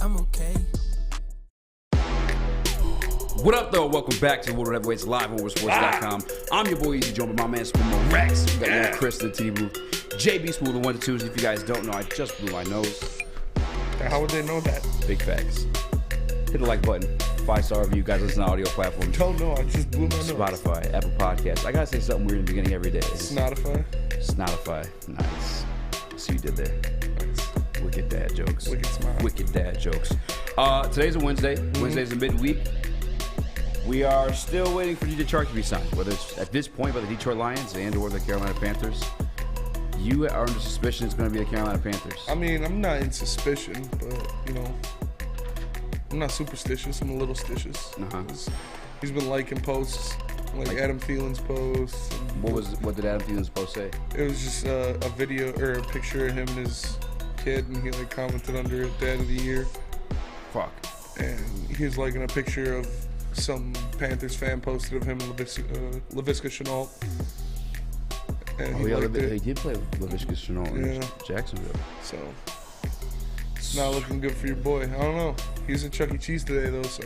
I'm okay. What up, though? Welcome back to Woodward Heavyweights live on WoodwardSports.com. I'm your boy Eazy, joined by my man Spoon Rex. We got little Chris in the T booth. JB Spool, the 1 to 2s. If you guys don't know, I just blew my nose. How would they know that? Big facts. Hit the like button. 5-star review. You guys listen to audio platforms. Don't know. I just blew my nose. Spotify, Apple Podcasts. I gotta say something weird in the beginning every day. Snotify. Snotify. Nice. See you did there. Nice. Wicked dad jokes. Wicked smile. Wicked dad jokes. Today's a Wednesday. Wednesday's a midweek. We are still waiting for DJ Chark to be signed, whether it's at this point by the Detroit Lions and or the Carolina Panthers. You are under suspicion it's going to be the Carolina Panthers. I mean, I'm not in suspicion, but, you know, I'm not superstitious. I'm a little stitious. He's been liking posts, like Adam Thielen's posts. What did Adam Thielen's post say? It was just a video or a picture of him and his kid, and he like commented under it, Dad of the Year. Fuck. And he was liking a picture of some Panthers fan posted of him and Laviska Shenault. And he did play with Laviska Shenault in Jacksonville. So it's not looking good for your boy. I don't know. He's at Chuck E. Cheese today though, so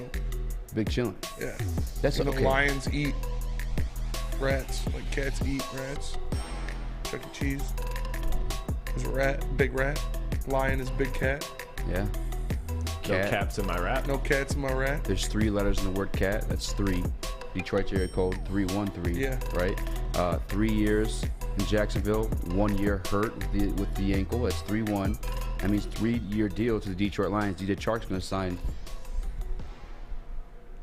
big chillin'. Yeah. That's okay. The lions eat rats, like cats eat rats. Chuck E. Cheese is a rat, big rat. Lion is big cat. Yeah. No cats in my rat. No cats in my rat. There's 3 letters in the word cat. That's 3. Detroit area code 313. Yeah. Right. 3 years in Jacksonville. 1 year hurt with the ankle. That's 3-1. That means 3-year deal to the Detroit Lions. DJ Chark's going to sign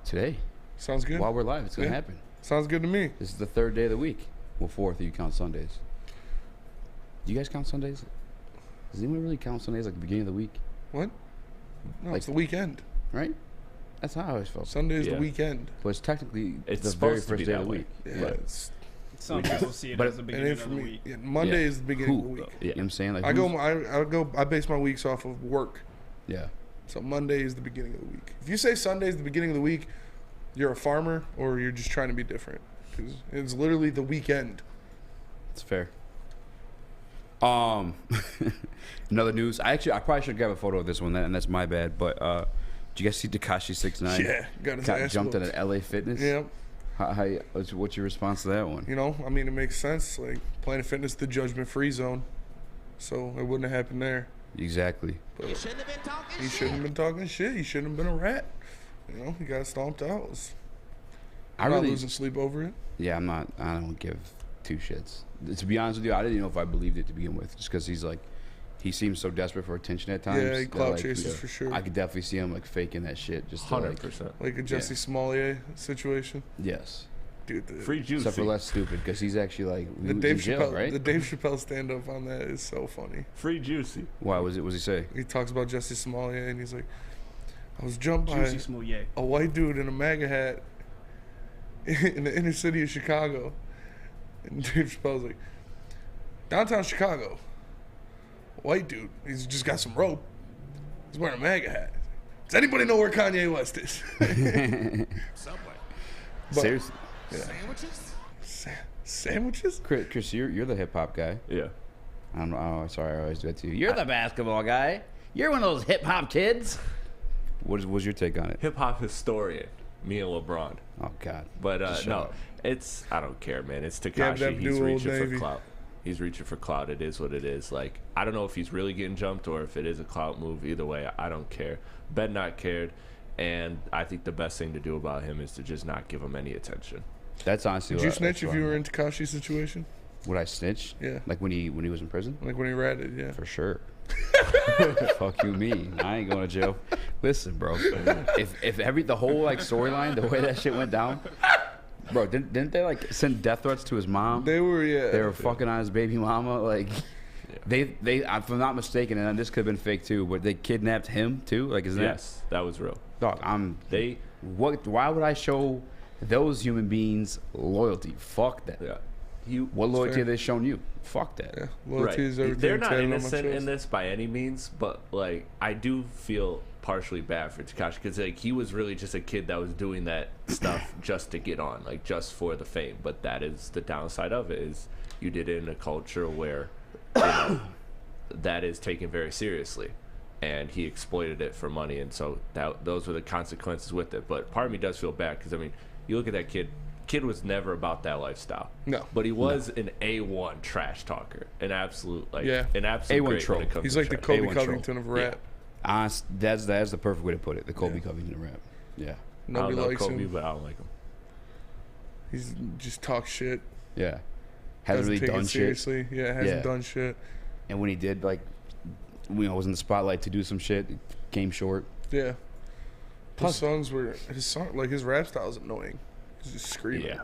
today. Sounds good. While we're live, it's going to happen. Sounds good to me. This is the 3rd day of the week. Well, 4th if you count Sundays. Do you guys count Sundays? Does anyone really count Sundays like the beginning of the week? What? No, Like- it's the weekend. Right? That's how I always felt. Sunday is the weekend. But it's technically It's the very supposed to be first day of that the way. week. Yeah, it's, Some people see it But as the it beginning ain't of for the me. week. Yeah, Monday is the beginning of the week. You know what I'm saying? Like, I base my weeks off of work. Yeah. So Monday is the beginning of the week. If you say Sunday is the beginning of the week, you're a farmer or you're just trying to be different. Because it's literally the weekend. It's fair. Another news. I probably should grab a photo of this one, and that's my bad. But did you guys see Tekashi 6ix9ine? Yeah, got his ass jumped whooped. at LA Fitness. Yeah. What's your response to that one? You know, I mean, it makes sense. Like, Planet Fitness, the judgment-free zone. So it wouldn't have happened there. Exactly. But he shouldn't have been talking shit. He shouldn't have been a rat. You know, he got stomped out. I'm not losing sleep over it. Yeah, I'm not. I don't give 2 shits. To be honest with you, I didn't know if I believed it to begin with, just because he seems so desperate for attention at times. Yeah, he clout chases for sure. I could definitely see him like faking that shit, just 100%. Like a Jesse Smollett situation. Yes. Dude, Free Juicy. Except for less stupid, because he's actually like the Dave jail, Chappelle, right? the Dave Chappelle stand-up on that is so funny. Free Juicy. Why was it? What was he say? He talks about Jesse Smollett, and he's like, I was jumped by Juicy Smollett. a white dude in a MAGA hat in the inner city of Chicago. And Dave Chappelle's like, downtown Chicago, white dude, he's just got some rope. He's wearing a MAGA hat. Does anybody know where Kanye West is? Subway. Seriously? Yeah. Sandwiches? Sandwiches? Chris, you're the hip hop guy. Yeah. I don't know. Oh, sorry, I always do that to you. You're the basketball guy. You're one of those hip hop kids. What's your take on it? Hip hop historian. Me and LeBron. Oh God. But Just no, shut up. I don't care, man. It's Yeah, Tekashi. that He's dual reaching Navy. for clout. He's reaching for clout. It is what it is. Like, I don't know if he's really getting jumped or if it is a clout move. Either way, I don't care. Ben not cared, and I think the best thing to do about him is to just not give him any attention. That's honestly. Would you snitch if you were in Tekashi's situation? Would I snitch? Yeah. Like when he was in prison? Like when he ratted, yeah. For sure. Fuck you, me. I ain't going to jail. Listen, bro. If the whole like storyline, the way that shit went down, bro, didn't they like send death threats to his mom? They were, yeah. They were fucking on his baby mama. Like, they, if I'm not mistaken, and this could have been fake too, but they kidnapped him too. Like, isn't Yes, that was real. Dog, why would I show those human beings loyalty? Fuck that. Yeah. What loyalty fair. have they shown you? Fuck that. Yeah. Loyalty is everything. They're not tatted on my innocent in chest. this by any means, but like I do feel partially bad for Tekashi because like he was really just a kid that was doing that stuff just to get on, like just for the fame. But that is the downside of it, is you did it in a culture where that is taken very seriously. and he exploited it for money, and so those were the consequences with it. But part of me does feel bad because I mean, you look at that kid. Kid was never about that lifestyle. No, but he was an A1 trash talker, an absolute an absolute A1 great troll. when it comes he's to like the trash. Kobe A1 Covington of rap. That's the perfect way to put it. The Kobe Covington of rap. Yeah. Nobody I don't know likes Kobe, him. but I don't like him. He's just talk shit. Yeah. Hasn't really take done it shit. seriously. Yeah, hasn't done shit. And when he did, like, was in the spotlight to do some shit, it came short. Yeah. Plus- His rap style is annoying. He's just screaming. Yeah.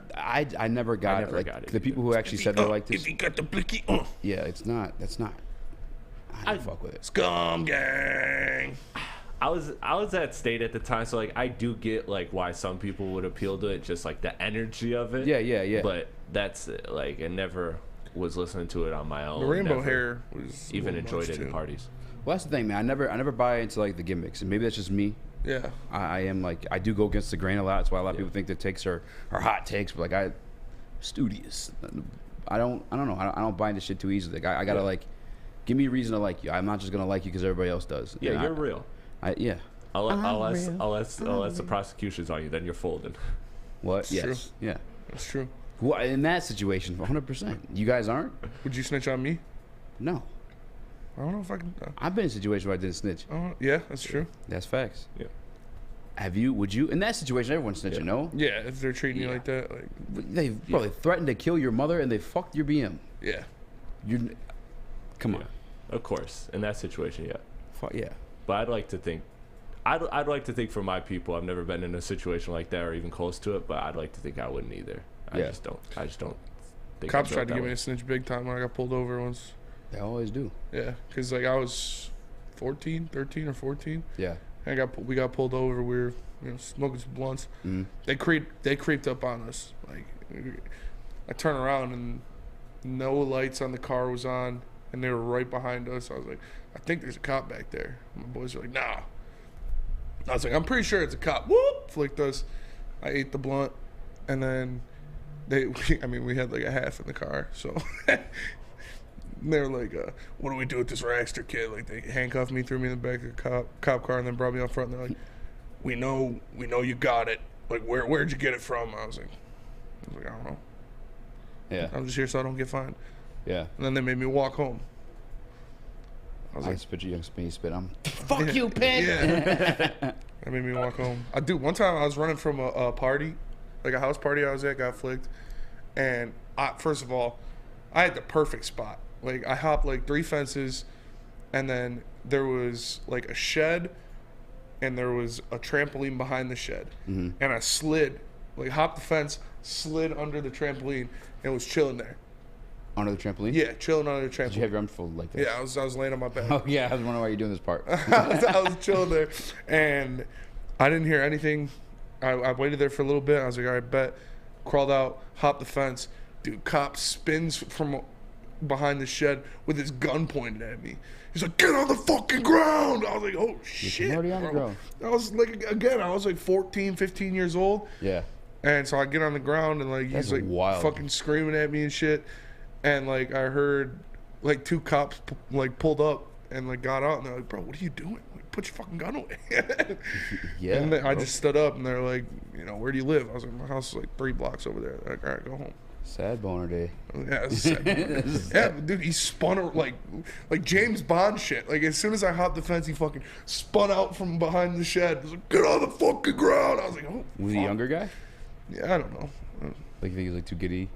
I never got it. Like, got it the people who actually said they liked If this. he got the blicky, Yeah, it's not. That's not. I don't fuck with it. scum gang. I was at State at the time, so like I do get like why some people would appeal to it, just like the energy of it. Yeah. But that's it. Like I never was listening to it on my own. The rainbow never hair was even a little enjoyed much, it in too. parties. Well, that's the thing, man. I never buy into like the gimmicks, and maybe that's just me. Yeah. I am like I do go against the grain a lot. That's why a lot of people think their takes are hot takes, but like I studious. I don't know. I don't buy into shit too easily. Like I gotta like give me a reason to like you. I'm not just gonna like you because everybody else does. Yeah, And you're real. Unless the prosecution's on you, then you're folding. What? It's Yes. true. Yeah. That's true. Well, in that situation, 100%. You guys aren't? Would you snitch on me? No. I don't know if I can. I've been in a situation where I didn't snitch. Yeah, that's true. That's facts. Yeah. Would you? In that situation, everyone's snitching, no? Yeah, if they're treating you Yeah. like that, like, They threatened to kill your mother and they fucked your BM. yeah. Come on. Yeah. Of course, in that situation, yeah. Fuck yeah. But I'd like to think for my people, I've never been in a situation like that or even close to it, but I'd like to think I wouldn't either. I Yeah. just don't think Cops I'm tried to built give that me a snitch big time when I got pulled over once. They always do. Yeah, because like I was 13 or 14. Yeah. And we got pulled over. We were smoking some blunts. Mm-hmm. They creeped up on us. Like I turn around and no lights on the car was on, and they were right behind us. I was like, I think there's a cop back there. My boys were like, nah. I was like, I'm pretty sure it's a cop. Whoop! Flicked us. I ate the blunt, and then we had like a half in the car, so. And they were like, what do we do with this Raxter kid? Like, they handcuffed me, threw me in the back of the cop car, and then brought me up front, and they're like, we know you got it. Like, where'd you get it from? I was like, I don't know. Yeah. I'm just here so I don't get fined. Yeah. And then they made me walk home. I was I like, spit you, young spit. I'm fuck you, pig. yeah. They made me walk home. One time I was running from a party, like a house party I was at, got flicked. And first of all, I had the perfect spot. Like, I hopped like 3 fences, and then there was like a shed, and there was a trampoline behind the shed. Mm-hmm. And I slid, like hopped the fence, slid under the trampoline, and was chilling there. Under the trampoline? Yeah, chilling under the trampoline. Did you have your arms folded like this? Yeah, I was laying on my back. Oh, yeah. I was wondering why you're doing this part. I was chilling there, and I didn't hear anything. I waited there for a little bit. I was like, all right, bet. Crawled out, hopped the fence. Dude, cop spins from behind the shed with his gun pointed at me. He's like, get on the fucking ground. I was like, oh, shit, already on the bro. ground. I was like, again, I was like 14, 15 years old. Yeah. And so I get on the ground, and like That's he's like wild. fucking screaming at me and shit. And like I heard like 2 cops like pulled up and like got out, and they're like, bro, what are you doing? Like, put your fucking gun away. Yeah. And then I just stood up, and they're like, where do you live? I was like, my house is like 3 blocks over there. They're like, all right, go home. Sad boner day. Yeah, it's sad. Yeah, but dude, he spun like James Bond shit. Like, as soon as I hopped the fence, he fucking spun out from behind the shed. He was like, get on the fucking ground. I was like, oh, Was he a younger guy? Yeah, I don't know. Like, you think he was like too giddy?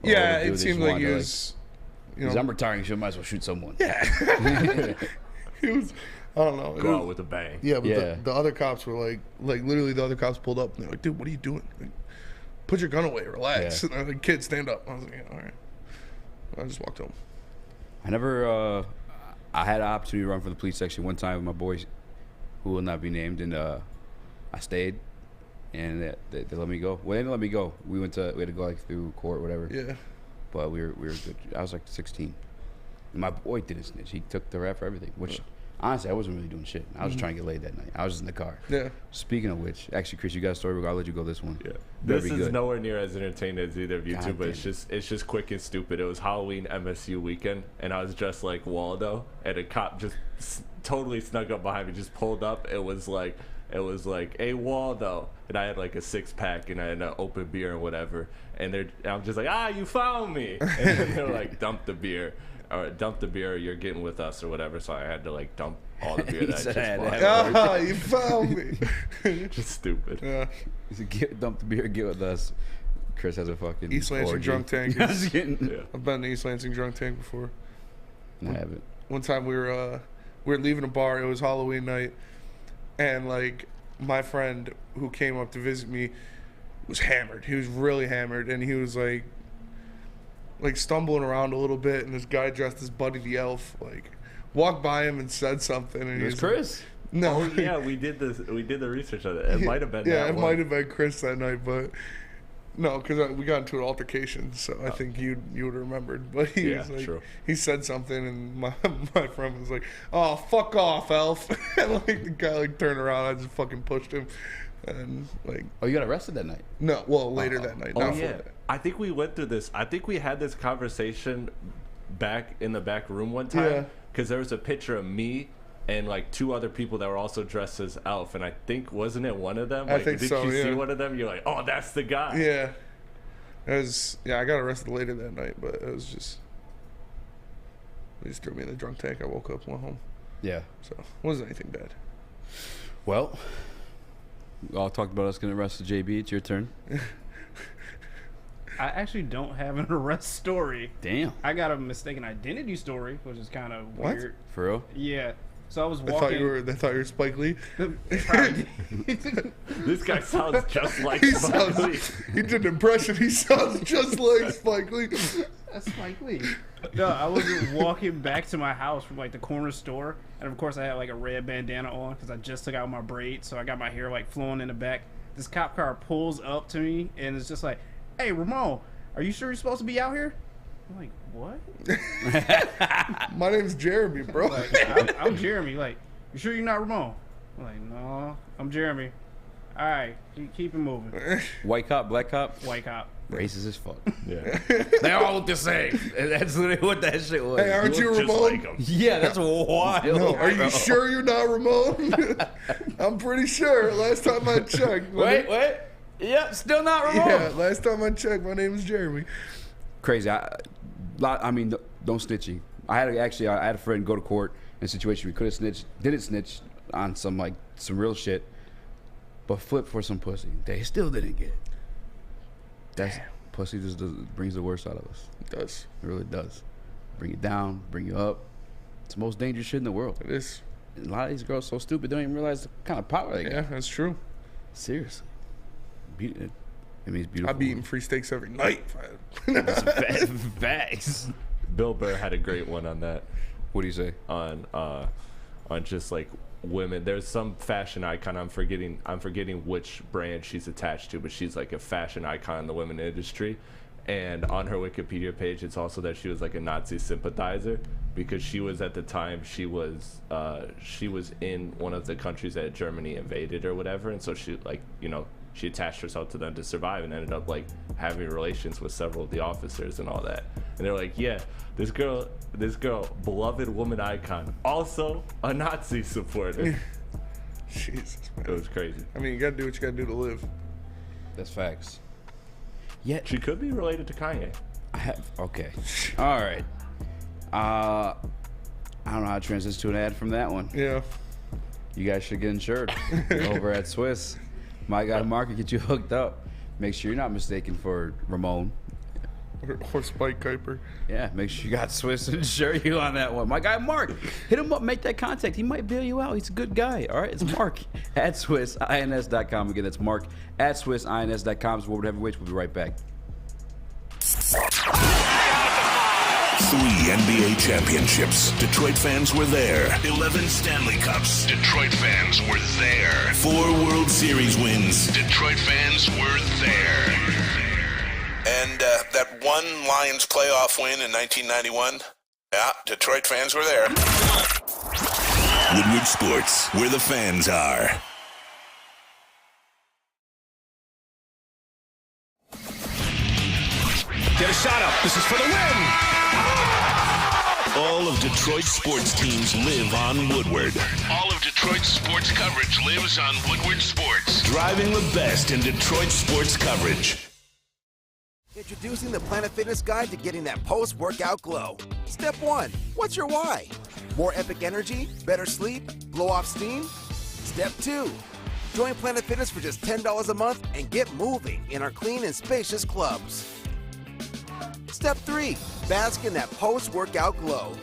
Or Yeah, would they it just seemed like want he to, was. Because I'm retiring, so I might as well shoot someone. Yeah. He was. I don't know. Go out with a bang. Yeah, but Yeah. The other cops were like literally the other cops pulled up and they're like, dude, what are you doing? Like, put your gun away, relax. Yeah. And they're like, kid, stand up. I was like, yeah, all right. I just walked home. I never, I had an opportunity to run for the police section one time with my boys, who will not be named, and I stayed, and they let me go. Well, they didn't let me go. We had to go like through court, whatever. Yeah. But we were good. I was like 16. And my boy didn't snitch. He took the rap for everything, which Honestly, I wasn't really doing shit. I was just trying to get laid that night. I was just in the car. Yeah. Speaking of which, actually, Chris, you got a story? I'll let you go this one. Yeah. Better This be is good. nowhere near as entertaining as either of you God two, but damn it's just quick and stupid. It was Halloween MSU weekend, and I was dressed like Waldo, and a cop just totally snuck up behind me, just pulled up. It was like, hey Waldo, and I had like a 6-pack, and I had an open beer and whatever, and I'm just like, you found me, and they're like, dump the beer, or you're getting with us or whatever. So I had to like dump all the beer that I just bought. You found me. Just stupid. Yeah. He said, dump the beer, get with us. Chris has a fucking East Lansing orgy. drunk tank. I was getting- Yeah. I've been to East Lansing drunk tank before. I haven't. One time we were leaving a bar. It was Halloween night, and like my friend who came up to visit me was hammered. He was really hammered, and he was like stumbling around a little bit. And this guy dressed as Buddy the Elf like walked by him and said something. And It was he's Chris. no, Oh yeah, we did the research on it. It might have been yeah, that it one. might have been Chris that night, but. No, because we got into an altercation, so I think you would have remembered. But he was like, true. he said something, and my friend was like, "Oh, fuck off, Elf!" And like the guy like turned around, I just fucking pushed him, and like Oh, you got arrested that night? no, well later that night. Oh not for yeah, that. I think we went through this. I think we had this conversation back in the back room one time Yeah. because there was a picture of me and like 2 other people that were also dressed as Elf, and I think wasn't it one of them? I Like, think did so, you see yeah. one of them? You're like, oh, that's the guy. Yeah, it was. Yeah, I got arrested later that night, but it was just they just threw me in the drunk tank. I woke up, went home, Yeah. so it wasn't anything bad. Well, we all talked about us getting arrested. JB, it's your turn. I actually don't have an arrest story. Damn. I got a mistaken identity story, which is kind of What? weird. For real? Yeah. So I was They walking. thought you were Spike Lee. This guy sounds just like He Spike sounds. Lee. He did an impression. He sounds just like Spike Lee. That's Spike Lee. No, I was walking back to my house from like the corner store, and of course I had like a red bandana on because I just took out my braids, so I got my hair like flowing in the back. This cop car pulls up to me and it's just like, "Hey, Ramon, are you sure you're supposed to be out here?" I'm like, "What?" My name's Jeremy, bro. Like, I'm Jeremy. Like, "You sure you're not Ramon?" I'm like, "No, I'm Jeremy." All right, keep it moving. White cop, black cop, White cop. racist as fuck. Yeah. They all look the same. That's literally what that shit was. Hey, aren't you Just Ramon? like him. Yeah, that's wild. No, are you bro. sure you're not Ramon? I'm pretty sure. Last time I checked. Wait. Yep, still not Ramon. Yeah, last time I checked, my name is Jeremy. Crazy. I mean, don't snitching. I had a friend go to court in a situation we could have snitched, didn't snitch on some real shit, but flipped for some pussy. They still didn't get. Pussy just brings the worst out of us. It does. It really does. Bring you down, bring you up. It's the most dangerous shit in the world. It is. And a lot of these girls so stupid they don't even realize the kind of power they Yeah, got. that's true. Seriously. It means beautiful. I be eating free steaks every night. Facts. Bill Burr had a great one on that. What do you say? On just like women. There's some fashion icon. I'm forgetting which brand she's attached to, but she's like a fashion icon in the women industry. And on her Wikipedia page, it's also that she was like a Nazi sympathizer because she was at the time she was in one of the countries that Germany invaded or whatever, and so she she attached herself to them to survive and ended up like having relations with several of the officers and all that. And they're like, yeah, this girl, beloved woman icon, also a Nazi supporter. Jesus, It man. was crazy. I mean, you gotta do what you gotta do to live. That's facts. Yet She could be related to Kanye. okay. All right. I don't know how to transition to an ad from that one. Yeah. You guys should get insured over at Swiss. My guy Mark will get you hooked up. Make sure you're not mistaken for Ramon. Or Spike Kuiper. Yeah, make sure you got Swiss to insure you on that one. My guy Mark, hit him up, make that contact. He might bail you out. He's a good guy. All right, it's Mark at SwissINS.com. Again, that's Mark at SwissINS.com. It's Woodward Heavyweights. We'll be right back. 3 NBA championships. Detroit fans were there. 11 Stanley Cups. Detroit fans were there. 4 World Series wins. Detroit fans were there. And that one Lions playoff win in 1991. Yeah, Detroit fans were there. Woodward Sports, where the fans are. Get a shot up. This is for the win. All of Detroit's sports teams live on Woodward. All of Detroit's sports coverage lives on Woodward Sports. Driving the best in Detroit sports coverage. Introducing the Planet Fitness Guide to getting that post-workout glow. Step 1. What's your why? More epic energy? Better sleep? Blow off steam? Step 2. Join Planet Fitness for just $10 a month and get moving in our clean and spacious clubs. Step 3. Bask in that post-workout glow.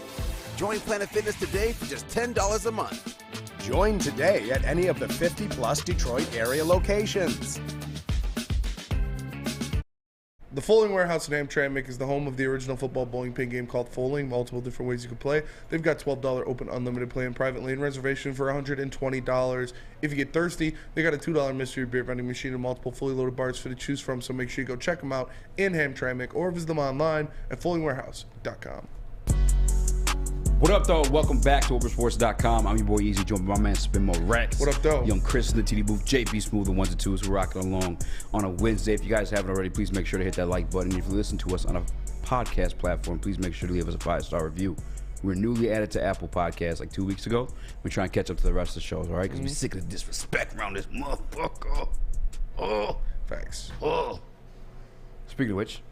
Join Planet Fitness today for just $10 a month. Join today at any of the 50-plus Detroit area locations. The Foaling Warehouse in Hamtramck is the home of the original football bowling pin game called Foaling. Multiple different ways you can play. They've got $12 open unlimited play and private lane reservation for $120. If you get thirsty, they got a $2 mystery beer vending machine and multiple fully loaded bars for to choose from. So make sure you go check them out in Hamtramck or visit them online at foalingwarehouse.com. What up, though? Welcome back to Oversports.com. I'm your boy Eazy, joined by my man Spin Mo Rex. What up, though? Young Chris in the TD booth, JP Smooth, the ones and twos. We're rocking along on a Wednesday. If you guys haven't already, please make sure to hit that like button. If you listen to us on a podcast platform, please make sure to leave us a 5-star review. We're newly added to Apple Podcasts like 2 weeks ago. We're trying to catch up to the rest of the shows, all right? Because we're sick of the disrespect around this motherfucker. Oh. Thanks. Oh. Speaking of which,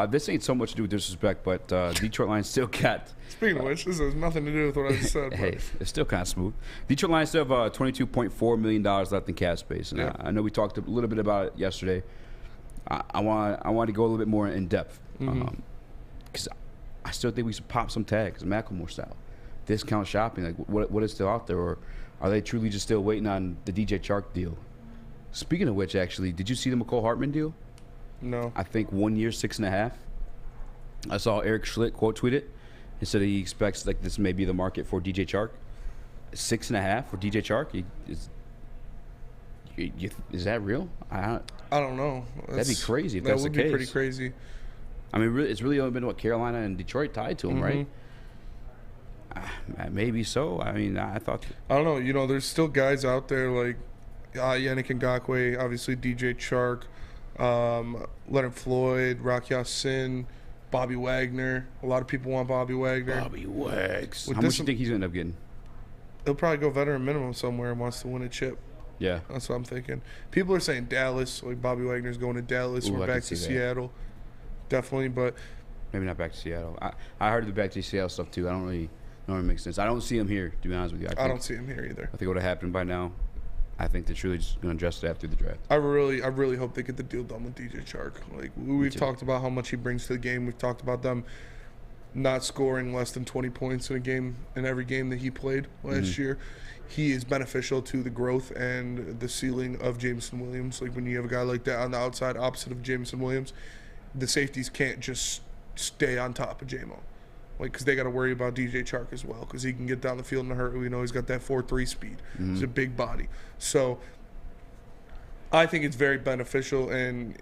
this ain't so much to do with disrespect, but Detroit Lions still got... Speaking of which, this has nothing to do with what I just said. Hey, it's still kind of smooth. Detroit Lions still have $22.4 million left in cap space. And yeah. I know we talked a little bit about it yesterday. I want to go a little bit more in depth. Because I still think we should pop some tags, Macklemore style. Discount shopping, like what is still out there? Or are they truly just still waiting on the DJ Chark deal? Speaking of which, actually, did you see the McCole Hartman deal? No. I think 1 year, 6.5. I saw Eric Schlitt quote tweet it. He said he expects like this may be the market for DJ Chark. 6.5 for DJ Chark. Is that real? I don't know. That'd be crazy if that that's the case. case. That would be pretty crazy. I mean, it's really only been what Carolina and Detroit tied to him, right? Maybe so. I mean, I thought. I don't know. You know, there's still guys out there like Yannick Ngakoue, obviously DJ Chark, Leonard Floyd, Rock Ya-Sin, Bobby Wagner. A lot of people want Bobby Wagner. Bobby Wags. How much do you think he's going to end up getting? He'll probably go veteran minimum somewhere and wants to win a chip. Yeah. That's what I'm thinking. People are saying Dallas. Like Bobby Wagner's going to Dallas or back to Seattle. Definitely, but... Maybe not back to Seattle. I heard the back to Seattle stuff, too. I don't really know if it makes sense. I don't see him here, to be honest with you. I don't see him here either. I think it would have happened by now. I think they're truly just going to address it after the draft. I really hope they get the deal done with DJ Chark. Like we've talked about how much he brings to the game. We've talked about them not scoring less than 20 points in a game in every game that he played last year. He is beneficial to the growth and the ceiling of Jameson Williams. Like when you have a guy like that on the outside, opposite of Jameson Williams, the safeties can't just stay on top of JMO. Like, because they got to worry about DJ Chark as well, because he can get down the field in a hurry. We know he's got that 4.3 speed. He's a big body. So I think it's very beneficial, and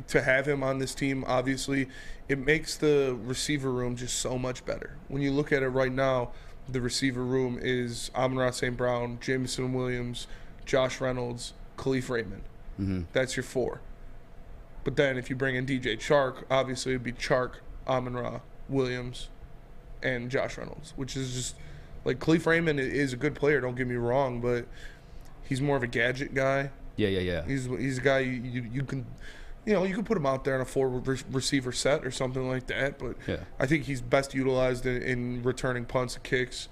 to have him on this team, obviously, it makes the receiver room just so much better. When you look at it right now, the receiver room is Amon-Ra St. Brown, Jameson Williams, Josh Reynolds, Khalif Raymond. That's your 4. But then if you bring in DJ Chark, obviously it would be Chark, Amon-Ra, Williams, and Josh Reynolds, which is just like Khalif Raymond is a good player, don't get me wrong, but he's more of a gadget guy. Yeah. He's a guy you can, you can put him out there in a 4 receiver set or something like that, but I think he's best utilized in returning punts, kicks,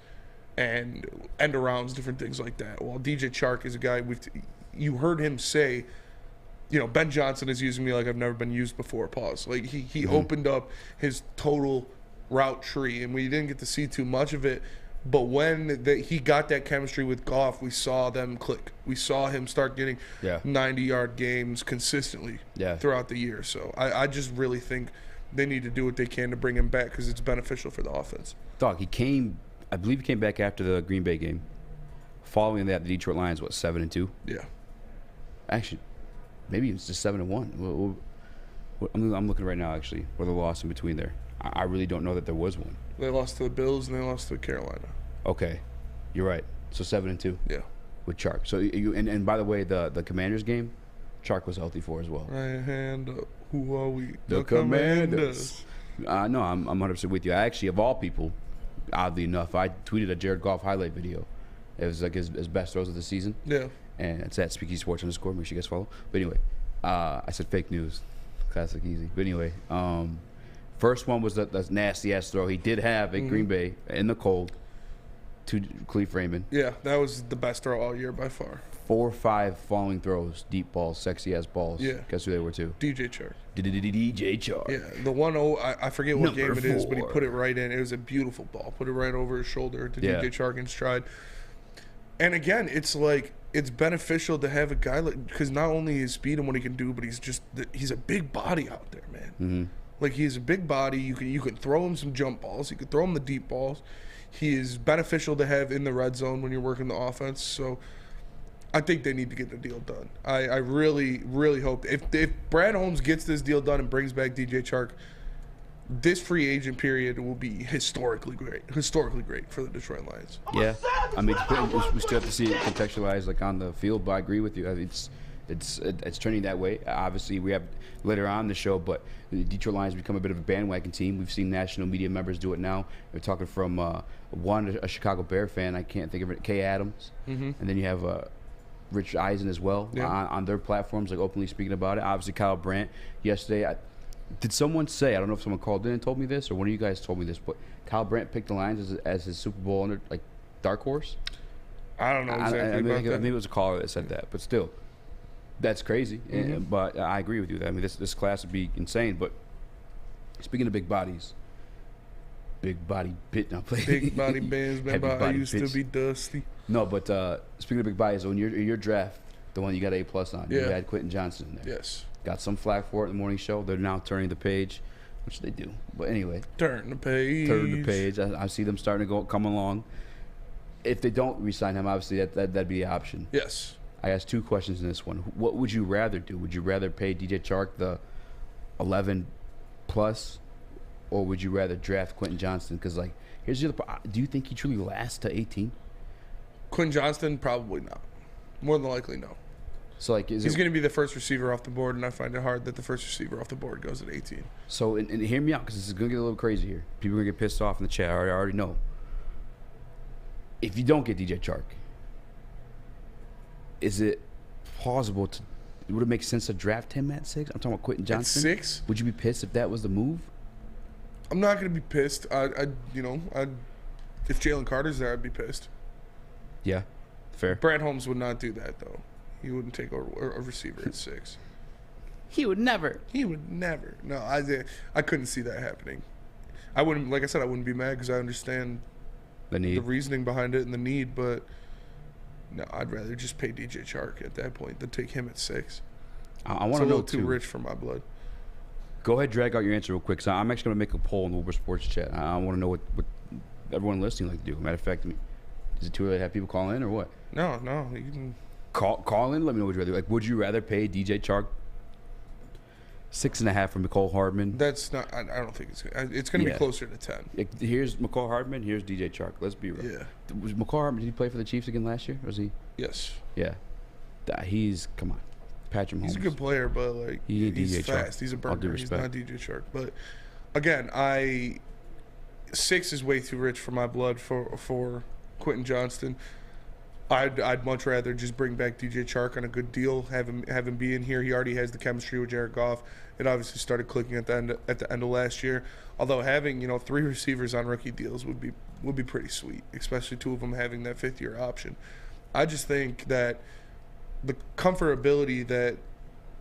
and end arounds, different things like that. While DJ Chark is a guy you heard him say, Ben Johnson is using me like I've never been used before. Pause. Like he opened up his total route tree, and we didn't get to see too much of it, but when he got that chemistry with Goff, we saw them click. We saw him start getting 90-yard games consistently throughout the year. So I just really think they need to do what they can to bring him back, because it's beneficial for the offense. Dog, I believe he came back after the Green Bay game. Following that, the Detroit Lions, 7-2? Yeah. Actually, maybe it's just 7-1. I'm looking right now, actually, where the loss in between there. I really don't know that there was one. They lost to the Bills and they lost to Carolina. Okay. You're right. So 7-2 Yeah. with Chark. So you and by the way, the Commanders game, Chark was healthy for as well. Right hand up. Who are we? The Commanders. No, I'm 100% with you. I actually, of all people, oddly enough, I tweeted a Jared Goff highlight video. It was like his best throws of the season. Yeah. And it's at Speakeasy Sports _ Make sure you guys follow. But anyway, I said fake news. Classic Eazy. But anyway, first one was that nasty ass throw he did have at Green Bay in the cold to Khalif Raymond. Yeah, that was the best throw all year by far. 4 or 5 falling throws, deep balls, sexy ass balls. Yeah. Guess who they were too? DJ Chark. DJ Chark. Yeah, the 1-0, I forget what Number game it is, but he 4. put it right in. It was a beautiful ball. Put it right over his shoulder to Yeah. DJ Chark in stride. And again, it's like it's beneficial to have a guy like, because not only his speed and what he can do, but he's a big body out there, man. Mm-hmm. Like he's a big body. You can throw him some jump balls. You can throw him the deep balls. He is beneficial to have in the red zone when you're working the offense. So I think they need to get the deal done. I really, really hope if Brad Holmes gets this deal done and brings back DJ Chark, this free agent period will be historically great for the Detroit Lions. Yeah, I mean, we still have to see it contextualized like on the field, but I agree with you. It's trending that way. Obviously, we have later on in the show, but the Detroit Lions become a bit of a bandwagon team. We've seen national media members do it now. We're talking from a Chicago Bear fan. I can't think of it, Kay Adams, and then you have Rich Eisen as well on their platforms, like openly speaking about it. Obviously, Kyle Brandt yesterday. Did someone say, I don't know if someone called in and told me this, or one of you guys told me this, but Kyle Brandt picked the Lions as his Super Bowl dark horse? I don't know exactly I think it was a caller that said that, but still, that's crazy. But I agree with you. I mean, this class would be insane. But speaking of big bodies, big body bit. Now big body bands, man. I used to be dusty. No, but speaking of big bodies, when your draft, the one you got A+ on, you had Quentin Johnson in there. Yes. Got some flack for it in the morning show. They're now turning the page, which they do. But anyway, turn the page. I see them starting to come along. If they don't re-sign him, obviously that'd be the option. Yes. I asked 2 questions in this one. What would you rather do? Would you rather pay DJ Chark the 11+, or would you rather draft Quentin Johnston? Because here's the other part. Do you think he truly lasts to 18? Quentin Johnston, probably not. More than likely, no. So he's going to be the first receiver off the board, and I find it hard that the first receiver off the board goes at 18. So, and hear me out, because this is going to get a little crazy here. People are going to get pissed off in the chat. I already know. If you don't get DJ Chark, is it plausible would it make sense to draft him at 6? I'm talking about Quentin Johnson. At 6? Would you be pissed if that was the move? I'm not going to be pissed. If Jalen Carter's there, I'd be pissed. Yeah, fair. Brad Holmes would not do that, though. He wouldn't take a receiver at 6. He would never. No, I couldn't see that happening. I wouldn't, like I said, I wouldn't be mad because I understand the reasoning behind it and the need, but no, I'd rather just pay DJ Chark at that point than take him at 6. I want to know too rich for my blood. Go ahead, drag out your answer real quick. So I'm actually going to make a poll in the Woodward Sports chat. I want to know what everyone listening like to do. Matter of fact, is it too early to have people call in or what? No, you can call in. Let me know what you'd rather. Would you rather pay DJ Chark 6.5 for McCole Hardman? That's not. I don't think it's going to be closer to 10. Here's McCole Hardman. Here's DJ Chark. Let's be real. Yeah. Was McCole Hardman? Did he play for the Chiefs again last year? Was he? Yes. Yeah. Come on. Patrick Mahomes. He's a good player, but he's DJ fast. Chark. He's a burner. He's not DJ Chark. But again, 6 is way too rich for my blood for Quentin Johnston. I'd much rather just bring back DJ Chark on a good deal, have him be in here. He already has the chemistry with Jared Goff. It obviously started clicking at the end of last year. Although having 3 receivers on rookie deals would be pretty sweet, especially 2 of them having that 5th-year option. I just think that the comfortability that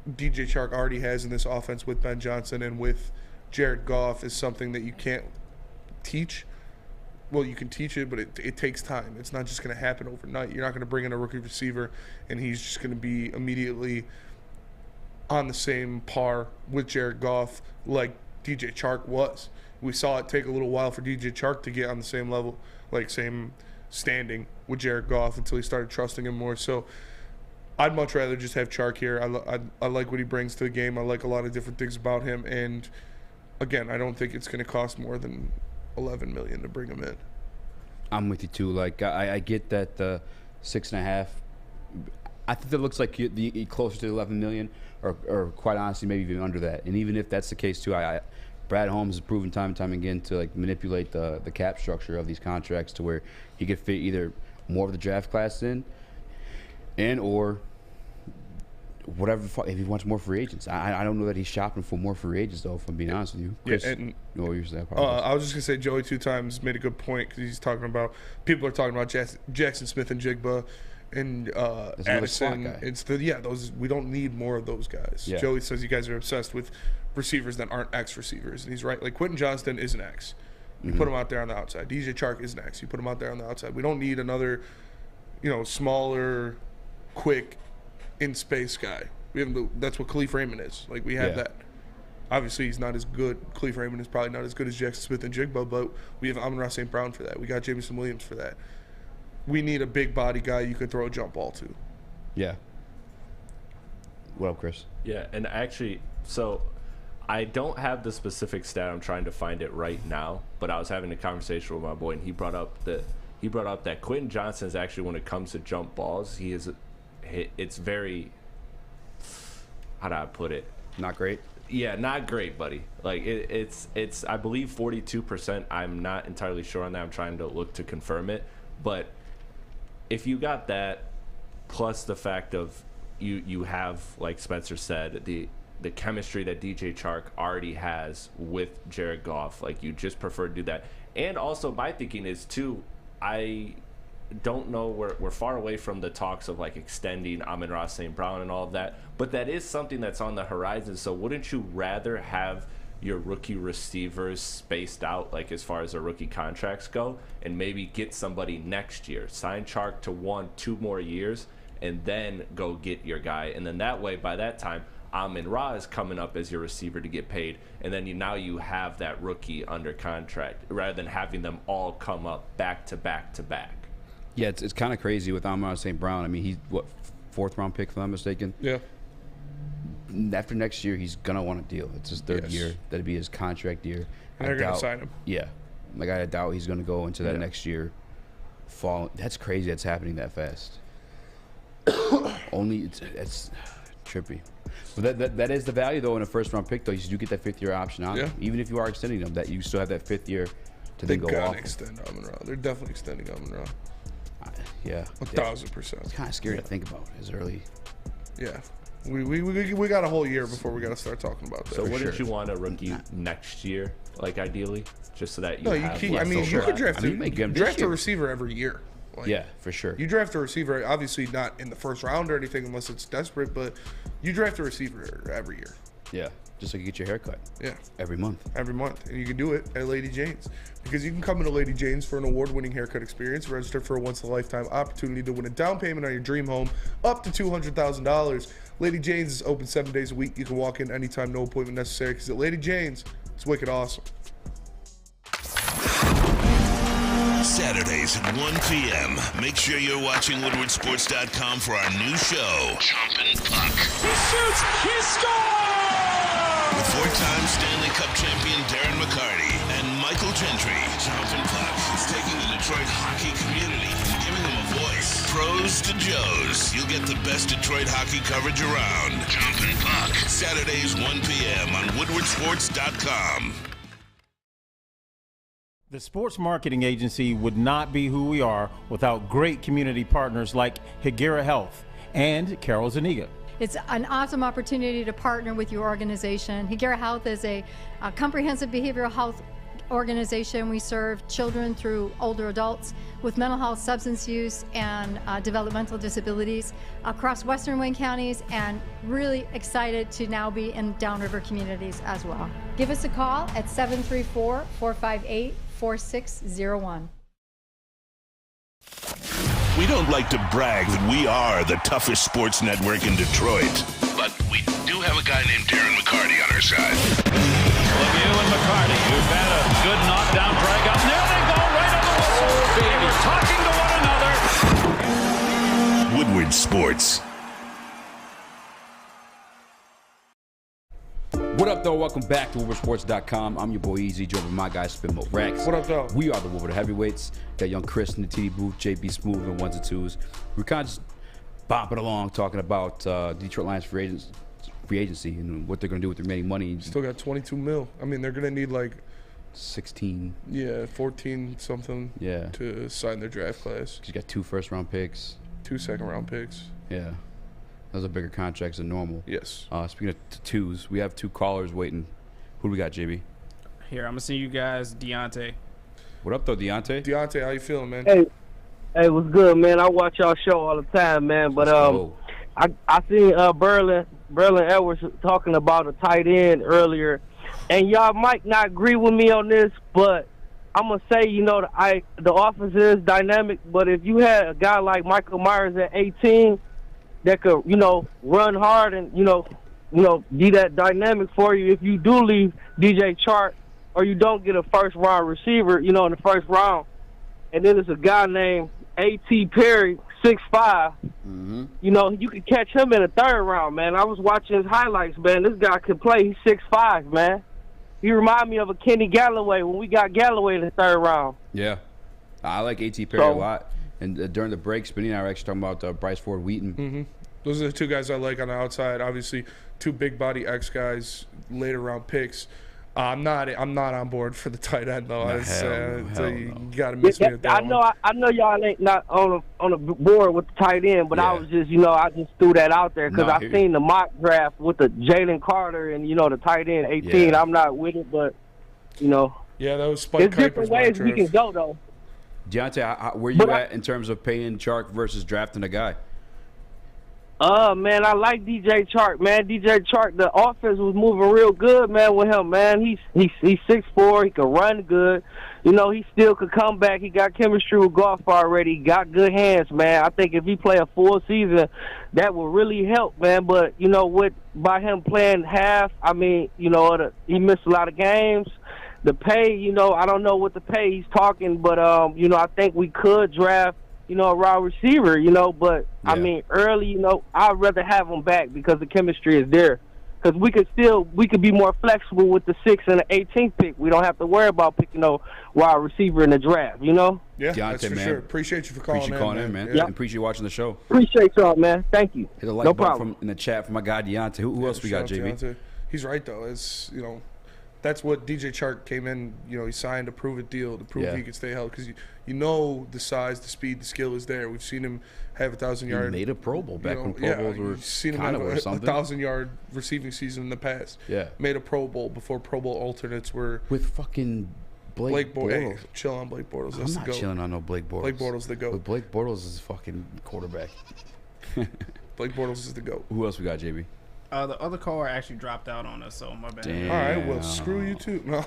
DJ Chark already has in this offense with Ben Johnson and with Jared Goff is something that you can't teach. Well, you can teach it, but it takes time. It's not just going to happen overnight. You're not going to bring in a rookie receiver and he's just going to be immediately on the same par with Jared Goff like DJ Chark was. We saw it take a little while for DJ Chark to get on the same level, same standing with Jared Goff until he started trusting him more. So I'd much rather just have Chark here. I like what he brings to the game. I like a lot of different things about him. And, again, I don't think it's going to cost more than $11 million to bring him in. I'm with you too. Like I get that the 6.5. I think that looks like the closer to 11 million, or quite honestly, maybe even under that. And even if that's the case too, Brad Holmes has proven time and time again to like manipulate the cap structure of these contracts to where he could fit either more of the draft class in, or whatever. If he wants more free agents, I don't know that he's shopping for more free agents though. If I'm being honest with you, Chris, and no, you're saying. I was just gonna say Joey 2 times made a good point because he's talking about people are talking about Jackson Smith and Jigba and Addison. It's those we don't need more of those guys. Yeah. Joey says you guys are obsessed with receivers that aren't X receivers, and he's right. Like Quentin Johnston is an X. You put him out there on the outside. DJ Chark is an X. You put him out there on the outside. We don't need another, smaller, quick, in space guy. We have that's what Khalif Raymond is. Like we have that. Obviously, he's not as good. Khalif Raymond is probably not as good as Jackson Smith and Jigba, but we have Amon-Ra St. Brown for that. We got Jameson Williams for that. We need a big body guy you can throw a jump ball to. Yeah. What up, Chris? Yeah, and actually, so I don't have the specific stat. I'm trying to find it right now, but I was having a conversation with my boy, and he brought up that Quentin Johnson is actually, when it comes to jump balls, it's very, how do I put it? Not great. Yeah, not great, buddy. Like it's I believe 42%. I'm not entirely sure on that. I'm trying to look to confirm it, but if you got that, plus the fact of you have, like Spencer said, the chemistry that DJ Chark already has with Jared Goff, like you just prefer to do that. And also my thinking is too, I don't know, we're far away from the talks of like extending Amon-Ra St. Brown and all of that, but that is something that's on the horizon. So wouldn't you rather have your rookie receivers spaced out, like as far as their rookie contracts go, and maybe get somebody next year, sign Chark to 1-2 more years, and then go get your guy, and then that way by that time Amon-Ra is coming up as your receiver to get paid, and then you have that rookie under contract rather than having them all come up back to back to back. Yeah, it's kind of crazy with Amon-Ra St. Brown. I mean, he's what, 4th round pick if I'm not mistaken. Yeah. After next year, he's gonna want a deal. It's his 3rd year. That'd be his contract year. And they're gonna sign him. Yeah, like I doubt he's gonna go into that next year. That's crazy. That's happening that fast. Only it's trippy. But that is the value though in a 1st round pick though. You do get that 5th year option on them. Even if you are extending them, that you still have that 5th year to then go off. They gotta extend Amon-Ra. They're definitely extending Amon-Ra. Yeah, 1,000%. It's kind of scary to think about as early. Yeah. We got a whole year before we got to start talking about that. So wouldn't you want a rookie next year, like ideally, just so that you have you could draft a receiver every year. Like, yeah, for sure. You draft a receiver, obviously not in the 1st round or anything unless it's desperate, but you draft a receiver every year. Yeah, just so you get your hair cut. Yeah. Every month. And you can do it at Lady Jane's. Because you can come into Lady Jane's for an award-winning haircut experience, register for a once-in-a-lifetime opportunity to win a down payment on your dream home up to $200,000. Lady Jane's is open 7 days a week. You can walk in anytime, no appointment necessary, because at Lady Jane's, it's wicked awesome. Saturdays at 1 p.m. Make sure you're watching WoodwardSports.com for our new show, Chompin' Puck. He shoots! He scores! With 4-time Stanley Cup champion Darren McCarty and Michael Gentry, Chompin' Puck is taking the Detroit hockey community and giving them a voice. Pros to Joes. You'll get the best Detroit hockey coverage around. Chompin' Puck. Saturdays 1 p.m. on WoodwardSports.com. The sports marketing agency would not be who we are without great community partners like Higuera Health and Carol Zuniga. It's an awesome opportunity to partner with your organization. Higuera Health is a comprehensive behavioral health organization. We serve children through older adults with mental health, substance use, and developmental disabilities across Western Wayne counties, and really excited to now be in downriver communities as well. Give us a call at 734-458-4601. We don't like to brag that we are the toughest sports network in Detroit, but we do have a guy named Darren McCarty on our side. Lemieux and McCarty, who've had a good knockdown drag up. There they go, right on the whistle. They were talking to one another. Woodward Sports. What up, though? Welcome back to WoodwardSports.com. I'm your boy Eazy, joined by my guy Spinmo Rex. What up, though? We are the Woodward Heavyweights. Got young Chris in the TD booth, JB Smooth and ones and twos. We're kind of just bopping along talking about Detroit Lions free agency and what they're going to do with their remaining money. Still got 22 mil. I mean, they're going to need like 16. Yeah, 14 something. Yeah. To sign their draft class. You got 2 first-round picks. 2 second-round picks. Yeah. Those are bigger contracts than normal. Yes. Speaking of twos, we have 2 callers waiting. Who do we got, JB? Here, I'm going to send you guys Deontay. What up, though, Deontay? Deontay, how you feeling, man? Hey, what's good, man? I watch y'all show all the time, man. But I seen Berlin Edwards talking about a tight end earlier, and y'all might not agree with me on this, but I'm gonna say, the offense is dynamic. But if you had a guy like Michael Myers at 18 that could, run hard and be that dynamic for you, if you do leave DJ Chark or you don't get a first round receiver, in the first round, and then there's a guy named A.T. Perry, 6'5", you could catch him in the third round, man. I was watching his highlights, man. This guy could play. He's 6'5", man. He remind me of a Kenny Galloway when we got Galloway in the third round. Yeah. I like A.T. Perry a lot. And during the break, Spinny and I were actually talking about Bryce Ford Wheaton. Mm-hmm. Those are the 2 guys I like on the outside. Obviously, 2 big body X guys, later round picks. I'm not on board for the tight end though. You gotta miss me at that one. I know y'all ain't not on the board with the tight end, but I was just I just threw that out there because I seen the mock draft with the Jalen Carter and the tight end 18. Yeah. I'm not with it, but Yeah, that was Spike There's different ways we can go though. Deontay, where you at in terms of paying Chark versus drafting a guy? Man, I like DJ Chark, man. DJ Chark, the offense was moving real good, man, with him, man. He's 6'4", he can run good. He still could come back. He got chemistry with Goff already. He got good hands, man. I think if he play a full season, that will really help, man. But, by him playing half, I mean, he missed a lot of games. The pay, I don't know what the pay he's talking, but, I think we could draft a raw receiver, but I mean, early, I'd rather have him back because the chemistry is there. Because we could be more flexible with the 6th and the 18th pick. We don't have to worry about picking a wide receiver in the draft, Yeah, Deontay, that's for sure. Appreciate you for calling in, man. Yeah. And appreciate you watching the show. Appreciate y'all, man. Thank you. Hit a like button in the chat for my guy Deontay. Who else we got, JB? Deontay. He's right though. It's that's what DJ Chark came in. He signed a prove-it deal to prove he could stay healthy because the size, the speed, the skill is there. We've seen him have 1,000-yard. He made a Pro Bowl back when Pro Bowls were seen him kind have of a something. 1,000-yard receiving season in the past. Yeah, made a Pro Bowl before Pro Bowl alternates were with fucking Blake Bortles. Hey, chill on Blake Bortles. I'm not chilling on no Blake Bortles. Blake Bortles the GOAT. But Blake Bortles is fucking quarterback. Blake Bortles is the GOAT. Who else we got, JB? The other caller actually dropped out on us, so my bad. Damn. All right, well, screw you too. No.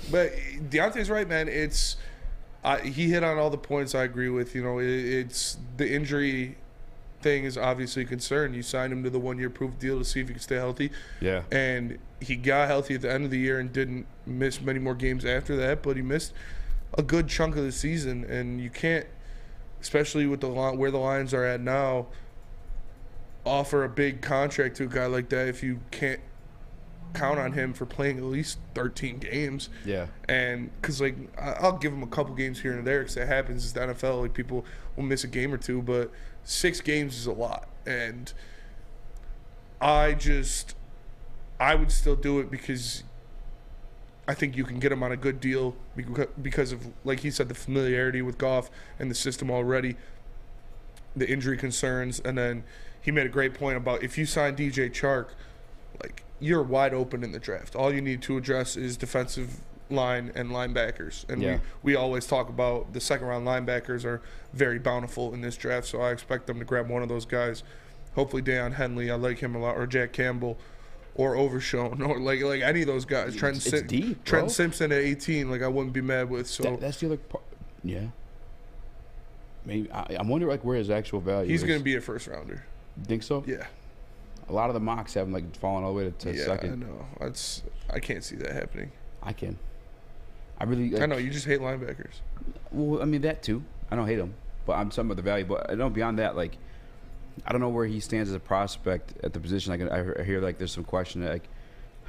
But Deontay's right, man. He hit on all the points I agree with. It's the injury thing is obviously a concern. You signed him to the 1-year proof deal to see if he can stay healthy. Yeah. And he got healthy at the end of the year and didn't miss many more games after that, but he missed a good chunk of the season. And you can't, especially with where the Lions are at now, offer a big contract to a guy like that if you can't count on him for playing at least 13 games. Yeah. And because I'll give him a couple games here and there because that happens. It's the NFL. People will miss a game or two, but 6 games is a lot. And I would still do it because I think you can get him on a good deal because of, like he said, the familiarity with Goff and the system already, the injury concerns, and then he made a great point about if you sign DJ Chark, you're wide open in the draft. All you need to address is defensive line and linebackers. And we always talk about the second-round linebackers are very bountiful in this draft, so I expect them to grab one of those guys. Hopefully Deion Henley, I like him a lot, or Jack Campbell, or Overshown, or like any of those guys. Trent Simpson at 18, I wouldn't be mad with. So that's the other part. Yeah. Maybe I wonder where his actual value is. He's going to be a first-rounder. You think so? Yeah. A lot of the mocks have him falling all the way to second. Yeah, I know. I can't see that happening. I can. I really. I know you just hate linebackers. Well, I mean that too. I don't hate him, but I'm talking about the value. But I know beyond that, I don't know where he stands as a prospect at the position. I hear there's some question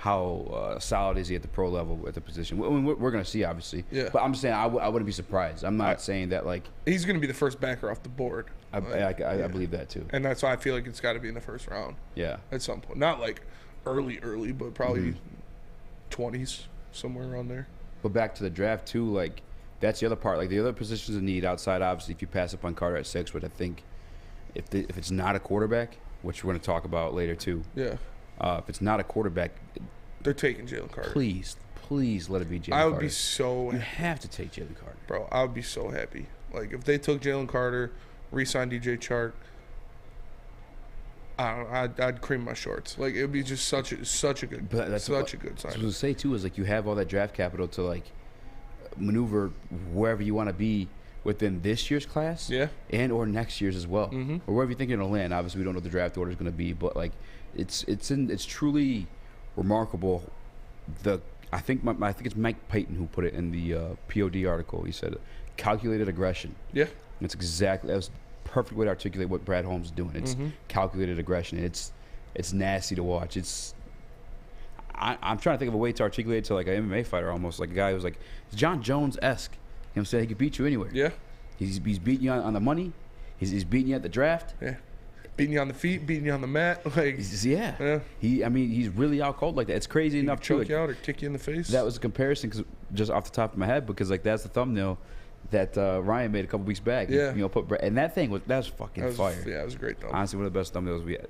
solid is he at the pro level at the position. We're going to see, obviously. Yeah. But I'm saying I wouldn't be surprised. I'm not saying that, like... He's going to be the first backer off the board. I believe that, too. And that's why I feel like it's got to be in the first round. Yeah. At some point. Not, like, early, but probably 20s, somewhere around there. But back to the draft, too, like, that's the other part. Like, the other positions of need outside, obviously, if you pass up on Carter at 6, which I think if it's not a quarterback, which we're going to talk about later, too. Yeah. If it's not a quarterback... They're taking Jalen Carter. Please let it be Jalen Carter. I would be so... You have to take Jalen Carter. Bro, I would be so happy. Like, if they took Jalen Carter, re-signed DJ Chark, I don't know, I'd cream my shorts. Like, it would be just such a good sign. What I was going to say, too, is, like, you have all that draft capital to, like, maneuver wherever you want to be within this year's class, and or next year's as well, or wherever you think you're gonna land. Obviously, we don't know what the draft order is gonna be, but like it's truly remarkable. I think it's Mike Payton who put it in the POD article. He said calculated aggression. Yeah, and that was a perfect way to articulate what Brad Holmes is doing. It's calculated aggression. It's nasty to watch. I'm trying to think of a way to articulate it to like an MMA fighter, almost like a guy who's like John Jones-esque. You know what I'm saying? He could beat you anywhere. Yeah. He's beating you on the money. He's beating you at the draft. Yeah. Beating you on the feet, beating you on the mat. Like, yeah. He's really out cold like that. It's crazy enough to choke you out or kick you in the face. That was a comparison, cause just off the top of my head, because like that's the thumbnail that Ryan made a couple weeks back. Yeah. And that thing was fucking fire. Yeah, it was a great thumbnail. Honestly, one of the best thumbnails we had.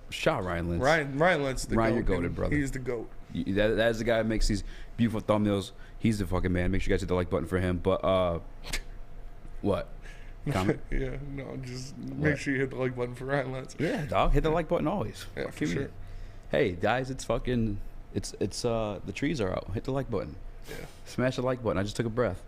Shout Ryan Lentz. Ryan Lentz, the Ryan, GOAT. you're goated, brother. He's the GOAT. That is the guy that makes these beautiful thumbnails. He's the fucking man. Make sure you guys hit the like button for him. But what? Comment? Yeah, no, just make sure you hit the like button for Ryan Lentz. Yeah, dog. Hit the like button always. Yeah, for sure. Hey, guys, it's the trees are out. Hit the like button. Yeah. Smash the like button. I just took a breath.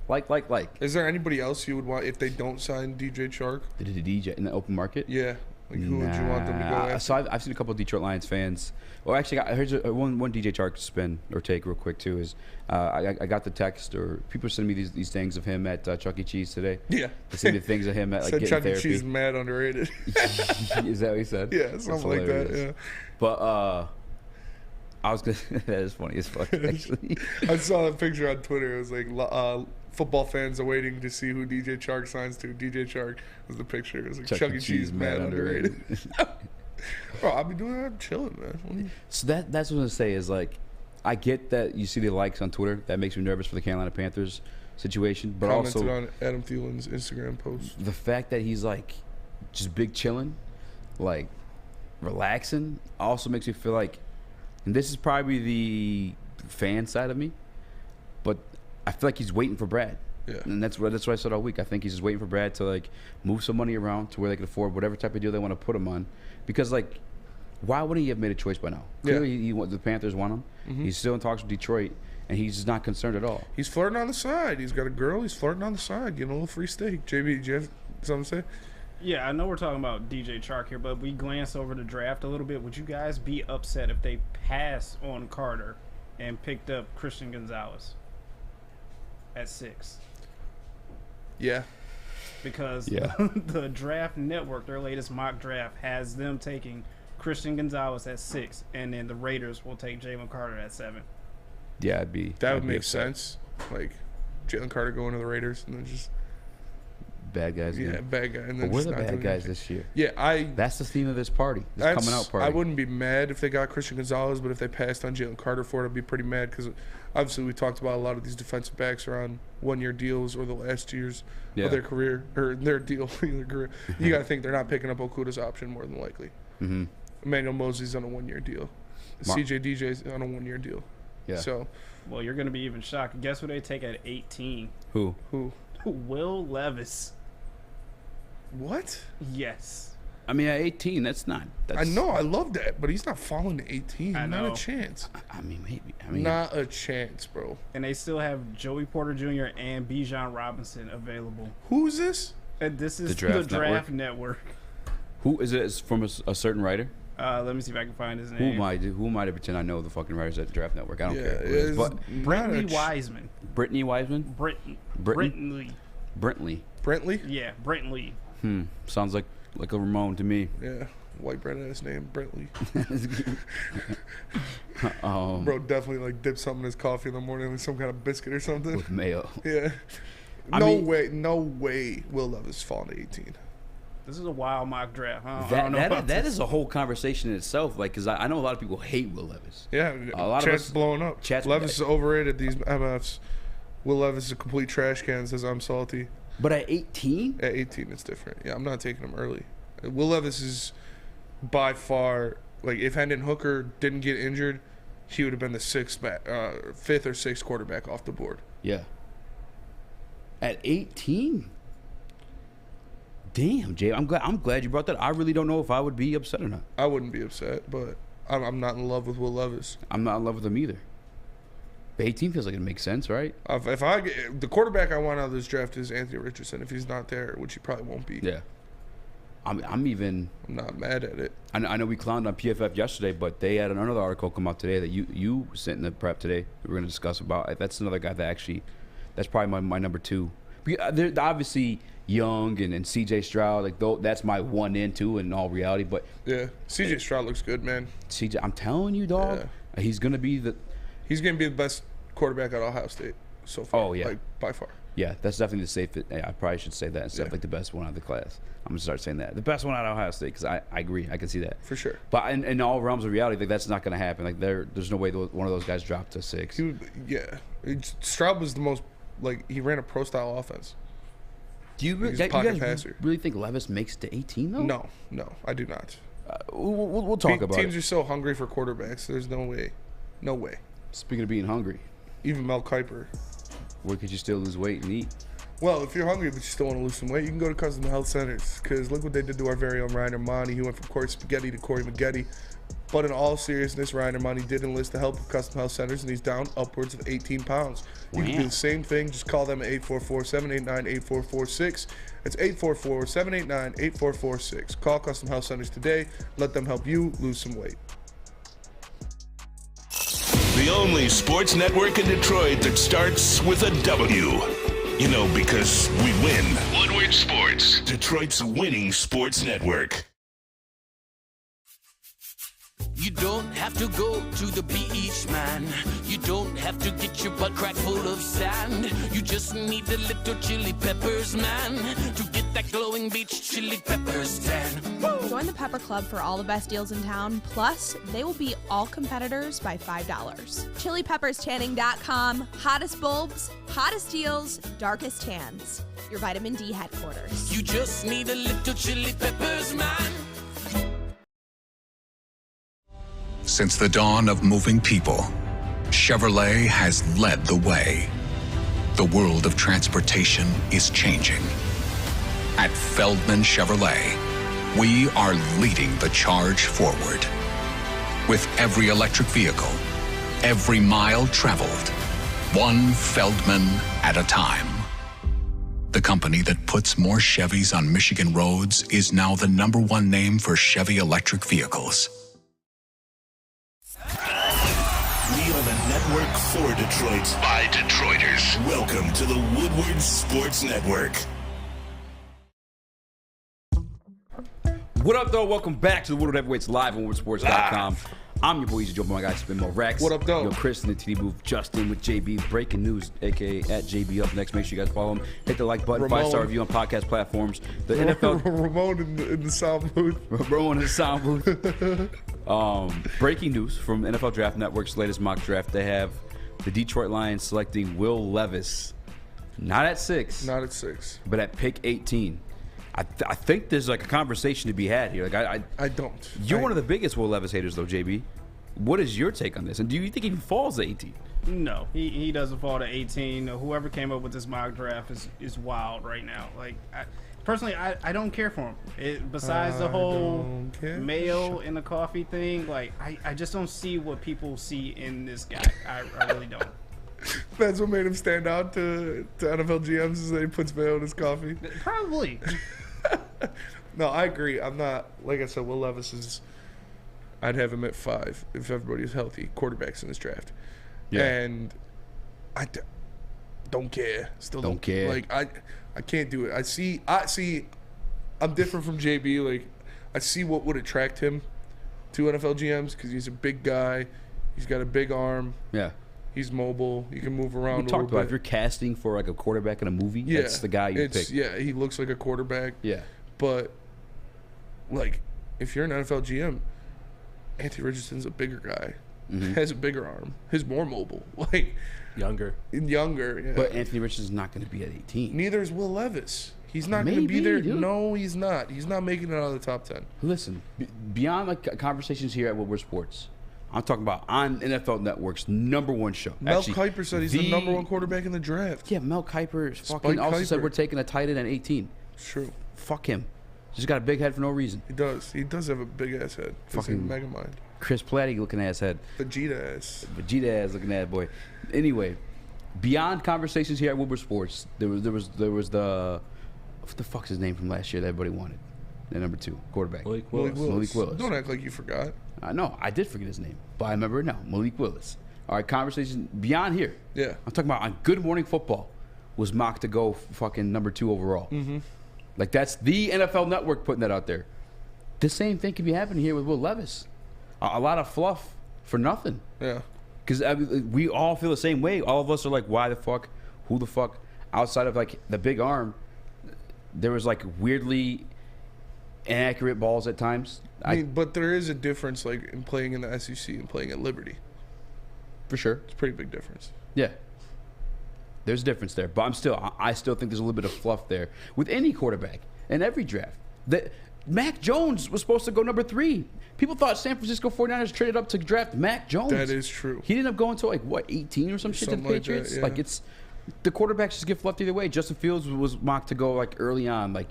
Like. Is there anybody else you would want if they don't sign DJ Chark? The DJ in the open market? Yeah. Like, who would you want them to go after? So I've seen a couple of Detroit Lions fans. Well, actually, I heard one DJ Chark spin or take real quick, too, is I got the text, or people send me these things of him at Chuck E. Cheese today. Yeah. They send me things of him at, like, getting Chuck therapy. E. Cheese is mad underrated. Is that what he said? Yeah, something like that, yeah. But I was going to... That is funny as fuck, actually. I saw that picture on Twitter. It was like... football fans are waiting to see who DJ Chark signs to. DJ Chark was the picture. It was like Chuck E. Cheese, mad underrated. Bro, I'll be doing that, chilling, man. So that's what I was going to say is, like, I get that you see the likes on Twitter. That makes me nervous for the Carolina Panthers situation. But commented also on Adam Thielen's Instagram post. The fact that he's, like, just big chilling, like, relaxing, also makes me feel like, and this is probably the fan side of me, but I feel like he's waiting for Brad. Yeah. And that's what I said all week. I think he's just waiting for Brad to, like, move some money around to where they can afford whatever type of deal they want to put him on. Because, like, why wouldn't he have made a choice by now? Clearly, the Panthers want him. Mm-hmm. He's still in talks with Detroit, and he's just not concerned at all. He's flirting on the side. He's got a girl. He's flirting on the side, getting a little free steak. JB, do you have something to say? Yeah, I know we're talking about DJ Chark here, but we glance over the draft a little bit. Would you guys be upset if they passed on Carter and picked up Christian Gonzalez at 6? Yeah. Because the Draft Network, their latest mock draft, has them taking Christian Gonzalez at 6, and then the Raiders will take Jalen Carter at 7. Yeah, that would make sense. Like, Jalen Carter going to the Raiders and then just bad guys. Yeah, bad guy. And then but we're the bad guys this year. Yeah, that's the theme of this party. This coming out party. I wouldn't be mad if they got Christian Gonzalez, but if they passed on Jalen Carter for it, I'd be pretty mad because obviously we talked about a lot of these defensive backs are on one-year deals or the last years of their career or their deal. Their career. You got to think they're not picking up Okuda's option more than likely. Mm-hmm. Emmanuel Mosley's on a one-year deal. CJ DJ's on a one-year deal. Yeah. So, well, you're gonna be even shocked. Guess who they take at 18? Who? Will Levis. What? Yes. I mean, at 18, that's not. I know, I love that, but he's not falling to 18. Not a chance. I mean, maybe. Not a chance, bro. And they still have Joey Porter Jr. and Bijan Robinson available. Who's this? And this is the Draft Network. Who is it? Is from a certain writer? Let me see if I can find his name. Who am I to pretend I know the fucking writers at the Draft Network? I don't care. But Brittany Wiseman. Brittany Wiseman? Brentley. Brentley? Yeah, Brentley. Sounds like a Ramon to me. Yeah. white bread ass name, Brentley. Bro definitely like dipped something in his coffee in the morning, like some kind of biscuit or something. With mayo. Yeah. No way Will Levis falling to 18. This is a wild mock draft. That is a whole conversation in itself. Like, because I know a lot of people hate Will Levis. Yeah, a lot chat's of us blowing up. Levis is overrated. These MFs. Will Levis is a complete trash can. Says I'm salty. But at 18? At 18, it's different. Yeah, I'm not taking him early. Will Levis is by far, like, if Hendon Hooker didn't get injured, he would have been the fifth or sixth quarterback off the board. Yeah. At 18? Damn, Jay. I'm glad you brought that. I really don't know if I would be upset or not. I wouldn't be upset, but I'm not in love with Will Levis. I'm not in love with him either. But 18 feels like it makes sense, right? If I get, the quarterback I want out of this draft is Anthony Richardson. If he's not there, which he probably won't be. Yeah. I'm not mad at it. I know we clowned on PFF yesterday, but they had another article come out today that you sent in the prep today that we're going to discuss about. That's another guy that actually, that's probably my number 2. They're obviously Young and C.J. Stroud, like that's my 1 and 2 in all reality. But yeah, C.J. Stroud looks good, man. C.J., I'm telling you, dog, he's gonna be the best quarterback at Ohio State so far. Oh yeah, like by far. Yeah, that's definitely the safest. Yeah, I probably should say that instead of like the best one out of the class. I'm gonna start saying that the best one out of Ohio State because I agree, I can see that for sure. But in all realms of reality, like that's not gonna happen. Like there's no way one of those guys dropped to 6. Stroud was the most he ran a pro style offense. Do you guys really think Levis makes it to 18 though? No, I do not. We'll talk about teams are so hungry for quarterbacks. There's no way. Speaking of being hungry, even Mel Kiper. Where could you still lose weight and eat? Well, if you're hungry but you still want to lose some weight, you can go to Custom Health Centers because look what they did to our very own Ryan Ermanni. He went from Corey Spaghetti to Corey Maggette. But in all seriousness, Ryan Ermanni did enlist the help of Custom Health Centers, and he's down upwards of 18 pounds. You can do the same thing. Just call them at 844-789-8446. It's 844-789-8446. Call Custom Health Centers today. Let them help you lose some weight. The only sports network in Detroit that starts with a W. You know, because we win. Woodward Sports, Detroit's winning sports network. You don't have to go to the beach, man. You don't have to get your butt crack full of sand. You just need a little chili peppers, man, to get that glowing beach chili peppers tan. Join the Pepper Club for all the best deals in town. Plus, they will beat all competitors by $5. ChiliPeppersTanning.com. Hottest bulbs, hottest deals, darkest tans. Your vitamin D headquarters. You just need a little chili peppers, man. Since the dawn of moving people, Chevrolet has led the way. The world of transportation is changing. At Feldman Chevrolet, we are leading the charge forward. With every electric vehicle, every mile traveled, one Feldman at a time. The company that puts more Chevys on Michigan roads is now the #1 name for Chevy electric vehicles. We are the network for Detroit by Detroiters. Welcome to the Woodward Sports Network. What up, though? Welcome back to the Woodward Heavyweights live on WoodwardSports.com. I'm your boy, Eazy, joined by my guy, Spin More Rex. What up, though? Yo, Chris in the TD booth, Justin with JB. Breaking news, a.k.a. at JB Up Next. Make sure you guys follow him. Hit the like button, 5-star review on podcast platforms. The NFL... Ramon in the sound booth. Ramon in the sound booth. Breaking news from NFL Draft Network's latest mock draft. They have the Detroit Lions selecting Will Levis. Not at 6. Not at 6. But at pick 18. I think there's like a conversation to be had here. Like I don't. You're one of the biggest Will Levis haters, though, JB. What is your take on this? And do you think he falls to 18? No, he doesn't fall to 18. Whoever came up with this mock draft is wild right now. Like, personally, I don't care for him. Besides the whole mayo in the coffee thing, like I just don't see what people see in this guy. I really don't. That's what made him stand out to NFL GMs is that he puts mayo in his coffee. Probably. No, I agree. I'm not, like I said, Will Levis is, I'd have him at 5 if everybody is healthy, quarterbacks in this draft. Yeah. And I don't care. Still don't care. Like, I can't do it. I see, I'm different from JB. Like, I see what would attract him to NFL GMs because he's a big guy. He's got a big arm. Yeah. He's mobile. He can move around We a talked little about bit. if you're casting for like a quarterback in a movie, that's the guy you pick. Yeah, he looks like a quarterback. Yeah. But, like, if you're an NFL GM, Anthony Richardson's a bigger guy. Has a bigger arm. He's more mobile. Like Younger. Yeah. But Anthony Richardson's not going to be at 18. Neither is Will Levis. He's not going to be there. Dude. No, he's not. He's not making it out of the top 10. Listen, beyond like conversations here at Woodward Sports, I'm talking about on NFL Network's number 1 show. Mel Kiper said he's the number 1 quarterback in the draft. Yeah, Mel Kiper fucking also said we're taking a tight end at 18. It's true. Fuck him. Just got a big head for no reason. He does. He does have a big ass head. Fucking mega mind. Chris Platty looking ass head. Vegeta ass. Vegeta ass looking ass boy. Anyway, beyond conversations here at Woodward Sports, there was the what the fuck's his name from last year that everybody wanted? The number 2 quarterback. Malik Willis. Don't act like you forgot. No, I did forget his name, but I remember it now. Malik Willis. All right, conversation beyond here. Yeah. I'm talking about on Good Morning Football was mocked to go fucking number 2 overall. Like that's the NFL Network putting that out there. The same thing could be happening here with Will Levis. A lot of fluff for nothing. Yeah. Because we all feel the same way. All of us are like, why the fuck? Who the fuck? Outside of like the big arm, there was like weirdly inaccurate balls at times. I mean, but there is a difference like in playing in the SEC and playing at Liberty. For sure. It's a pretty big difference. Yeah. There's a difference there. But I still think there's a little bit of fluff there with any quarterback in every draft. Mac Jones was supposed to go number 3. People thought San Francisco 49ers traded up to draft Mac Jones. That is true. He ended up going to like, what, 18 or some shit to the Patriots? Like, that, yeah. Like it's the quarterbacks just get fluffed either way. Justin Fields was mocked to go like early on. Like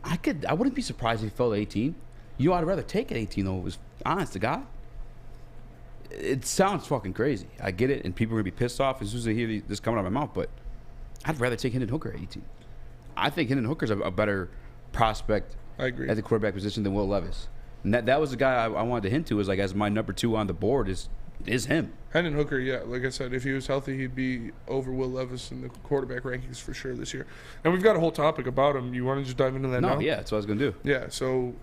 I wouldn't be surprised if he fell to 18. You know, I'd rather take it 18 though. It was honest to God. It sounds fucking crazy. I get it, and people are gonna be pissed off as soon as they hear this coming out of my mouth. But I'd rather take Hendon Hooker at 18. I think Hendon Hooker's a better prospect. I agree. At the quarterback position than Will Levis. And that was the guy I wanted to hint to, is like as my number 2 on the board is him. Hendon Hooker, yeah, like I said, if he was healthy, he'd be over Will Levis in the quarterback rankings for sure this year. And we've got a whole topic about him. You want to just dive into that now? No, yeah, that's what I was gonna do. Yeah, so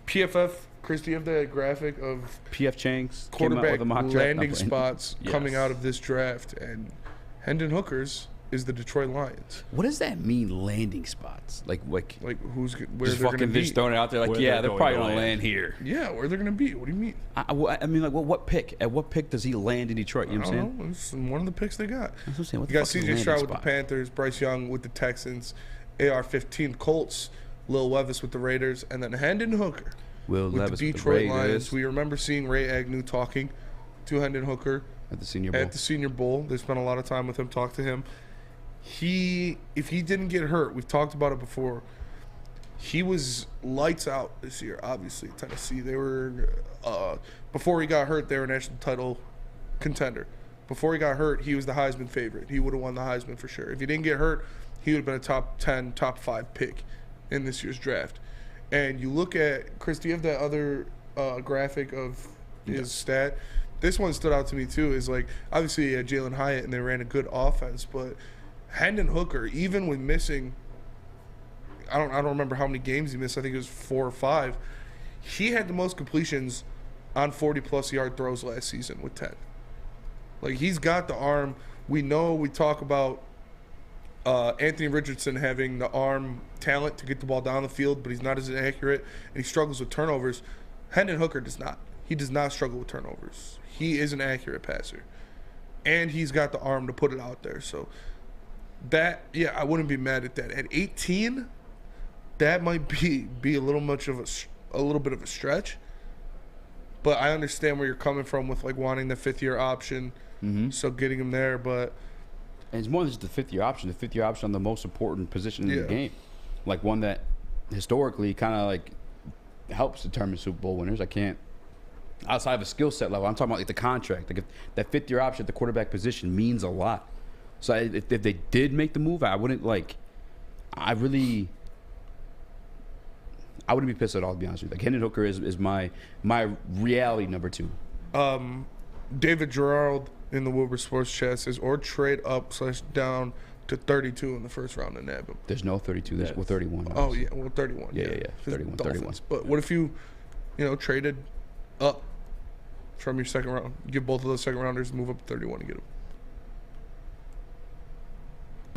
PFF, Chris, do you have that graphic of PF Chang's quarterback landing spots coming out of this draft? And Hendon Hooker's is the Detroit Lions. What does that mean, landing spots? Like who's where just they're fucking be? just throwing it out there? Like, Where yeah, they're they're probably going to gonna land. land here. Yeah, where they're gonna be? What do you mean? I mean, like, what pick? At what pick does he land in Detroit? You know what I'm saying? It's one of the picks they got. That's what I'm saying. What You the got fuck is a CJ landing Stroud with the spot? Panthers, Bryce Young with the Texans, AR-15 Colts, Lil Levis with the Raiders, and then Hendon Hooker Will with Levis the with the Detroit Raiders. Lions. We remember seeing Ray Agnew talking to Hendon Hooker At the Senior Bowl. at the Senior Bowl. They spent a lot of time with him, talked to him. If he didn't get hurt, we've talked about it before, he was lights out this year, obviously. Tennessee, they were, before he got hurt, they were a national title contender. Before he got hurt, he was the Heisman favorite. He would have won the Heisman for sure. If he didn't get hurt, he would have been a top 10, top 5 pick in this year's draft. And you look at, Chris, do you have that other graphic of his stat? This one stood out to me too, is like, obviously he had Jalen Hyatt and they ran a good offense, but Hendon Hooker, even with missing, I don't remember how many games he missed. I think it was 4 or 5. He had the most completions on 40-plus yard throws last season with 10. Like, he's got the arm. We talk about Anthony Richardson having the arm talent to get the ball down the field, but he's not as accurate, and he struggles with turnovers. Hendon Hooker does not. He does not struggle with turnovers. He is an accurate passer, and he's got the arm to put it out there. So that, yeah, I wouldn't be mad at that. At 18, that might be a little bit of a stretch, but I understand where you're coming from with like wanting the 5th-year option. So getting him there, but and it's more than just the 5th-year option. The 5th-year option on the most important position in the game, like one that historically kind of like helps determine Super Bowl winners. I can't, outside of a skill set level, I'm talking about like the contract. Like if that 5th-year option at the quarterback position means a lot. So if they did make the move, I wouldn't be pissed at all, to be honest with you. Like Hendon Hooker is my reality number 2. David Gerard in the Woodward Sports Chat says, or trade up/down to 32 in the first round and nab him. There's no 32. There's 31. Oh, yeah. Well, 31. Yeah. 31. But what if you traded up from your second round? Give both of those second rounders, move up to 31 and get them.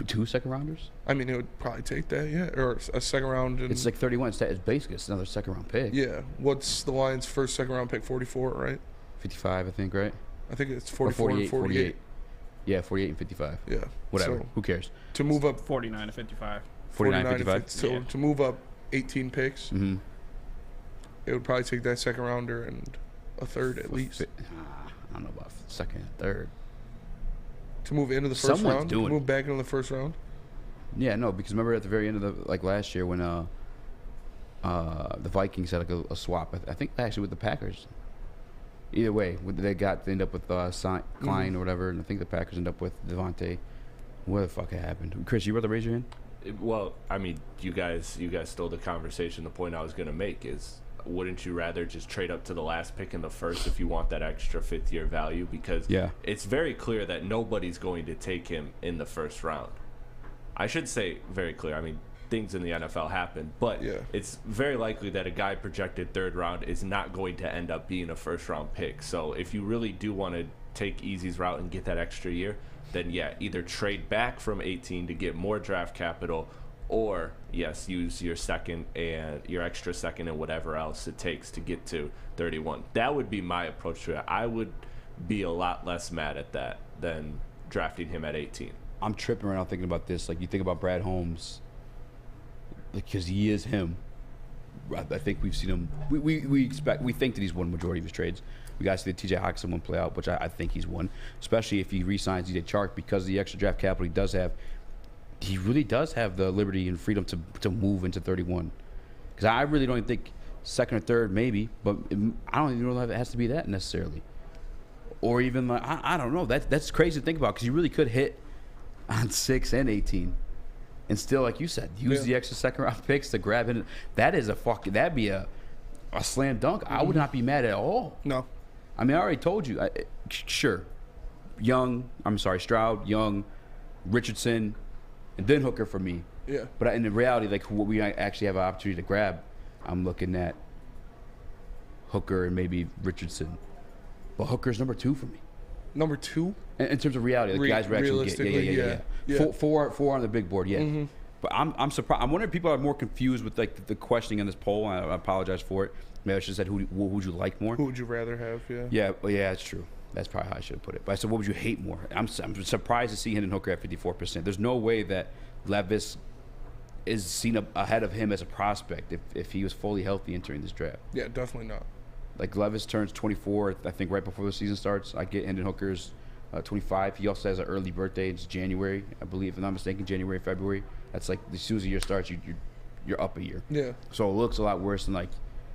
2 second rounders? I mean, it would probably take that, yeah. Or a second round. And it's like 31. It's basically another second round pick. Yeah. What's the Lions' first second round pick? 44, right? 55, I think, right? I think it's 44 and 48. Yeah, 48 and 55. Yeah. Whatever. So, who cares? To move up 49 to 55. 49 to 55. So to move up 18 picks, it would probably take that second rounder and a third at least. I don't know about second and third. To move into the first round? To move back into the first round? Yeah, no, because remember at the very end of last year when the Vikings had a swap. I think actually with the Packers. Either way, they end up with Klein or whatever, and I think the Packers end up with Devontae. What the fuck happened? Chris, you rather raise your hand? Well, I mean, you guys stole the conversation. The point I was going to make is, wouldn't you rather just trade up to the last pick in the first if you want that extra fifth-year value? Because it's very clear that nobody's going to take him in the first round. I should say very clear. I mean, things in the NFL happen, but it's very likely that a guy projected third round is not going to end up being a first-round pick. So if you really do want to take Easy's route and get that extra year, then either trade back from 18 to get more draft capital, or use your second and your extra second and whatever else it takes to get to 31. That would be my approach to it. I would be a lot less mad at that than drafting him at 18. I'm tripping right now thinking about this. Like, you think about Brad Holmes, because he is him. I think we've seen him. We think that he's won majority of his trades. We got to see the TJ Hawkinson one play out, which I think he's won, especially if he re-signs DJ Chark, because of the extra draft capital he does have. He really does have the liberty and freedom to move into 31. Because I really don't even think second or third, maybe, but I don't even know if it has to be that necessarily. Or even like, I don't know. That's crazy to think about, because you really could hit on 6 and 18. And still, like you said, use the extra second round picks to grab it. That'd be a slam dunk. I would not be mad at all. No. I mean, I already told you. Sure. Stroud, Young, Richardson, and then Hooker for me. Yeah. But in the reality, like, what we actually have an opportunity to grab, I'm looking at Hooker and maybe Richardson. But Hooker's number 2 for me. Number 2? In terms of reality, the guys we're actually getting. Yeah. Four on the big board, But I'm surprised. I'm wondering if people are more confused with like the questioning on this poll. I apologize for it. Maybe I should have said who would you like more? Who would you rather have? Yeah, that's true. That's probably how I should have put it. But I said, what would you hate more? I'm surprised to see Hendon Hooker at 54%. There's no way that Levis is seen ahead of him as a prospect if he was fully healthy entering this draft. Yeah, definitely not. Like, Levis turns 24, I think, right before the season starts. I get Hendon Hooker's 25. He also has an early birthday. It's January, I believe, if I'm not mistaken, January, February. That's like, as soon as the year starts, you're up a year. Yeah. So it looks a lot worse than, like,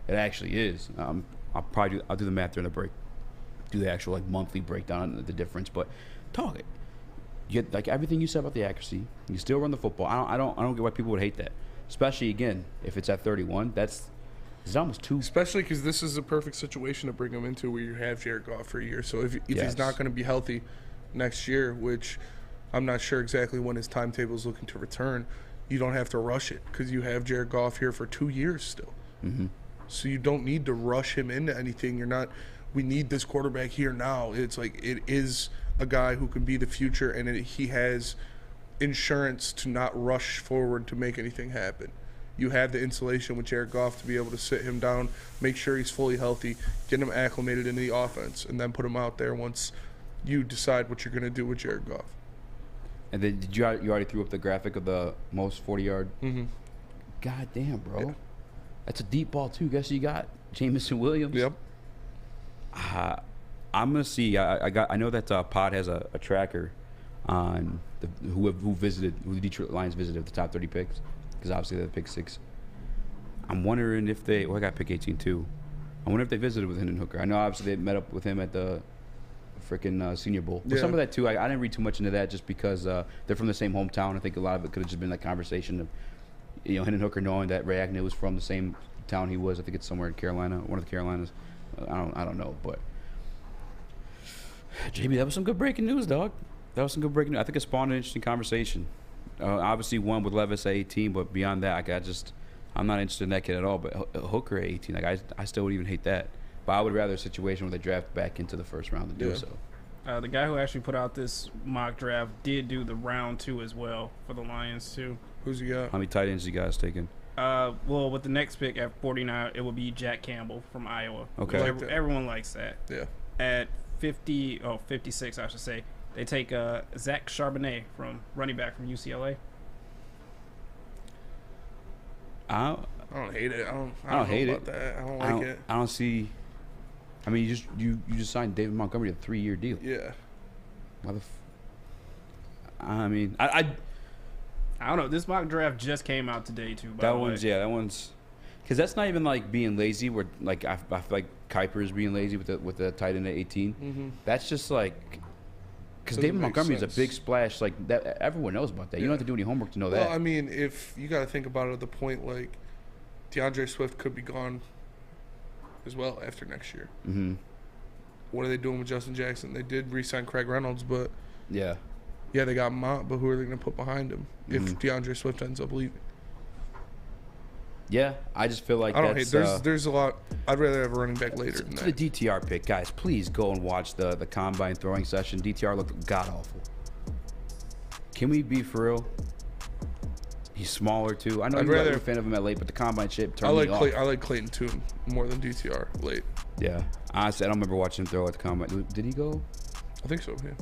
it actually is. I'll do the math during the break. Do the actual, like, monthly breakdown of the difference. But talk it. You get, like, everything you said about the accuracy. You still run the football. I don't get why people would hate that. Especially, again, if it's at 31. It's almost 2. Especially because this is a perfect situation to bring him into, where you have Jared Goff for a year. So if he's not going to be healthy next year, which I'm not sure exactly when his timetable is looking to return, you don't have to rush it, because you have Jared Goff here for 2 years still. Mm-hmm. So you don't need to rush him into anything. We need this quarterback here now. It's like, it is a guy who can be the future, and he has insurance to not rush forward to make anything happen. You have the insulation with Jared Goff to be able to sit him down, make sure he's fully healthy, get him acclimated into the offense, and then put him out there once you decide what you're going to do with Jared Goff. And then you already threw up the graphic of the most 40-yard? Mm-hmm. God damn, bro. Yeah. That's a deep ball, too. Guess you got Jameson Williams. Yep. I'm going to see. I know that Pod has a tracker on who the Detroit Lions visited the top 30 picks, because obviously they're pick 6. I'm wondering if I got pick 18 too. I wonder if they visited with Hendon Hooker. I know obviously they met up with him at the freaking Senior Bowl. But some of that too, I didn't read too much into that, just because they're from the same hometown. I think a lot of it could have just been that conversation of, Hendon Hooker knowing that Ray Agnew was from the same town he was. I think it's somewhere in Carolina, one of the Carolinas. I don't know, but JB, that was some good breaking news, dog. That was some good breaking news. I think it spawned an interesting conversation. Obviously, one with Levis at 18, but beyond that, I'm not interested in that kid at all. But Hooker at 18, like I still would even hate that. But I would rather a situation where they draft back into the first round to do so. The guy who actually put out this mock draft did do the round 2 as well for the Lions too. Who's he got? How many tight ends you guys taking? Well, with the next pick at 49, it will be Jack Campbell from Iowa. Okay. Everyone likes that. Yeah. At 56, I should say, they take Zach Charbonnet from running back from UCLA. I don't hate it. I don't hate about that. I don't like it. I don't see. I mean, you just signed David Montgomery to a 3-year deal. Yeah. I mean, I don't know. This mock draft just came out today too. By the way. That one's because that's not even like being lazy. Where like I feel like Kuiper is being lazy with the tight end at 18. Mm-hmm. That's just like because David Montgomery is a big splash. Like that, everyone knows about that. You don't have to do any homework to know that. Well, I mean, if you got to think about it at the point like DeAndre Swift could be gone as well after next year. Mm-hmm. What are they doing with Justin Jackson? They did re-sign Craig Reynolds, but yeah, they got Mont, but who are they going to put behind him if DeAndre Swift ends up leaving? Yeah, I just feel like I don't hate. There's a lot. I'd rather have a running back later than that. To the DTR pick, guys, please go and watch the combine throwing session. DTR looked god awful. Can we be for real? He's smaller too. I know you're a fan of him at late, but the combine shit turned me off. I like Clayton Tune more than DTR late. Yeah, honestly, I don't remember watching him throw at the combine. Did he go? I think so. Yeah.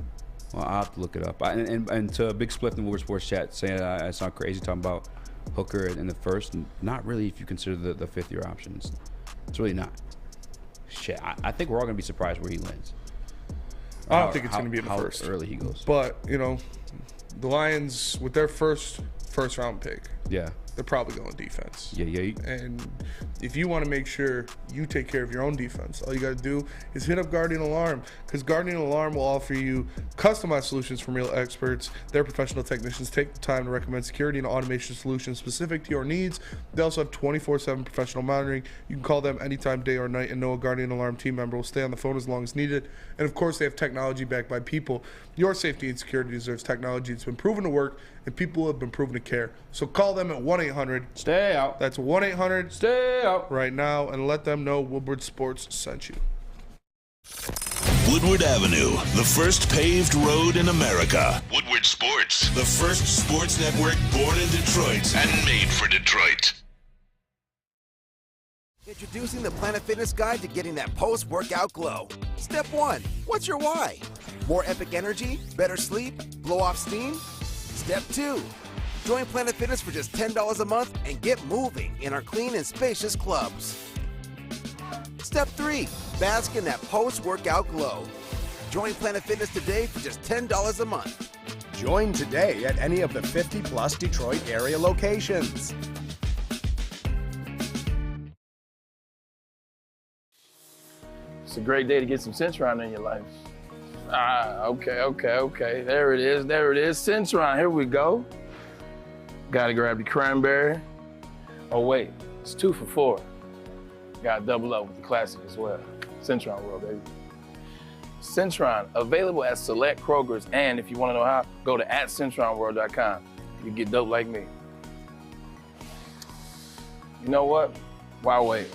Well, I'll have to look it up. And to a big split in the Woodward Sports chat saying I sound crazy talking about Hooker in the first. Not really if you consider the 5th-year options. It's really not. Shit, I think we're all going to be surprised where he lands. I don't think it's going to be in the first. How early he goes. But, the Lions, with their first round pick, yeah, they're probably going defense. Yeah. And if you want to make sure you take care of your own defense, all you got to do is hit up Guardian Alarm, because Guardian Alarm will offer you customized solutions from real experts. Their professional technicians take the time to recommend security and automation solutions specific to your needs. They also have 24/7 professional monitoring. You can call them anytime, day or night, and know a Guardian Alarm team member will stay on the phone as long as needed. And of course, they have technology backed by people. Your safety and security deserves technology that's been proven to work, and people who have been proven to care. So call them at 1-800-STAY-OUT. That's 1-800-STAY-OUT right now, and let them know Woodward Sports sent you. Woodward Avenue, the first paved road in America. Woodward Sports, the first sports network born in Detroit and made for Detroit. Introducing the Planet Fitness Guide to getting that post-workout glow. Step 1, what's your why? More epic energy, better sleep, blow off steam? Step 2, join Planet Fitness for just $10 a month and get moving in our clean and spacious clubs. Step 3, bask in that post-workout glow. Join Planet Fitness today for just $10 a month. Join today at any of the 50-plus Detroit area locations. It's a great day to get some Centron in your life. Okay. There it is. Centron, here we go. Gotta grab the cranberry. Oh wait, it's 2 for $4. Gotta double up with the classic as well. Centron World, baby. Centron, available at select Krogers, and if you wanna know how, go to @CentronWorld.com. You get dope like me. You know what? Why wait?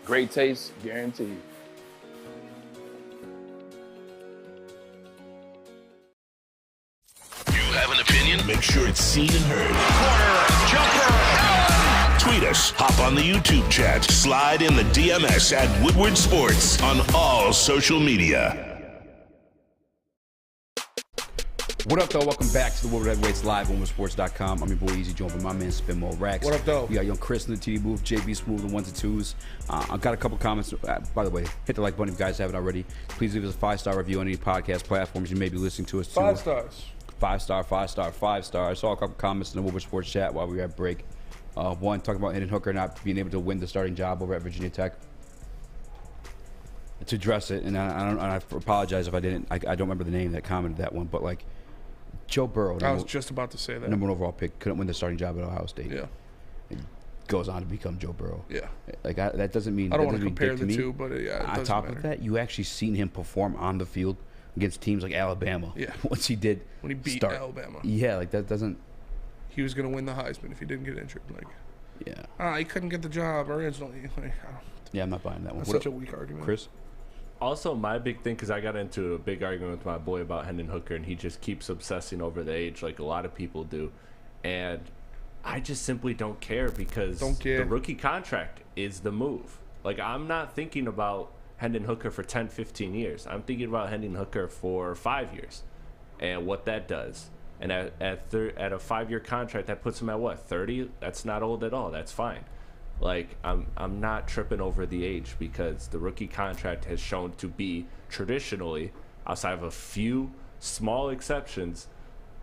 Great taste, guaranteed. You have an opinion? Make sure it's seen and heard. Corner, jumper! Tweet us, hop on the YouTube chat, slide in the DMS at Woodward Sports on all social media. What up, though? Welcome back to the Woodward Heavyweights live on WoodwardSports.com. I'm your boy Eazy, joined by my man Spin Mo Rax. What up, though? We got young Chris in the TD booth, JB Smooth, the 1s and 2s. I've got a couple comments. By the way, hit the like button if you guys haven't already. Please leave us a 5-star review on any podcast platforms you may be listening to us to. 5 stars. 5-star, 5-star, 5-star. I saw a couple comments in the Woodward Sports chat while we were at break. One talking about Hendon Hooker not being able to win the starting job over at Virginia Tech. To address it, and I apologize if I didn't. I don't remember the name that commented that one, but like. Joe Burrow. I was just about to say that. Number 1 overall pick. Couldn't win the starting job at Ohio State. Yeah. goes on to become Joe Burrow. Yeah. Like that doesn't mean I don't want to compare the two, but yeah. On top of that, you actually seen him perform on the field against teams like Alabama. Yeah. Once he did. When he beat Alabama. Yeah, like that doesn't. He was gonna win the Heisman if he didn't get injured. Like. Yeah. He couldn't get the job originally. Like, yeah, I'm not buying that one. That's such a weak argument. Chris? Also, my big thing, because I got into a big argument with my boy about Hendon Hooker, and he just keeps obsessing over the age like a lot of people do. And I just simply don't care because the rookie contract is the move. Like, I'm not thinking about Hendon Hooker for 10, 15 years. I'm thinking about Hendon Hooker for 5 years and what that does. And at a 5-year contract, that puts him at what, 30? That's not old at all. That's fine. Like, I'm not tripping over the age because the rookie contract has shown to be traditionally, outside of a few small exceptions,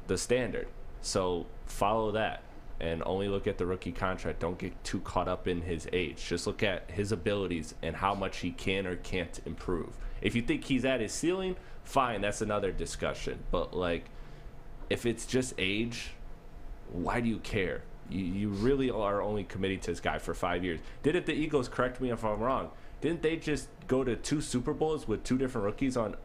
the standard. So follow that and only look at the rookie contract. Don't get too caught up in his age. Just look at his abilities and how much he can or can't improve. If you think he's at his ceiling, fine, that's another discussion. But, like, if it's just age, why do you care? You really are only committing to this guy for 5 years. Didn't the Eagles, correct me if I'm wrong, didn't they just go to 2 Super Bowls with 2 different rookies on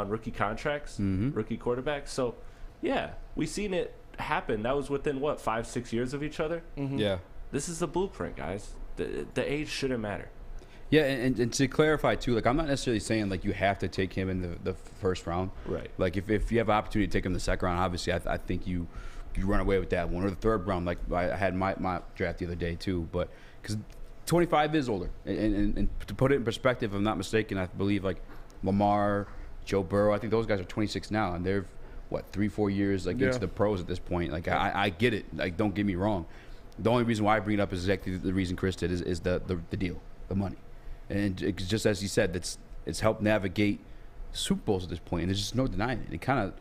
rookie contracts, rookie quarterbacks? So, yeah, we seen it happen. That was within, what, 5-6 years of each other? Yeah. This is the blueprint, guys. The age shouldn't matter. Yeah, and to clarify, too, like, I'm not necessarily saying, like, you have to take him in the first round. Right. Like, if you have an opportunity to take him in the second round, obviously, I think you run away with that one. Or the third round, like I had my draft the other day, too. But because 25 is older. And to put it in perspective, if I'm not mistaken, I believe, like, Lamar, Joe Burrow, I think those guys are 26 now. And they're, what, 3-4 years, like, into the pros at this point. Like, I get it. Like, don't get me wrong. The only reason why I bring it up is exactly the reason Chris did, is the deal, the money. And it's just as he said, it's helped navigate Super Bowls at this point, and there's just no denying it. It kind of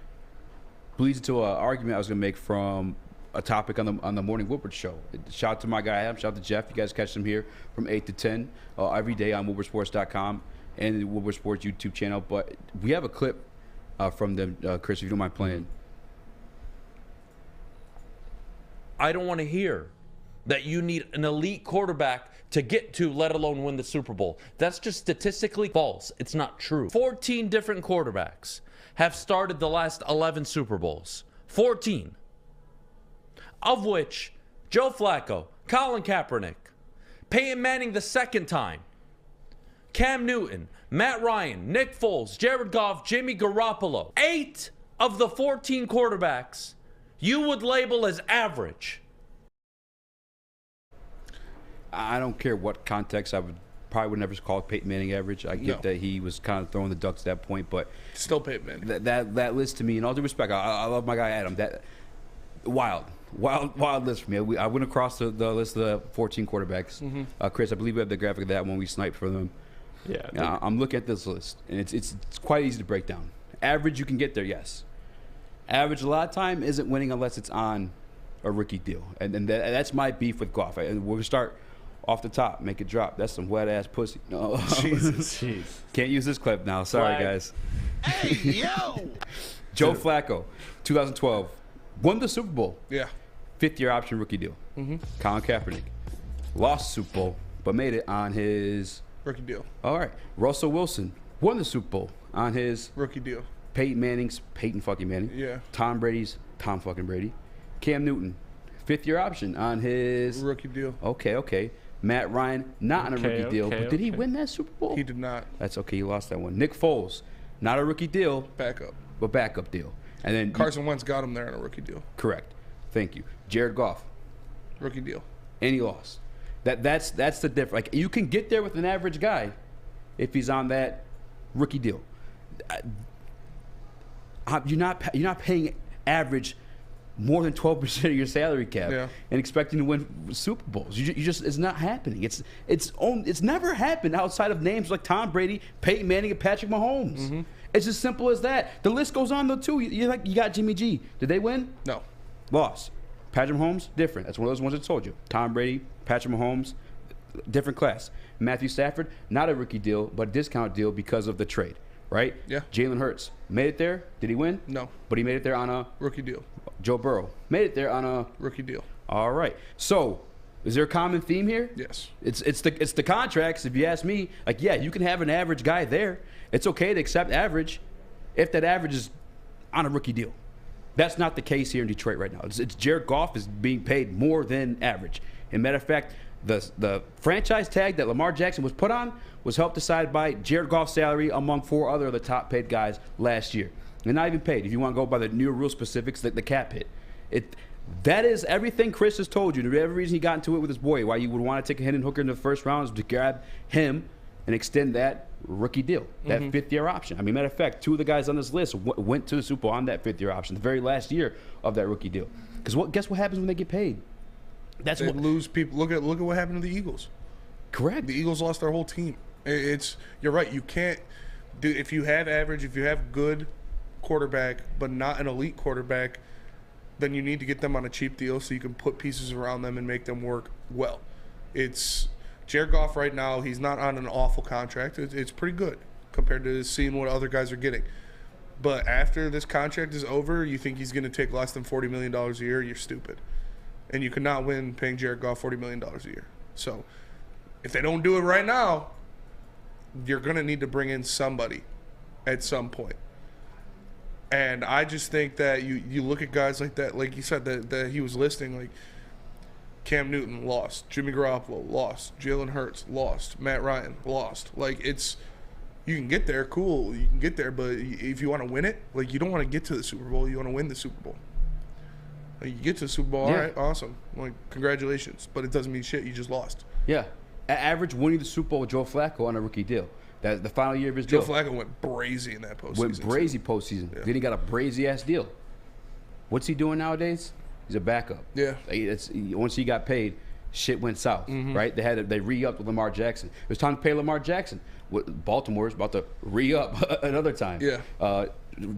bleeds into an argument I was going to make from a topic on the Morning Woodward show. Shout out to my guy Adam, shout out to Jeff. You guys catch them here from 8 to 10 every day on WoodwardSports.com and the Woodward Sports YouTube channel. But we have a clip from them, Chris, if you don't mind playing. I don't want to hear that you need an elite quarterback to get to, let alone win the Super Bowl. That's just statistically false. It's not true. 14 different quarterbacks have started the last 11 Super Bowls. 14. Of which Joe Flacco, Colin Kaepernick, Peyton Manning the second time, Cam Newton, Matt Ryan, Nick Foles, Jared Goff, Jimmy Garoppolo. 8 of the 14 quarterbacks you would label as average. I don't care what context. I would never call Peyton Manning average. I get that he was kind of throwing the ducks at that point, but still Peyton Manning. That list to me, in all due respect, I love my guy Adam. That wild list for me. I went across the list of the 14 quarterbacks. Chris, I believe we have the graphic of that when we sniped for them. Yeah. I'm looking at this list, and it's quite easy to break down. Average, you can get there, yes. Average, a lot of time, isn't winning unless it's on a rookie deal, and that's my beef with Goff. We're gonna start off the top, make it drop. That's some wet ass pussy. No, Jesus, jeez. Can't use this clip now. Sorry, guys. Hey, yo. Joe Flacco, 2012, won the Super Bowl. Yeah. 5th-year option rookie deal. Colin Kaepernick lost the Super Bowl, but made it on his rookie deal. All right. Russell Wilson won the Super Bowl on his rookie deal. Peyton Manning's Peyton fucking Manning. Yeah. Tom Brady's Tom fucking Brady. Cam Newton, 5th-year option on his rookie deal. Okay. Matt Ryan, not on a rookie deal, but did he win that Super Bowl? He did not. That's okay. He lost that one. Nick Foles, not a rookie deal. Backup. But backup deal. And then Carson Wentz got him there on a rookie deal. Correct. Thank you. Jared Goff. Rookie deal. And he lost. That's the difference. Like, you can get there with an average guy if he's on that rookie deal. You're not paying average more than 12% of your salary cap and expecting to win Super Bowls. You just it's not happening. It's never happened outside of names like Tom Brady, Peyton Manning, and Patrick Mahomes. It's as simple as that. The list goes on though too. You got Jimmy G. Did they win? No. Lost. Patrick Mahomes, different. That's one of those ones I told you. Tom Brady, Patrick Mahomes, different class. Matthew Stafford, not a rookie deal, but a discount deal because of the trade. Right? Yeah. Jalen Hurts made it there. Did he win? No. But he made it there on a rookie deal. Joe Burrow made it there on a rookie deal. All right. So Is there a common theme here? Yes. It's the contracts. If you ask me, like, yeah, you can have an average guy there. It's okay to accept average if that average is on a rookie deal. That's not the case here in Detroit right now. It's Jared Goff is being paid more than average. And matter of fact, the franchise tag that Lamar Jackson was put on was helped decided by Jared Goff's salary among 4 other of the top paid guys last year. And not even paid. If you want to go by the new real specifics, the cap hit. That is everything Chris has told you. The every reason he got into it with his boy, why you would want to take a Hendon Hooker in the first round is to grab him and extend that rookie deal, that 5th-year option. I mean, matter of fact, 2 of the guys on this list went to the Super Bowl on that 5th-year option, the very last year of that rookie deal. Because guess what happens when they get paid? They lose people. Look at what happened to the Eagles. Correct. The Eagles lost their whole team. You're right. You can't do if you have average, if you have good quarterback, but not an elite quarterback, then you need to get them on a cheap deal so you can put pieces around them and make them work well. It's Jared Goff right now. He's not on an awful contract. It's pretty good compared to seeing what other guys are getting. But after this contract is over, you think he's going to take less than $40 million a year? You're stupid. And you cannot win paying Jared Goff $40 million a year. So if they don't do it right now, you're going to need to bring in somebody at some point. And I just think that you look at guys like that, like you said, that he was listing, like Cam Newton, lost. Jimmy Garoppolo, lost. Jalen Hurts, lost. Matt Ryan, lost. Like, you can get there, cool, you can get there, but if you want to win it, like, you don't want to get to the Super Bowl, you want to win the Super Bowl. Like, you get to the Super Bowl, all right, awesome. Like, congratulations. But it doesn't mean shit, you just lost. Yeah. Average winning the Super Bowl with Joe Flacco on a rookie deal. That's the final year of his deal. Joe Flacco went brazy in that postseason. Went brazy postseason. Yeah. Then he got a brazy-ass deal. What's he doing nowadays? He's a backup. Yeah. Once he got paid, shit went south, right? They re-upped with Lamar Jackson. It was time to pay Lamar Jackson. Baltimore's about to re-up another time. Yeah.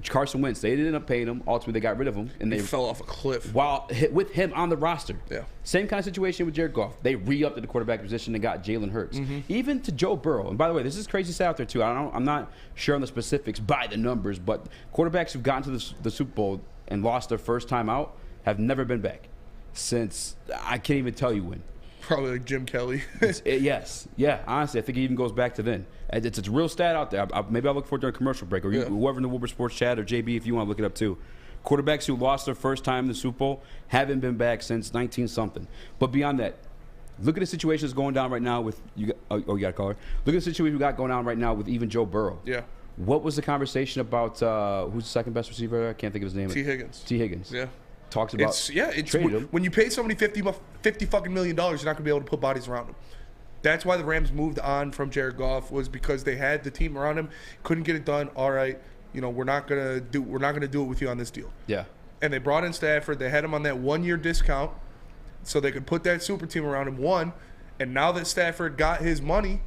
Carson Wentz, they didn't end up paying him. Ultimately, they got rid of him. And they fell off a cliff. While with him on the roster. Yeah. Same kind of situation with Jared Goff. They re-upped at the quarterback position and got Jalen Hurts. Even to Joe Burrow. And by the way, this is crazy stat out there, too. I'm not sure on the specifics by the numbers, but quarterbacks who've gotten to the Super Bowl and lost their first time out have never been back since, I can't even tell you when. Probably like Jim Kelly. Yes. Yeah, honestly, I think it even goes back to then. It's a real stat out there. Maybe I'll look for it during a commercial break, or whoever in the Woodward Sports chat, or JB, if you want to look it up too. Quarterbacks who lost their first time in the Super Bowl haven't been back since 19-something. But beyond that, look at the situation that's going down right now with you got a caller. Look at the situation we got going on right now with even Joe Burrow. Yeah. What was the conversation about who's the second best receiver? I can't think of his name. T. Higgins. T. Higgins. Yeah. Talks about trading him. When you pay somebody $50 fucking million, you're not gonna be able to put bodies around him. That's why the Rams moved on from Jared Goff, was because they had the team around him, couldn't get it done. All right, we're not gonna do it with you on this deal. Yeah. And they brought in Stafford. They had him on that 1-year discount, so they could put that super team around him. And now that Stafford got his money,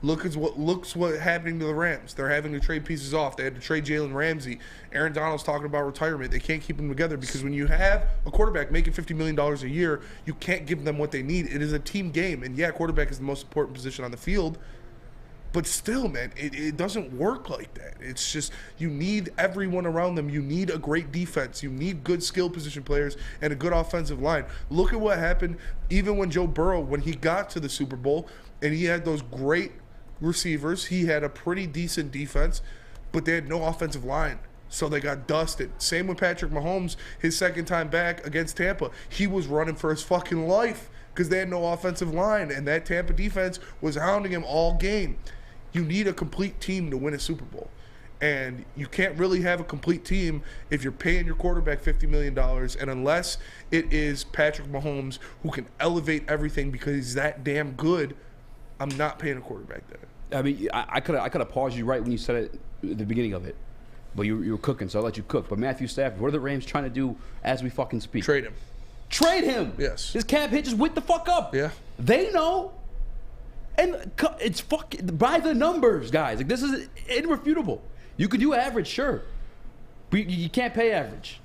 look what happening to the Rams. They're having to trade pieces off. They had to trade Jalen Ramsey. Aaron Donald's talking about retirement. They can't keep them together because when you have a quarterback making $50 million a year, you can't give them what they need. It is a team game. And yeah, quarterback is the most important position on the field. But still, man, it doesn't work like that. It's just you need everyone around them. You need a great defense. You need good skill position players and a good offensive line. Look at what happened even when Joe Burrow, when he got to the Super Bowl and he had those great receivers, he had a pretty decent defense, but they had no offensive line, so they got dusted. Same with Patrick Mahomes, his second time back against Tampa. He was running for his fucking life because they had no offensive line, and that Tampa defense was hounding him all game. You need a complete team to win a Super Bowl, and you can't really have a complete team if you're paying your quarterback $50 million, and unless it is Patrick Mahomes who can elevate everything because he's that damn good, I'm not paying a quarterback that. I mean, I could have paused you right when you said it at the beginning of it, but you were cooking, so I'll let you cook. But Matthew Stafford, what are the Rams trying to do as we fucking speak? Trade him. Trade him. Yes. His cap hit just went the fuck up. Yeah. They know, and it's fucking by the numbers, guys. Like, this is irrefutable. You can do average, sure, but you can't pay average.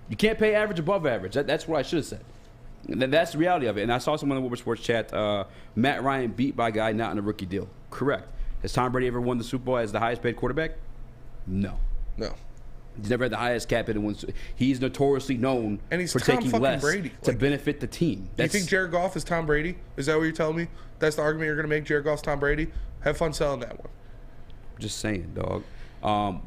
You can't pay average above average. That's what I should have said. And that's the reality of it. And I saw someone in the Woodward Sports chat, Matt Ryan beat by a guy not in a rookie deal. Correct. Has Tom Brady ever won the Super Bowl as the highest paid quarterback? No. He's never had the highest cap hit. He's notoriously known for taking less to benefit the team. Do you think Jared Goff is Tom Brady? Is that what you're telling me? That's the argument you're going to make? Jared Goff's Tom Brady? Have fun selling that one. Just saying, dog.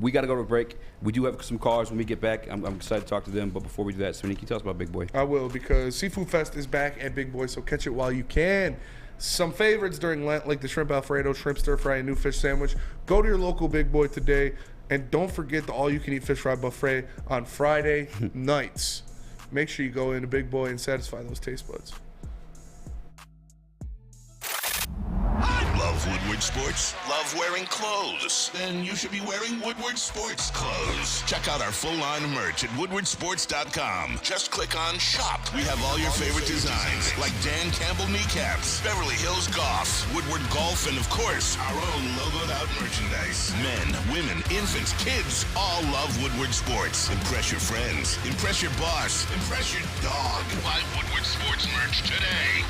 We got to go to a break. We do have some callers when we get back. I'm excited to talk to them. But before we do that, Smitty, can you tell us about Big Boy? I will, because Seafood Fest is back at Big Boy, so catch it while you can. Some favorites during Lent, like the shrimp Alfredo, shrimp stir fry, and new fish sandwich. Go to your local Big Boy today. And don't forget the all-you-can-eat fish fry buffet on Friday nights. Make sure you go into Big Boy and satisfy those taste buds. Love Woodward Sports? Love wearing clothes? Then you should be wearing Woodward Sports clothes. Check out our full line of merch at woodwardsports.com. Just click on Shop. We have all your favorite designs, like Dan Campbell kneecaps, Beverly Hills Goff, Woodward Golf, and of course, our own logoed out merchandise. Men, women, infants, kids all love Woodward Sports. Impress your friends. Impress your boss. Impress your dog. Buy Woodward Sports merch today.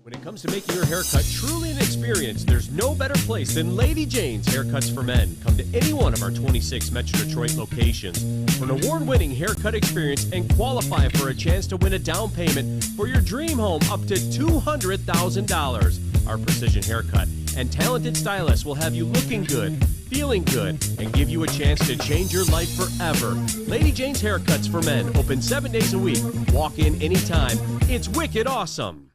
When it comes to making your haircut truly an experience, there's no better place than Lady Jane's Haircuts for Men. Come to any one of our 26 Metro Detroit locations for an award-winning haircut experience and qualify for a chance to win a down payment for your dream home up to $200,000. Our precision haircut and talented stylists will have you looking good, feeling good, and give you a chance to change your life forever. Lady Jane's Haircuts for Men, open 7 days a week. Walk in anytime. It's wicked awesome.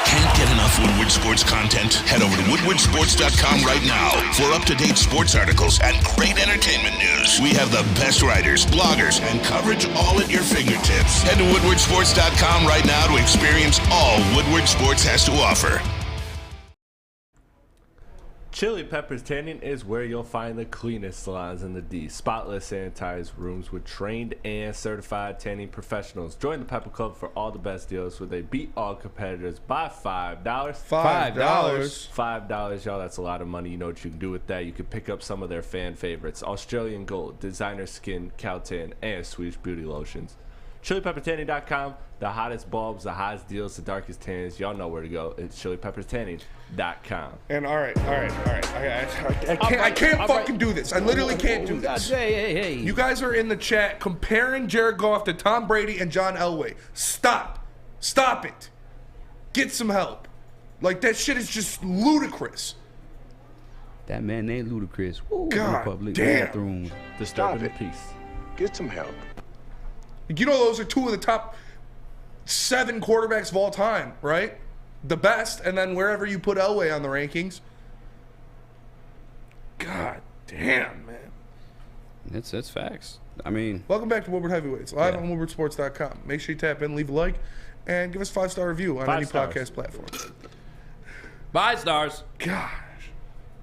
Can't get enough Woodward Sports content? Head over to woodwardsports.com right now for up-to-date sports articles and great entertainment news. We have the best writers, bloggers, and coverage all at your fingertips. Head to woodwardsports.com right now to experience all Woodward Sports has to offer. Chili Peppers Tanning is where you'll find the cleanest salons in the D. Spotless, sanitized rooms with trained and certified tanning professionals. Join the Pepper Club for all the best deals where they beat all competitors by $5. $5, y'all. That's a lot of money. You know what you can do with that. You can pick up some of their fan favorites. Australian Gold, Designer Skin, Caltan, and Swedish Beauty Lotions. ChiliPepperTanning.com. The hottest bulbs, the hottest deals, the darkest tans. Y'all know where to go. It's ChiliPepperTanning.com. And all right. I can't fucking do this. I literally can't do this. Hey. You guys are in the chat comparing Jared Goff to Tom Brady and John Elway. Stop it. Get some help. Like, that shit is just ludicrous. That man named Ludacris. Ooh, God public damn. bathroom. Disturbing the peace. Get some help. You know those are two of the top 7 quarterbacks of all time, right? The best, and then wherever you put Elway on the rankings. God damn, man. That's facts. I mean, welcome back to Woodward Heavyweights, live on woodwardsports.com. Make sure you tap in, leave a like, and give us a 5-star review on any podcast platform. 5 stars. Gosh.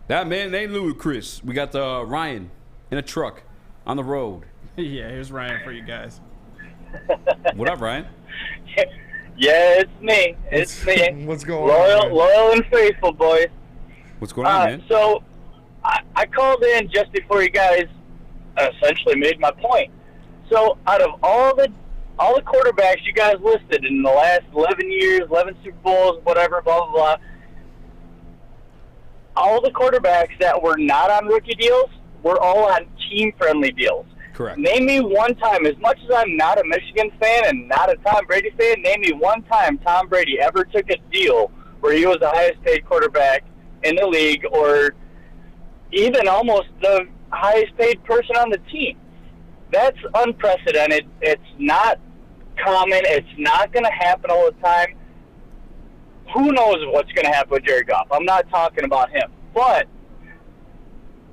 That man named Ludacris. We got Ryan in a truck on the road. Yeah, here's Ryan for you guys. What up, Ryan? Yeah, it's me. It's me. What's going on? Loyal and faithful, boys. What's going on, man? So, I called in just before you guys essentially made my point. So, out of all the quarterbacks you guys listed in the last 11 years, 11 Super Bowls, whatever, blah, blah, blah, all the quarterbacks that were not on rookie deals were all on team-friendly deals. Correct. Name me one time, as much as I'm not a Michigan fan and not a Tom Brady fan, name me one time Tom Brady ever took a deal where he was the highest paid quarterback in the league or even almost the highest paid person on the team. That's unprecedented. It's not common. It's not going to happen all the time. Who knows what's going to happen with Jared Goff? I'm not talking about him. But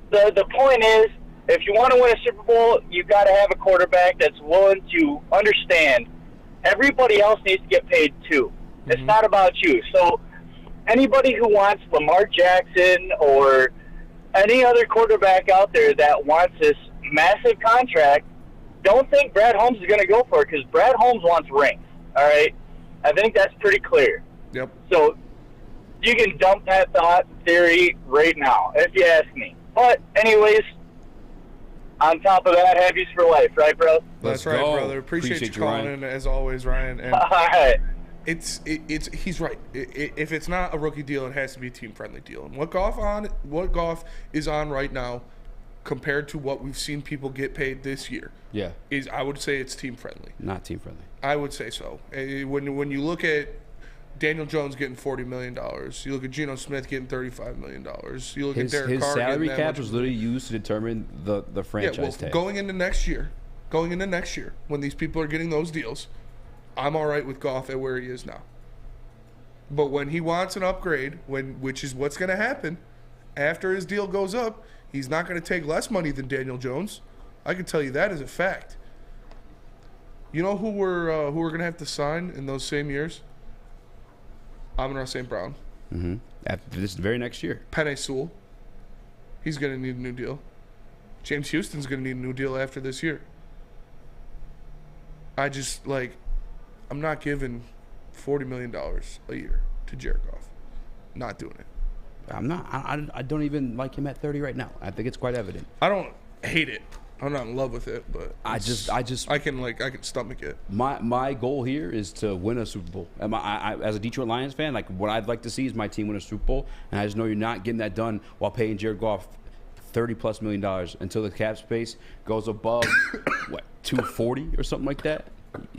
the point is, if you want to win a Super Bowl, you've got to have a quarterback that's willing to understand everybody else needs to get paid too. Mm-hmm. It's not about you. So anybody who wants Lamar Jackson or any other quarterback out there that wants this massive contract, don't think Brad Holmes is going to go for it, because Brad Holmes wants rings. All right? I think that's pretty clear. Yep. So you can dump that thought theory right now, if you ask me. But anyways, on top of that, Happy's for life, right, bro? That's right, brother. Appreciate you calling in, as always, Ryan. And all right. He's right. If it's not a rookie deal, it has to be a team-friendly deal. And what Goff is on right now, compared to what we've seen people get paid this year, is I would say it's team-friendly. Not team-friendly. I would say so. When you look at Daniel Jones getting $40 million, you look at Geno Smith getting $35 million, you look at Derek his Carr salary getting cap was literally used to determine the franchise tag. Going into next year, when these people are getting those deals, I'm all right with Goff at where he is now. But when he wants an upgrade, which is what's going to happen after his deal goes up, he's not going to take less money than Daniel Jones. I can tell you that as a fact. You know who we're going to have to sign in those same years? Amon-Ra St. Brown. Mm-hmm. After this very next year. Penei Sewell. He's going to need a new deal. James Houston's going to need a new deal after this year. I'm not giving $40 million a year to Jared Goff. Not doing it. I'm not. I don't even like him at 30 right now. I think it's quite evident. I don't hate it. I'm not in love with it, but I can stomach it. My goal here is to win a Super Bowl. I as a Detroit Lions fan, like what I'd like to see is my team win a Super Bowl, and I just know you're not getting that done while paying Jared Goff $30+ million until the cap space goes above what 240 or something like that.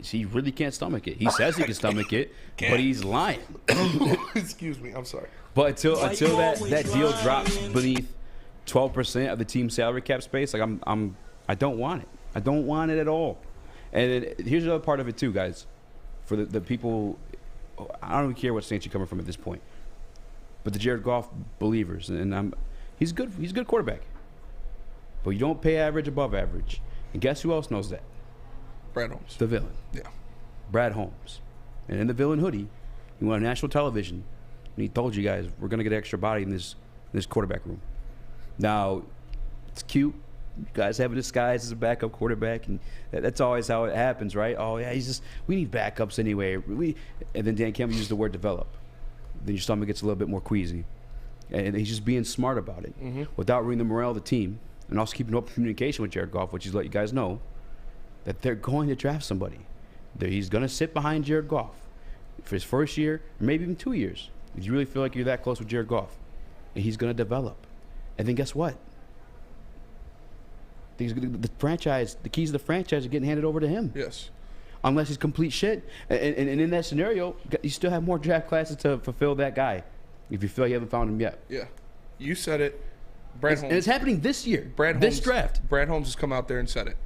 He really can't stomach it. He says he can stomach it, but he's lying. Excuse me, I'm sorry. But until that deal drops beneath 12% of the team's salary cap space, like I don't want it. I don't want it at all. And then here's the other part of it too, guys. For the people, I don't even care what stance you're coming from at this point. But the Jared Goff believers, and he's good. He's a good quarterback. But you don't pay average above average. And guess who else knows that? Brad Holmes. The villain. Yeah. Brad Holmes. And in the villain hoodie, he went on national television, and he told you guys, we're going to get extra body in this quarterback room. Now, it's cute. You guys have a disguise as a backup quarterback, and that's always how it happens, right? Oh, yeah, we need backups anyway. And then Dan Campbell used the word develop. Then your stomach gets a little bit more queasy. And he's just being smart about it without ruining the morale of the team, and also keeping open communication with Jared Goff, which he's let you guys know that they're going to draft somebody. He's going to sit behind Jared Goff for his first year, or maybe even 2 years. If you really feel like you're that close with Jared Goff, and he's going to develop. And then guess what? The franchise, the keys of the franchise are getting handed over to him. Yes. Unless he's complete shit. And in that scenario, you still have more draft classes to fulfill that guy if you feel like you haven't found him yet. Yeah. You said it. Holmes. And it's happening this year. This draft. Brad Holmes has come out there and said it.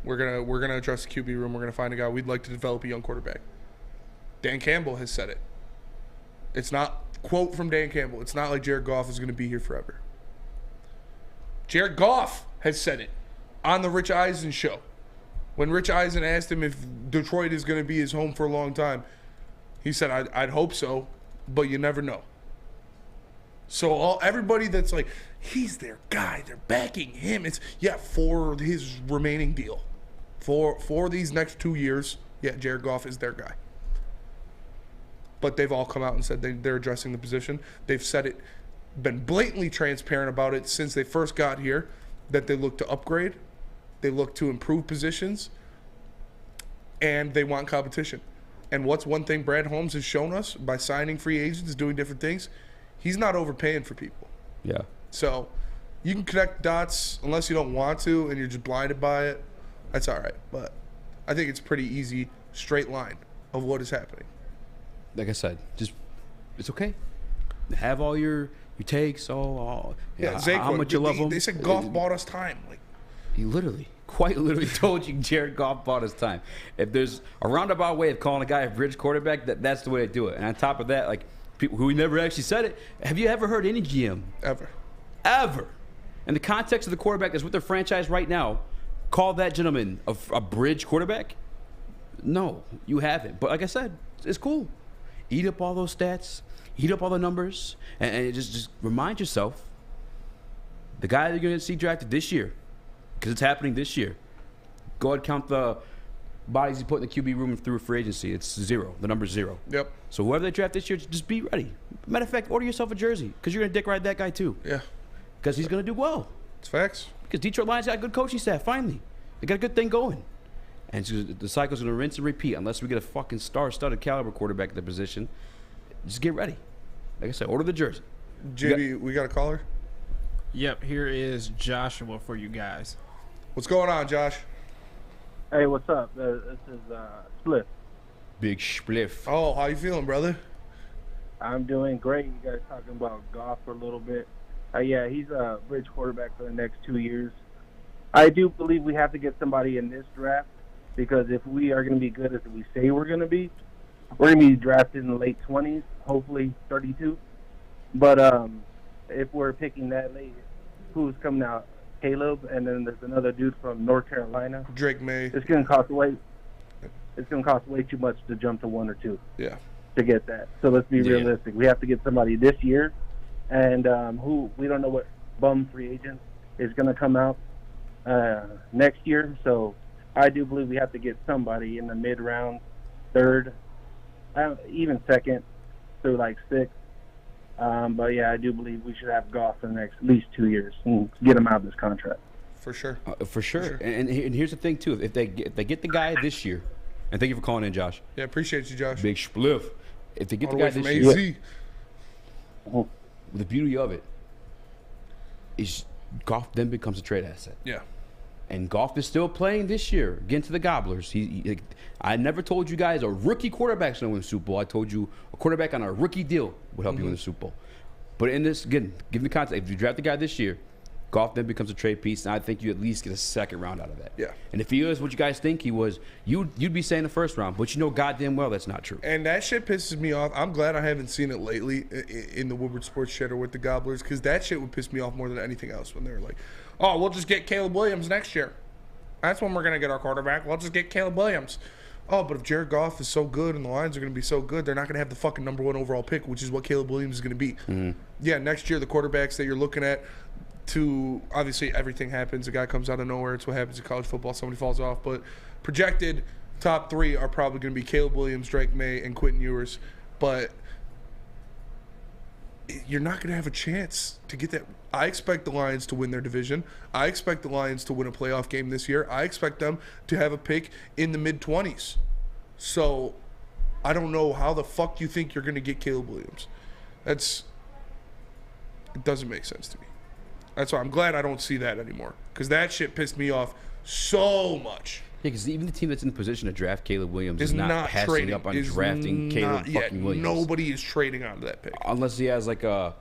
We're gonna address the QB room. We're gonna find a guy. We'd like to develop a young quarterback. Dan Campbell has said it. It's not quote from Dan Campbell. It's not like Jared Goff is gonna be here forever. Jared Goff has said it on the Rich Eisen show. When Rich Eisen asked him if Detroit is gonna be his home for a long time, he said, "I'd hope so, but you never know." So everybody that's like, he's their guy, they're backing him. It's for his remaining deal. For these next 2 years, Jared Goff is their guy. But they've all come out and said they're addressing the position. They've said it, been blatantly transparent about it since they first got here, that they look to upgrade, they look to improve positions, and they want competition. And what's one thing Brad Holmes has shown us by signing free agents, doing different things? He's not overpaying for people. Yeah. So you can connect dots unless you don't want to and you're just blinded by it. That's all right. But I think it's a pretty easy, straight line of what is happening. Like I said, just it's okay. Have all your takes, how much you love him. They said Goff bought us time. Like he quite literally told you Jared Goff bought his time. If there's a roundabout way of calling a guy a bridge quarterback, that's the way to do it. And on top of that, like people who never actually said it, have you ever heard any GM ever in the context of the quarterback that's with their franchise right now call that gentleman a bridge quarterback? No, you haven't. But like I said, it's cool. Eat up all those stats, eat up all the numbers, and just remind yourself the guy that you're going to see drafted this year, because it's happening this year. Go ahead and count the bodies you put in the QB room through free agency. It's 0. The number's 0. Yep. So whoever they draft this year, just be ready. Matter of fact, order yourself a jersey, because you're going to dick ride that guy too. Yeah. Because he's going to do well. It's facts. Because Detroit Lions got a good coaching staff, finally. They got a good thing going. And the cycle's going to rinse and repeat unless we get a fucking star-studded caliber quarterback at the position. Just get ready. Like I said, order the jersey. JB, we got a caller? Yep, here is Joshua for you guys. What's going on, Josh? Hey, what's up? This is Spliff. Big Spliff. Oh, how you feeling, brother? I'm doing great. You guys talking about Goff for a little bit. Yeah, he's a bridge quarterback for the next 2 years. I do believe we have to get somebody in this draft because if we are going to be good as we say we're going to be, we're going to be drafted in the late 20s, hopefully 32. But if we're picking that late, who's coming out? Caleb, and then there's another dude from North Carolina. Drake May. It's going to cost way too much to jump to 1 or 2. Yeah. To get that. So let's be realistic. We have to get somebody this year, and who we don't know what bum free agent is going to come out next year. So I do believe we have to get somebody in the mid round, third, even second through like 6th. But yeah, I do believe we should have Goff in the next at least 2 years and get him out of this contract. For sure. For sure. And here's the thing too: if they get the guy this year, and thank you for calling in, Josh. Yeah, appreciate you, Josh. Big spliff. If they get All the guy from this AZ. year, the beauty of it is Goff then becomes a trade asset. Yeah. And Goff is still playing this year against the Gobblers. I never told you guys a rookie quarterback's going to win the Super Bowl. I told you a quarterback on a rookie deal would help you win the Super Bowl. But in this, again, give me context. If you draft the guy this year, Goff then becomes a trade piece, and I think you at least get a second round out of that. Yeah. And if he is what you guys think he was, you'd be saying the first round, but you know goddamn well that's not true. And that shit pisses me off. I'm glad I haven't seen it lately in the Woodward Sports Shed or with the Gobblers, because that shit would piss me off more than anything else when they're like, oh, we'll just get Caleb Williams next year. That's when we're going to get our quarterback. We'll just get Caleb Williams. Oh, but if Jared Goff is so good and the Lions are going to be so good, they're not going to have the fucking number 1 overall pick, which is what Caleb Williams is going to be. Yeah, next year the quarterbacks that you're looking at, to obviously everything happens. A guy comes out of nowhere. It's what happens in college football. Somebody falls off. But projected top 3 are probably going to be Caleb Williams, Drake May, and Quentin Ewers. But you're not going to have a chance to get that. I expect the Lions to win their division. I expect the Lions to win a playoff game this year. I expect them to have a pick in the mid-20s. So I don't know how the fuck you think you're going to get Caleb Williams. It doesn't make sense to me. That's why I'm glad I don't see that anymore, because that shit pissed me off so much. Yeah, because even the team that's in the position to draft Caleb Williams is not passing trading. up on drafting Caleb fucking Williams. Nobody is trading onto that pick. Unless he has like a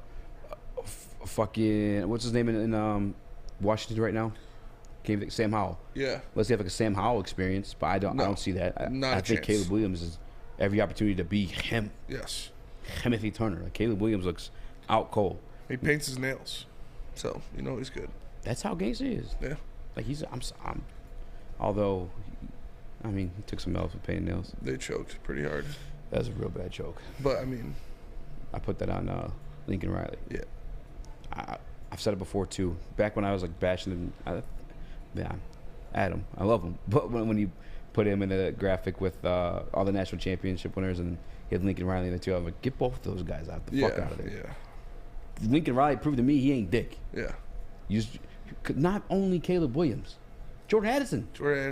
fucking, what's his name in Washington right now? Sam Howell. Yeah. Unless he have like a Sam Howell experience, but I don't see that. I think Caleb Williams is every opportunity to be him. Yes. Timothy Turner. Like, Caleb Williams looks out cold. He paints his nails, so you know he's good. That's how Gangsta is. Yeah. Like I'm although, I mean, he took some L's with painting nails. They choked pretty hard. That was a real bad choke. But I mean, I put that on Lincoln Riley. Yeah. I've said it before too. Back when I was like bashing him, Adam, I love him. But when you put him in the graphic with all the national championship winners and he had Lincoln Riley in the two, I'm like, get both of those guys out the fuck out of there. Yeah. Lincoln Riley proved to me he ain't dick. Yeah. Not only Caleb Williams, Jordan Addison. Jordan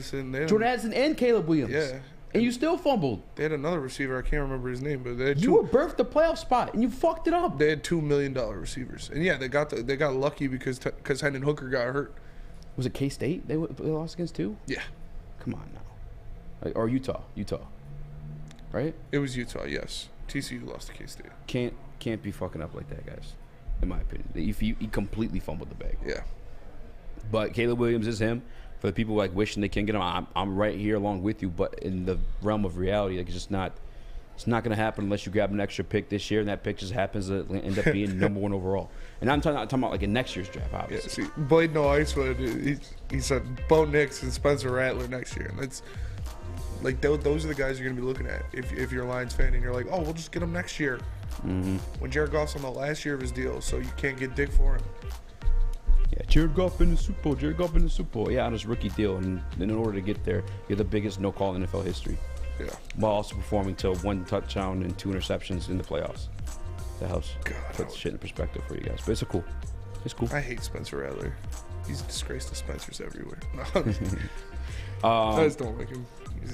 Addison and Caleb Williams. Yeah. And you still fumbled. They had another receiver. I can't remember his name, but they had you were birthed the playoff spot and you fucked it up. They had $2 million receivers, and yeah, they got lucky because Hendon Hooker got hurt. Was it K-State they lost against too? Yeah. Come on now. Or Utah, right? It was Utah. Yes. TCU lost to K-State. Can't be fucking up like that, guys. In my opinion, he completely fumbled the bag. Yeah. But Caleb Williams is him. For the people like wishing they can't get him, I'm right here along with you. But in the realm of reality, like it's not going to happen unless you grab an extra pick this year, and that pick just happens to end up being number 1 overall. And I'm talking about like in next year's draft, obviously. Yeah, see, Blade No Icewood, he said Bo Nix and Spencer Rattler next year, and that's like those are the guys you're going to be looking at if you're a Lions fan and you're like, oh, we'll just get him next year. Mm-hmm. When Jared Goff's on the last year of his deal, so you can't get dick for him. Yeah, Jared Goff in the Super Bowl. Yeah, on his rookie deal, and in order to get there, you're the biggest no-call in NFL history. Yeah. While also performing to 1 touchdown and 2 interceptions in the playoffs. That helps put shit in perspective for you guys. But it's cool. It's cool. I hate Spencer Rattler. He's a disgrace to Spencers everywhere. I just don't like him.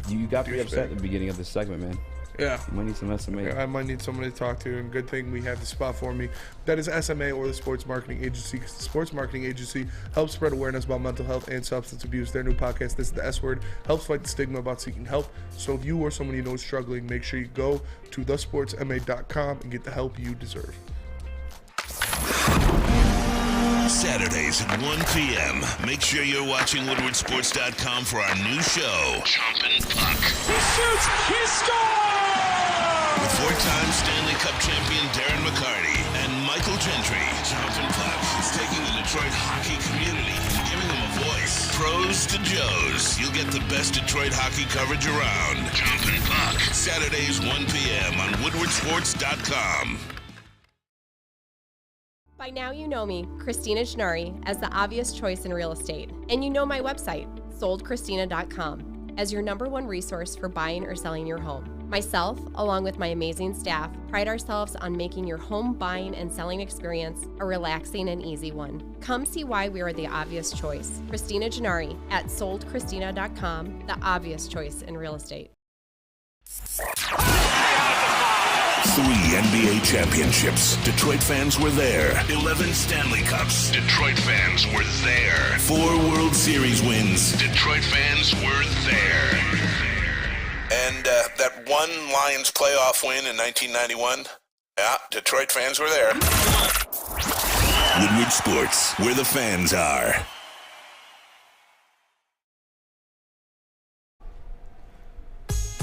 You got pretty upset at the beginning of this segment, man. Yeah. You might need some SMA. Yeah, I might need somebody to talk to, and good thing we have the spot for me. That is SMA, or the Sports Marketing Agency, because the Sports Marketing Agency helps spread awareness about mental health and substance abuse. Their new podcast, This is the S Word, helps fight the stigma about seeking help. So if you or somebody you know is struggling, make sure you go to thesportsma.com and get the help you deserve. Saturdays at 1 p.m. Make sure you're watching WoodwardSports.com for our new show, Chompin' Puck. He shoots! He scores! With four-time Stanley Cup champion Darren McCarty and Michael Gentry. Chompin' Puck is taking the Detroit hockey community and giving them a voice. Pros to Joes. You'll get the best Detroit hockey coverage around. Chompin' Puck. Saturdays 1 p.m. on WoodwardSports.com. By now you know me, Christina Schnari, as the obvious choice in real estate. And you know my website, soldchristina.com, as your #1 resource for buying or selling your home. Myself, along with my amazing staff, pride ourselves on making your home buying and selling experience a relaxing and easy one. Come see why we are the obvious choice. Christina Gennari at soldchristina.com, the obvious choice in real estate. 3 NBA championships. Detroit fans were there. 11 Stanley Cups. Detroit fans were there. 4 World Series wins. Detroit fans were there. And that one Lions playoff win in 1991. Yeah, Detroit fans were there. Woodward Sports, where the fans are.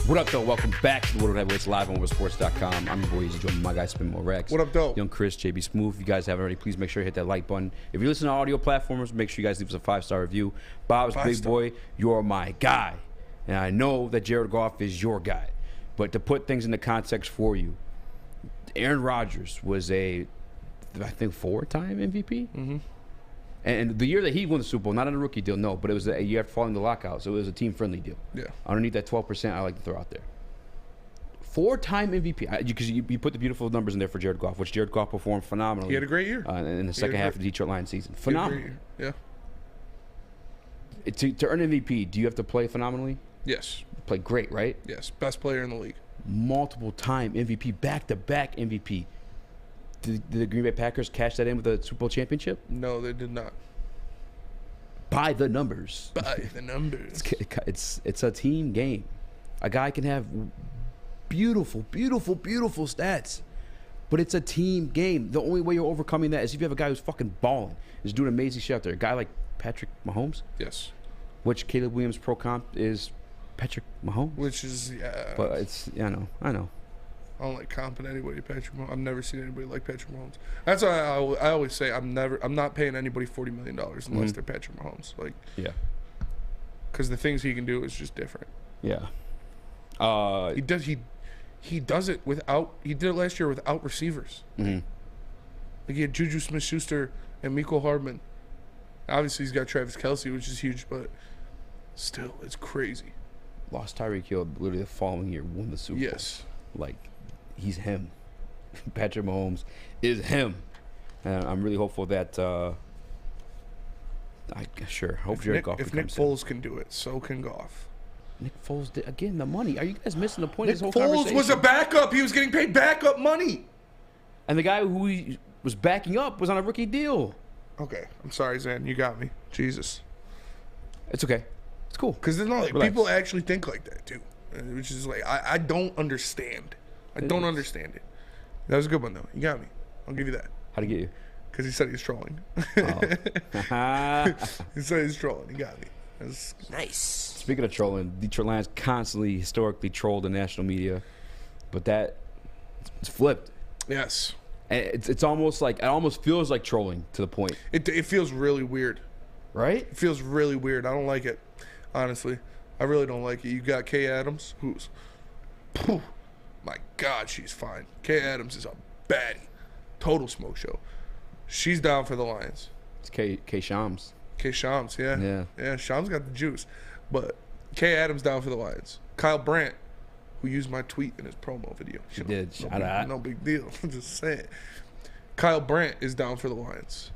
What up, though? Welcome back to the Woodward Heavyweights live on WoodwardSports.com. I'm your boy Eazy, joined by my guy, Spin More Rex. What up, though? Young Chris, JB Smooth. If you guys haven't already, please make sure you hit that like button. If you listen to audio platforms, make sure you guys leave us a 5-star review. Bob's Big Boy, you're my guy. And I know that Jared Goff is your guy. But to put things into context for you, Aaron Rodgers was I think, 4-time MVP? Mm-hmm. And the year that he won the Super Bowl, not on a rookie deal, no, but it was a year after following the lockout, so it was a team-friendly deal. Yeah. Underneath that 12%, I like to throw out there. 4-time MVP, because you put the beautiful numbers in there for Jared Goff, which Jared Goff performed phenomenally. He had a great year. In the second half of the Detroit Lions season. Phenomenal. Yeah. To earn MVP, do you have to play phenomenally? Yes. Play great, right? Yes. Best player in the league. Multiple-time MVP, back-to-back MVP. Did the Green Bay Packers cash that in with a Super Bowl championship? No, they did not. By the numbers. By the numbers. It's a team game. A guy can have beautiful stats, but it's a team game. The only way you're overcoming that is if you have a guy who's fucking balling, is doing amazing shit out there. A guy like Patrick Mahomes. Yes. Which Caleb Williams pro comp is Patrick Mahomes. Which is, yeah. But it's, I know. I don't like comping anybody Patrick Mahomes. I've never seen anybody like Patrick Mahomes. That's why I always say I'm not paying anybody $40 million unless they're Patrick Mahomes. Like, yeah, because the things he can do is just different. Yeah. He does it without. He did it last year without receivers. Mm-hmm. Like he had Juju Smith-Schuster and Mecole Hardman. Obviously, he's got Travis Kelce, which is huge, but still, it's crazy. Lost Tyreek Hill literally the following year, won the Super Bowl. Yes. Like, he's him. Patrick Mahomes is him. And I'm really hopeful that hope Jared Goff if Nick Foles can do it, so can Goff. Nick Foles did again. The money. Are you guys missing the point Nick of this whole Foles conversation? was a backup. He was getting paid backup money. And the guy who he was backing up was on a rookie deal. Okay, I'm sorry, Zan. You got me. Jesus. It's okay. It's cool. Because there's not like people actually think like that too, which is like I don't understand. I don't understand it. That was a good one though. You got me. I'll give you that. How'd he get you? Because he said he was trolling. He said he was trolling. He got me. That's nice. Speaking of trolling, Detroit Lions constantly historically troll the national media, but it's flipped. Yes. And it's almost like, it almost feels like trolling to the point. It feels really weird. Right? It feels really weird. I don't like it, honestly. I really don't like it. You got Kay Adams, who's, my God, she's fine. Kay Adams is a baddie. Total smoke show. She's down for the Lions. It's Kay Shams. Kay Shams, yeah. Yeah, Shams got the juice. But Kay Adams down for the Lions. Kyle Brandt, who used my tweet in his promo video. She did. No big deal. I'm just saying. Kyle Brandt is down for the Lions.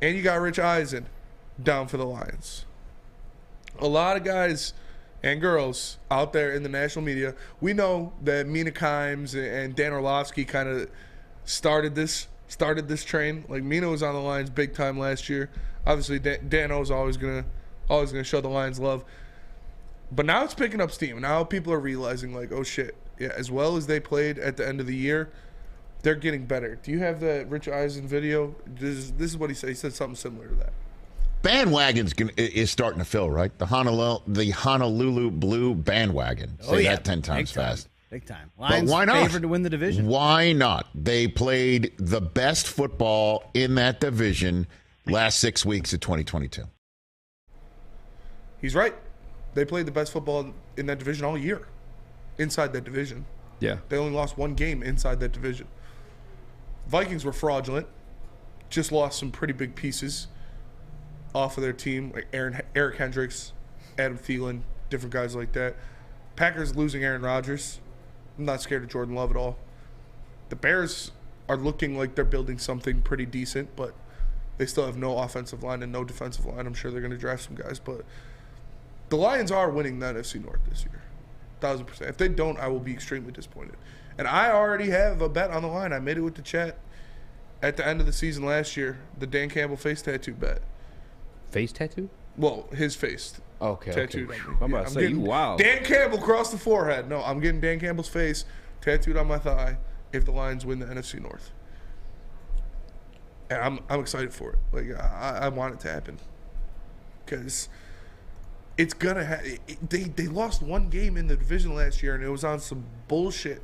And you got Rich Eisen down for the Lions. a lot of guys and girls out there in the national media, we know that Mina Kimes and Dan Orlovsky kind of started this train. Like, Mina was on the Lions big time last year. Obviously, Dan O's always gonna show the Lions love. But now it's picking up steam. Now people are realizing, like, oh shit, yeah, as well as they played at the end of the year, they're getting better. Do you have the Rich Eisen video? This is what he said. He said something similar to that. Bandwagon's is starting to fill, right? The Honolulu Blue bandwagon. Say that 10 times fast. Big time. Lions but why not? Favored to win the division. Why not? They played the best football in that division last 6 weeks of 2022. He's right. They played the best football in that division all year, inside that division. Yeah. They only lost one game inside that division. Vikings were fraudulent. Just lost some pretty big pieces off of their team, like Eric Hendricks, Adam Thielen, different guys like that. Packers losing Aaron Rodgers. I'm not scared of Jordan Love at all. The Bears are looking like they're building something pretty decent, but they still have no offensive line and no defensive line. I'm sure they're going to draft some guys, but the Lions are winning the NFC North this year, 1,000%. If they don't, I will be extremely disappointed. And I already have a bet on the line. I made it with the chat at the end of the season last year, the Dan Campbell face tattoo bet. Face tattoo? Well, his face. Okay. Tattooed. Okay. I'm about to say, you wow. Dan Campbell across the forehead. No, I'm getting Dan Campbell's face tattooed on my thigh if the Lions win the NFC North. And I'm excited for it. Like, I want it to happen. Because it's going to happen. They lost one game in the division last year, and it was on some bullshit.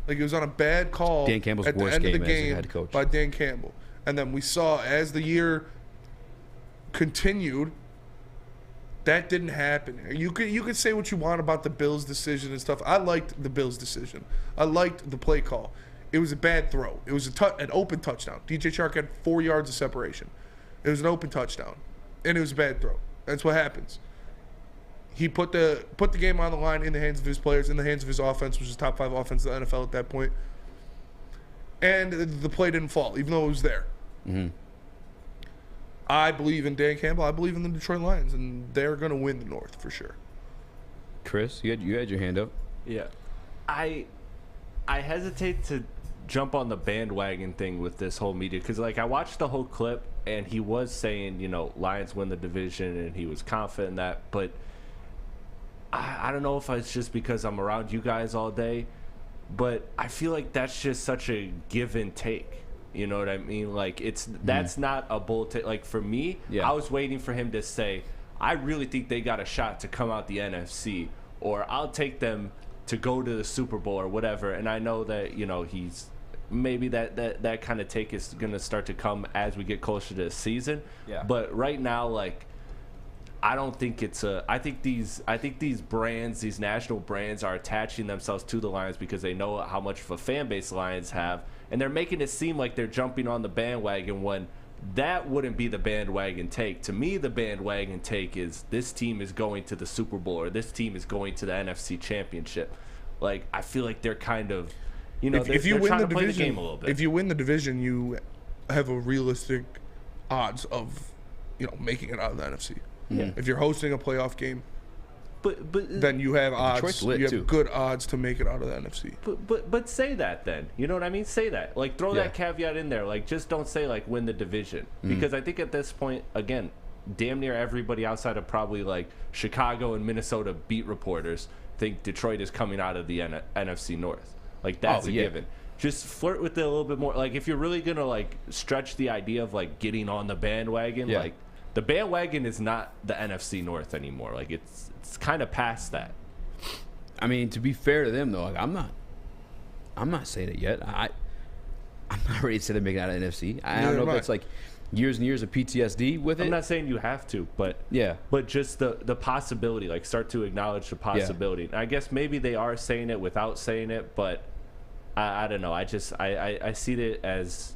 Like, it was on a bad call Dan Campbell's at the worst end of the game as a game head coach. by Dan Campbell. And then we saw as the year continued, that didn't happen. You could say what you want about the Bills' decision and stuff. I liked the Bills' decision. I liked the play call. It was a bad throw. It was an open touchdown. DJ Chark had 4 yards of separation. It was an open touchdown, and it was a bad throw. That's what happens. He put the game on the line in the hands of his players, in the hands of his offense, which is top 5 offense in the NFL at that point. And the play didn't fall, even though it was there. Mm-hmm. I believe in Dan Campbell. I believe in the Detroit Lions, and they're going to win the North for sure. Chris, you had your hand up. Yeah, I hesitate to jump on the bandwagon thing with this whole media because, like, I watched the whole clip and he was saying, you know, Lions win the division and he was confident in that, but I don't know if it's just because I'm around you guys all day, but I feel like that's just such a give and take. You know what I mean? Like, that's not a bull take. Like, for me, I was waiting for him to say, I really think they got a shot to come out the NFC, or I'll take them to go to the Super Bowl or whatever. And I know that, you know, he's maybe that kind of take is going to start to come as we get closer to the season. Yeah. But right now, like, I don't think it's a. I think these brands, these national brands, are attaching themselves to the Lions because they know how much of a fan base Lions have, and they're making it seem like they're jumping on the bandwagon when that wouldn't be the bandwagon take. To me, the bandwagon take is this team is going to the Super Bowl or this team is going to the NFC Championship. Like, I feel like they're kind of, you know, if you they're win trying the to play division, the game a little bit. If you win the division, you have a realistic odds of, you know, making it out of the NFC. Yeah. If you're hosting a playoff game, but then you have odds. You have too. good odds to make it out of the NFC. But say that then. You know what I mean? Say that. Like, throw that caveat in there. Like, just don't say, like, win the division. Because I think at this point, again, damn near everybody outside of probably, like, Chicago and Minnesota beat reporters think Detroit is coming out of the NFC North. Like, that's a given. Just flirt with it a little bit more. Like, if you're really going to, like, stretch the idea of, like, getting on the bandwagon, like, the bandwagon is not the NFC North anymore. Like, it's kind of past that. I mean, to be fair to them, though, like, I'm not saying it yet. I'm not ready to say they're making it out of NFC. I don't know if it's like years and years of PTSD with it. I'm not saying you have to, but but just the possibility, like, start to acknowledge the possibility. And I guess maybe they are saying it without saying it, but I don't know. I see it as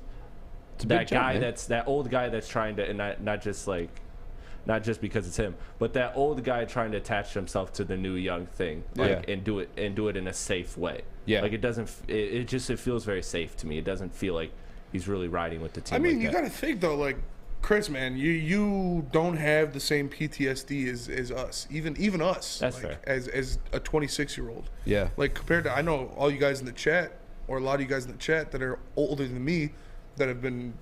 that guy that old guy that's trying to, and not just because it's him, but that old guy trying to attach himself to the new young thing, like, and do it in a safe way. Yeah, like, it feels very safe to me. It doesn't feel like he's really riding with the team. I mean, like you got to think though, like, Chris, man, you don't have the same PTSD as us. Even us. That's fair. As a 26-year-old. Yeah. Like compared to, I know all you guys in the chat, or a lot of you guys in the chat that are older than me, that have been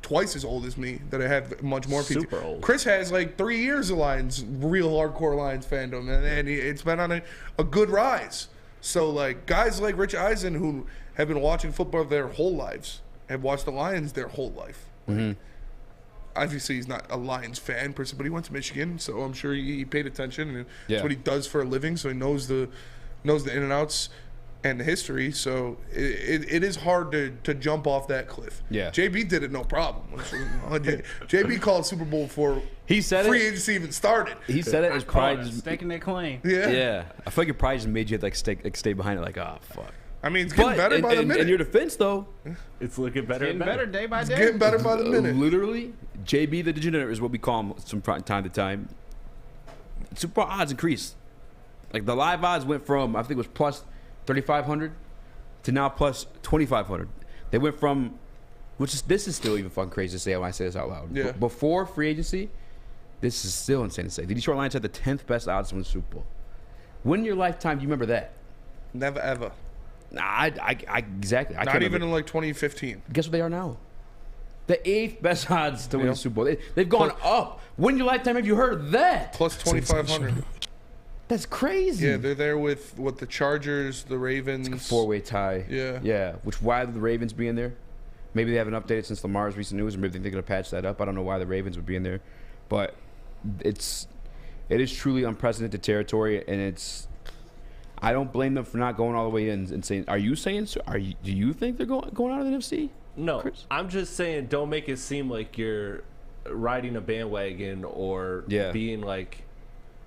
twice as old as me, that have much more PTSD. Super old. Chris has like 3 years of Lions, real hardcore Lions fandom, and it's been on a good rise. So like guys like Rich Eisen, who have been watching football their whole lives, have watched the Lions their whole life. Mm-hmm. Obviously, he's not a Lions fan person, but he went to Michigan, so I'm sure he paid attention, and Yeah. that's what he does for a living. So he knows the in and outs and the history. So it is hard to jump off that cliff. Yeah. JB did it no problem. JB called Super Bowl before He said free it. agency even started. He said it as pride. Staking their claim. Yeah. I feel like your pride just made you like stay behind it. Like, oh fuck. I mean, it's getting better by the minute. In your defense, though, it's looking better. Getting better day by day. Getting better by the minute. Literally, JB the Degenerate is what we call him from time to time. Super Bowl odds increased. Like the live odds went from, I think it was plus 3,500 to now plus 2,500. They went from, this is still even fucking crazy to say when I say this out loud. Yeah. Before free agency, this is still insane to say. The Detroit Lions had the 10th best odds to win the Super Bowl. When in your lifetime do you remember that? Never ever. Nah, I exactly. I Not can't even remember. in like 2015. Guess what they are now? The 8th best odds to win the Super Bowl. They've gone up. When in your lifetime have you heard that? Plus 2,500. That's crazy. Yeah, they're there with the Chargers, the Ravens. It's a 4-way tie. Yeah. Yeah. Why would the Ravens be in there? Maybe they haven't updated since Lamar's recent news, or maybe they're going to patch that up. I don't know why the Ravens would be in there, but it is truly unprecedented territory, and I don't blame them for not going all the way in and saying. Do you think they're going out of the NFC? No, Chris? I'm just saying, don't make it seem like you're riding a bandwagon or being like.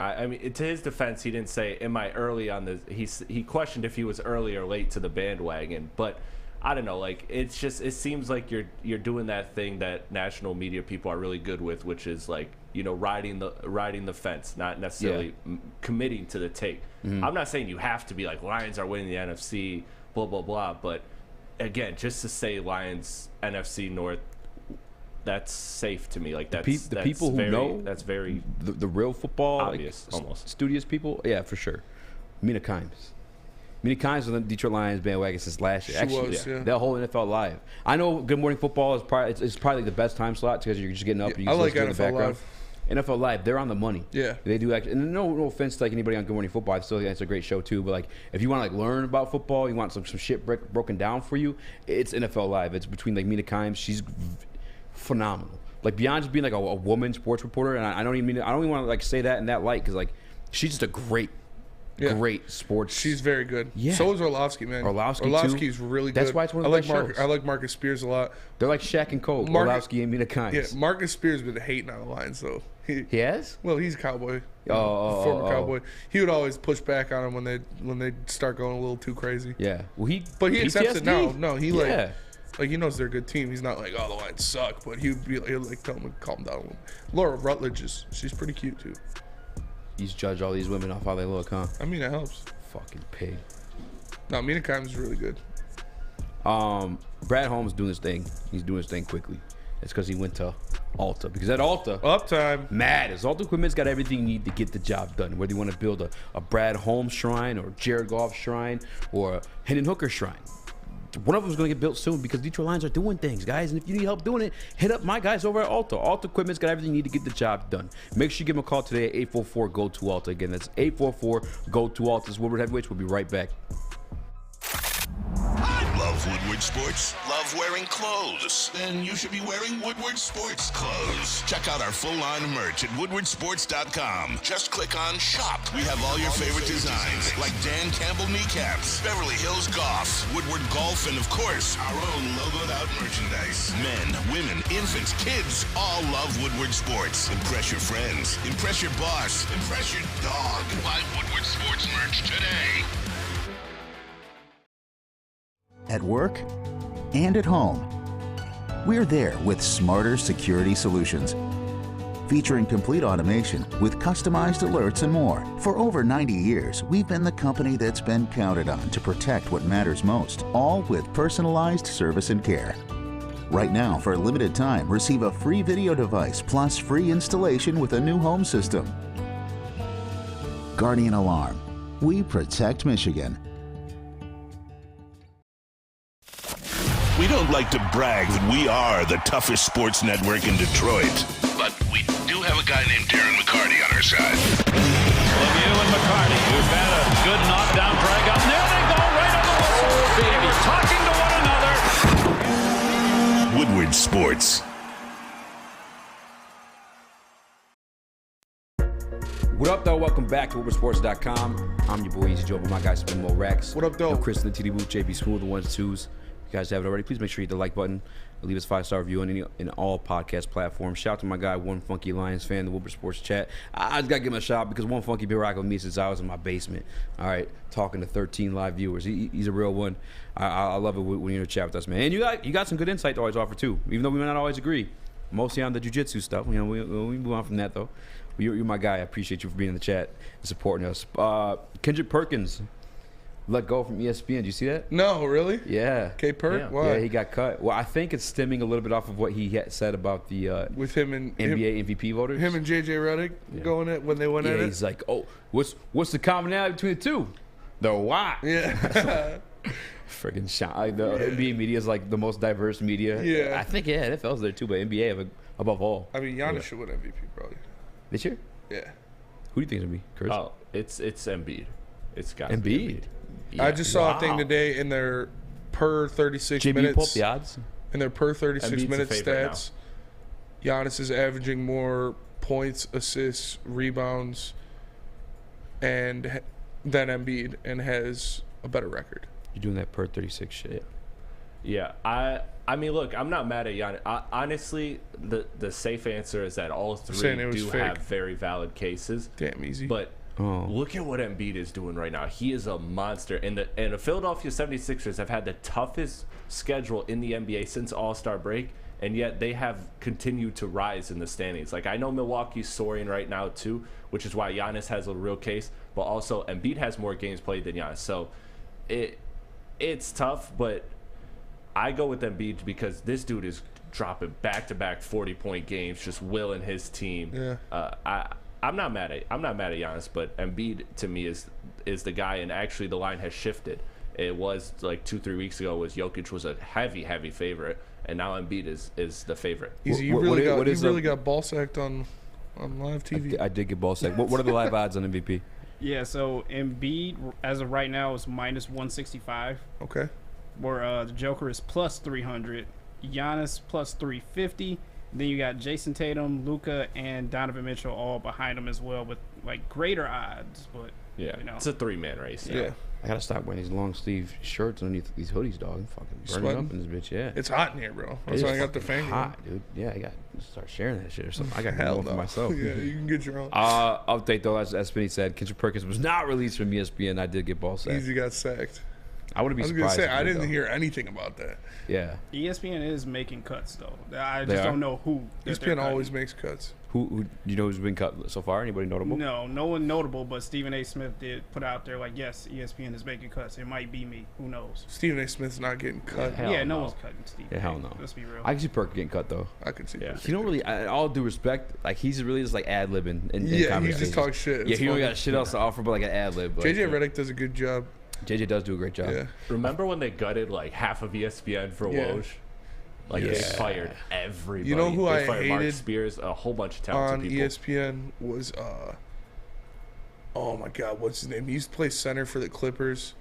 I mean, to his defense, he didn't say, "Am I early on this?" He questioned if he was early or late to the bandwagon, but I don't know. Like it seems like you're doing that thing that national media people are really good with, which is like riding the fence, not necessarily committing to the take. Mm-hmm. I'm not saying you have to be like Lions are winning the NFC, blah blah blah, but again, just to say Lions NFC North. That's safe to me. Like that's the people who know that's very the real football obvious, like, almost studious people. Yeah, for sure. Mina Kimes was on the Detroit Lions bandwagon since last year. That whole NFL Live. I know Good Morning Football is probably like the best time slot because you're just getting up. And you I like listen to NFL the background. Live. NFL Live, they're on the money. Yeah, they do actually. And no offense to like anybody on Good Morning Football, I still think it's a great show too. But like, if you want to like learn about football, you want some shit broken down for you, it's NFL Live. It's between like Mina Kimes. She's phenomenal. Like beyond just being like a woman sports reporter, and I don't even want to like say that in that light because like she's just a great sports. She's very good. Yeah. So is Orlovsky, man. Orlovsky's really good. That's why it's one of the best shows. I like Marcus Spears a lot. They're like Shaq and Cole. Orlovsky and Mina Kimes. Yeah, Marcus Spears been hating on the Lions though. He has? Well, he's a cowboy. Former cowboy. He would always push back on them when they start going a little too crazy. Yeah. Well, he accepts it now. No, he like he knows they're a good team. He's not like, oh, the Lions suck, but he'll like tell them to calm down. Laura Rutledge she's pretty cute too. You just judge all these women off how they look, huh? I mean, it helps. Fucking pig. No, Mina Kimes is really good. Brad Holmes doing his thing. He's doing his thing quickly. It's because he went to Alta. Because at Alta, uptime matters. Alta Equipment's got everything you need to get the job done. Whether you want to build a Brad Holmes shrine or Jared Goff shrine or a Hendon Hooker shrine. One of them is going to get built soon because Detroit Lions are doing things, guys. And if you need help doing it, hit up my guys over at Alta. Alta Equipment's got everything you need to get the job done. Make sure you give them a call today at 844-GO-TO-ALTA. Again, that's 844-GO-TO-ALTA. This is Woodward Heavyweights. We'll be right back. Love Woodward Sports? Love wearing clothes? Then you should be wearing Woodward Sports clothes. Check out our full line of merch at woodwardsports.com. Just click on Shop. We have all your favorite designs, like Dan Campbell kneecaps, Beverly Hills Goff, Woodward Golf, and of course, our own logoed out merchandise. Men, women, infants, kids, all love Woodward Sports. Impress your friends. Impress your boss. Impress your dog. Buy Woodward Sports merch today. At work and at home. We're there with smarter security solutions, featuring complete automation with customized alerts and more. For over 90 years, we've been the company that's been counted on to protect what matters most, all with personalized service and care. Right now, for a limited time, receive a free video device plus free installation with a new home system. Guardian Alarm. We protect Michigan. We don't like to brag that we are the toughest sports network in Detroit, but we do have a guy named Darren McCarty on our side. Lemieux and McCarty, who've had a good knockdown drag up. There they go, right on the whistle. They were talking to one another. Woodward Sports. What up, though? Welcome back to WoodwardSports.com. I'm your boy, Eazy Joe, with my guy, Spin Mo Rex. What up, though? I'm Chris in the TD booth, JB Smooth, the 1s, 2s. If you guys haven't already, please make sure you hit the like button. Leave us a 5-star review in all podcast platforms. Shout out to my guy, One Funky Lions fan, the Woodward Sports chat. I just got to give him a shout because One Funky been rocking with me since I was in my basement. All right, talking to 13 live viewers. He's a real one. I love it when you're in the chat with us, man. And you got some good insight to always offer, too, even though we might not always agree. Mostly on the jiu-jitsu stuff. We move on from that, though. You're my guy. I appreciate you for being in the chat and supporting us. Kendrick Perkins let go from ESPN. Did you see that? No, really? Yeah. K-Perk? Yeah. Why? Yeah, he got cut. Well, I think it's stemming a little bit off of what he had said about the with him and NBA MVP voters. Him and JJ Redick going at when they went at it. He's like, oh, what's the commonality between the two? The why? Yeah. Friggin' shot. Like, the NBA media is like the most diverse media. Yeah. I think NFL's there too, but NBA above all. I mean, Giannis should win MVP probably. This year? Yeah. Who do you think it's gonna be, Chris? Oh, it's Embiid. It's got to Embiid. be Embiid. I just saw a thing today in their per 36 JB, minutes. pull up the odds. In their per 36 Embiid's minute the favorite stats, Giannis is averaging more points, assists, rebounds, and than Embiid, and has a better record. You're doing that per 36 shit. Yeah, I mean, look, I'm not mad at Giannis. Honestly, the safe answer is that all three do have very valid cases. Damn easy. But look at what Embiid is doing right now. He is a monster. And the Philadelphia 76ers have had the toughest schedule in the NBA since All-Star break, and yet they have continued to rise in the standings. Like, I know Milwaukee's soaring right now too, which is why Giannis has a real case, but also Embiid has more games played than Giannis. So it's tough, but I go with Embiid because this dude is dropping back-to-back 40-point games, just willing his team. Yeah. I'm not mad at Giannis, but Embiid to me is the guy, and actually the line has shifted. It was like 2-3 weeks ago was Jokic was a heavy favorite, and now Embiid is the favorite. Easy, you really got ball sacked on live TV. I did get ball sacked. What are the live odds on MVP? Yeah, so Embiid as of right now is minus 165. Okay. Where the Joker is plus 300, Giannis plus 350. Then you got Jason Tatum, Luka, and Donovan Mitchell all behind him as well with like greater odds. But yeah, you know, it's a 3-man race. Yeah. I gotta stop wearing these long sleeve shirts underneath these hoodies, dog. I'm fucking burning up in this bitch. Yeah, it's hot in here, bro. That's why I got the fan. Hot, dude. Yeah, I got to start sharing that shit or something. I got Hell one for myself. Yeah, you can get your own. Update though, as Spinny said, Kendrick Perkins was not released from ESPN. I did get ball sacked. Easy got sacked. I wouldn't be surprised. I didn't hear anything about that. Yeah. ESPN is making cuts though. I just don't know who. ESPN always makes cuts. Who you know who's been cut so far? Anybody notable? No one notable, but Stephen A. Smith did put out there like, yes, ESPN is making cuts. It might be me. Who knows? Stephen A. Smith's not getting cut. Yeah, no one's cutting Stephen. Yeah, hell no. Let's be real. I can see Perk getting cut though. I can see. Yeah. He don't really. All due respect, like he's really just like ad libbing. Yeah, he just talks shit. Yeah, he don't got shit else to offer but like an ad lib. JJ Redick does a good job. JJ does do a great job. Yeah. Remember when they gutted like half of ESPN for Woj? Like they fired everybody. You know who they fired hated Mark Spears, a whole bunch of talented people. On ESPN was oh my god, what's his name? He used to play center for the Clippers.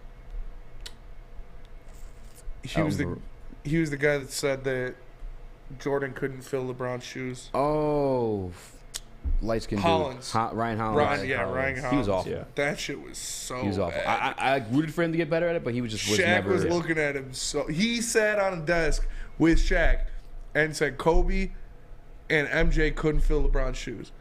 He was the guy that said that Jordan couldn't fill LeBron's shoes. Oh, light skinned Hollins. Ryan Hollins. Ryan Hollins. He was awful. Yeah. That shit was so He was awful. bad. I rooted for him to get better at it, but he was just Shaq was looking at him. So he sat on a desk with Shaq and said Kobe and MJ couldn't fill LeBron's shoes.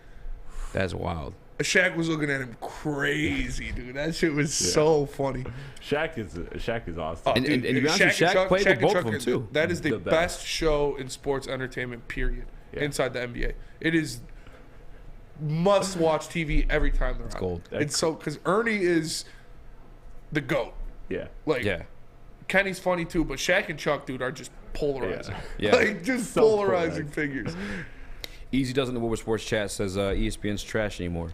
That's wild. Shaq was looking at him crazy, dude. That shit was so funny. Shaq is awesome. And to be honest, Shaq played with both of them too. That is the best show in sports entertainment, period, inside the NBA. It is must-watch TV every time they're on. Gold. It's so because Ernie is the GOAT. Yeah. Like, Kenny's funny too, but Shaq and Chuck, dude, are just polarizing. Yeah. Like, just So polarizing polarizing. figures. Eazy doesn't know Woodward Sports Chat says ESPN's trash anymore.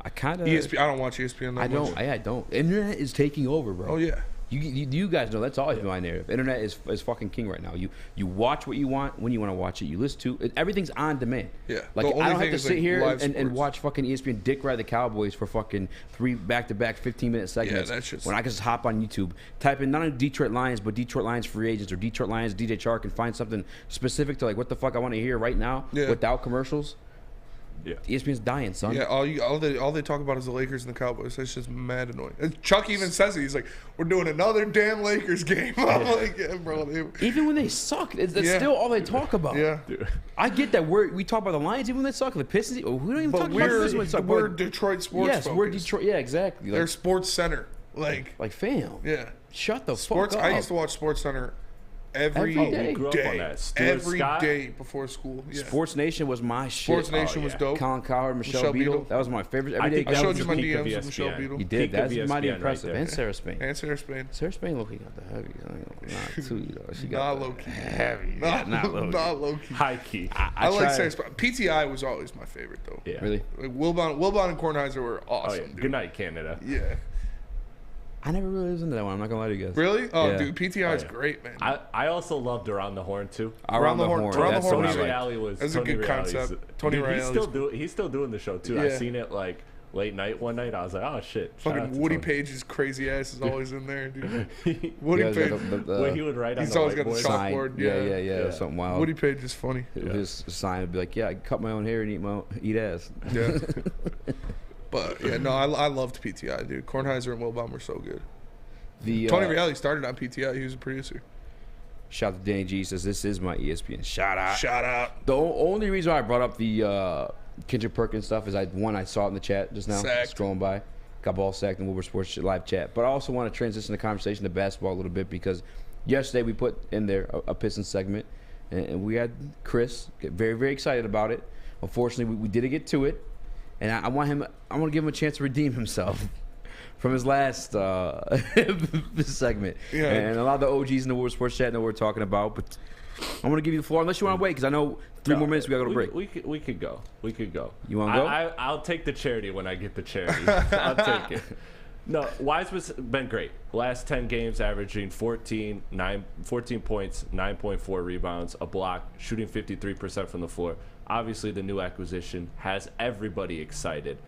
I kind of ESPN. I don't watch ESPN. I don't. I don't. Internet is taking over, bro. Oh yeah. You guys know that's always been my narrative. Internet is fucking king right now. You watch what you want when you want to watch it. You listen to it. Everything's on demand. Yeah. Like The only I don't thing have to is, sit like, here live and sports. watch fucking ESPN dick ride the Cowboys for fucking 3 back-to-back 15-minute segments. that's just- when I can just hop on YouTube, type in not only Detroit Lions but Detroit Lions free agents or Detroit Lions DJ Chark and find something specific to like what the fuck I want to hear right now without commercials. Yeah. ESPN's dying, son. Yeah, all they talk about is the Lakers and the Cowboys. That's just mad annoying. And Chuck even says it. He's like, "We're doing another damn Lakers game." I'm like, "Yeah, bro." Even when they suck, that's still all they talk about. Yeah. I get that we talk about the Lions even when they suck. The Pistons, we don't even But talk about the Pistons when they suck. we're But Detroit sports. yes, we're focused. Detroit. Yeah, exactly. They're Sports Center. Like fam. Yeah. Shut the Sports. fuck up. I used to watch Sports Center every day. day. Grew up on that. Stuart Every Scott. day before school. Yeah. Sports Nation was my shit. Sports Nation was dope. Colin Cowherd, Michelle Beadle. That was my favorite. Every day. I showed you my DMs with Michelle Beadle. You did. That's mighty impressive. And Sarah Spain. And Sarah Spain. Sarah Spain low-key got the heavy. Not too, though. She got Not the low-key. heavy. Not low-key. Not low-key. High key. I like Sarah Spain. PTI was always my favorite, though. Yeah. Really? Like Wilbon and Kornheiser were awesome. Oh, yeah. Dude. Good night, Canada. Yeah. I never really listened to that one. I'm not gonna lie to you guys. Really? Oh, Yeah. dude, PTI is great, man. I also loved Around the Horn too. Around the Horn. Around the That's Horn what I was like. Reale was That's a Tony good Reale's- concept. Tony Dude, Reale's- he's still doing the show too. Yeah. I seen it like late night one night. I was like, oh shit. Shout out Fucking to Woody Tony. Page's crazy ass is always in there, dude. Woody Yeah, Page. When he would write on He's the always got the whiteboard. Sign. chalkboard. Yeah. Something wild. Woody Page is funny. His sign would be like, "Yeah, I cut my own hair and eat ass." Yeah. But yeah, no, I loved PTI, dude. Kornheiser and Wilbon were so good. Tony Reale started on PTI. He was a producer. Shout out to Danny G. Says this is my ESPN. Shout out. Shout out. The only reason why I brought up the Kendrick Perkins stuff is I saw it in the chat just now, Sacked. scrolling by, got ball sacked in Woodward Sports live chat. But I also want to transition the conversation to basketball a little bit because yesterday we put in there a Pistons segment and we had Chris get very, very excited about it. Unfortunately, we didn't get to it, and I want to give him a chance to redeem himself from his last segment. Yeah. And a lot of the OGs in the Woodward Sports chat know what we're talking about, but I'm going to give you the floor unless you want to wait because I know 3 more minutes we got to go to break. We could go. We could go. You wanna go? I'll take the charity when I get the charity. I'll take it. No, Wiseman's been great. Last 10 games averaging 14 points, 9.4 rebounds, a block, shooting 53% from the floor. Obviously, the new acquisition has everybody excited.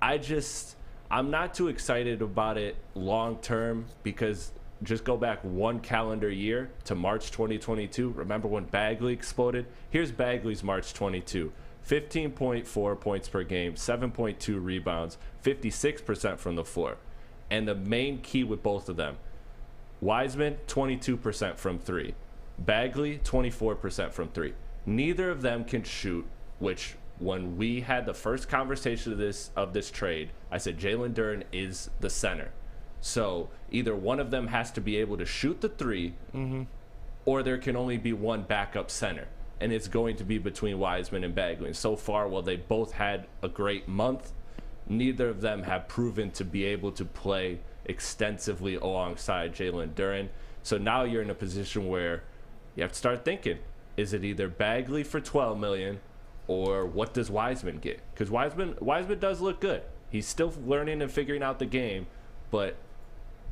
I'm not too excited about it long term because just go back 1 calendar year to March 2022. Remember when Bagley exploded? Here's Bagley's March 22. 15.4 points per game, 7.2 rebounds, 56% from the floor. And the main key with both of them, Wiseman, 22% from 3. Bagley, 24% from 3. Neither of them can shoot, which when we had the first conversation of this trade, I said Jalen Duren is the center. So either one of them has to be able to shoot the 3, or there can only be one backup center. And it's going to be between Wiseman and Bagley. And so far, while they both had a great month, neither of them have proven to be able to play extensively alongside Jalen Duren. So now you're in a position where you have to start thinking, is it either Bagley for $12 million or what does Wiseman get? Because Wiseman does look good. He's still learning and figuring out the game, but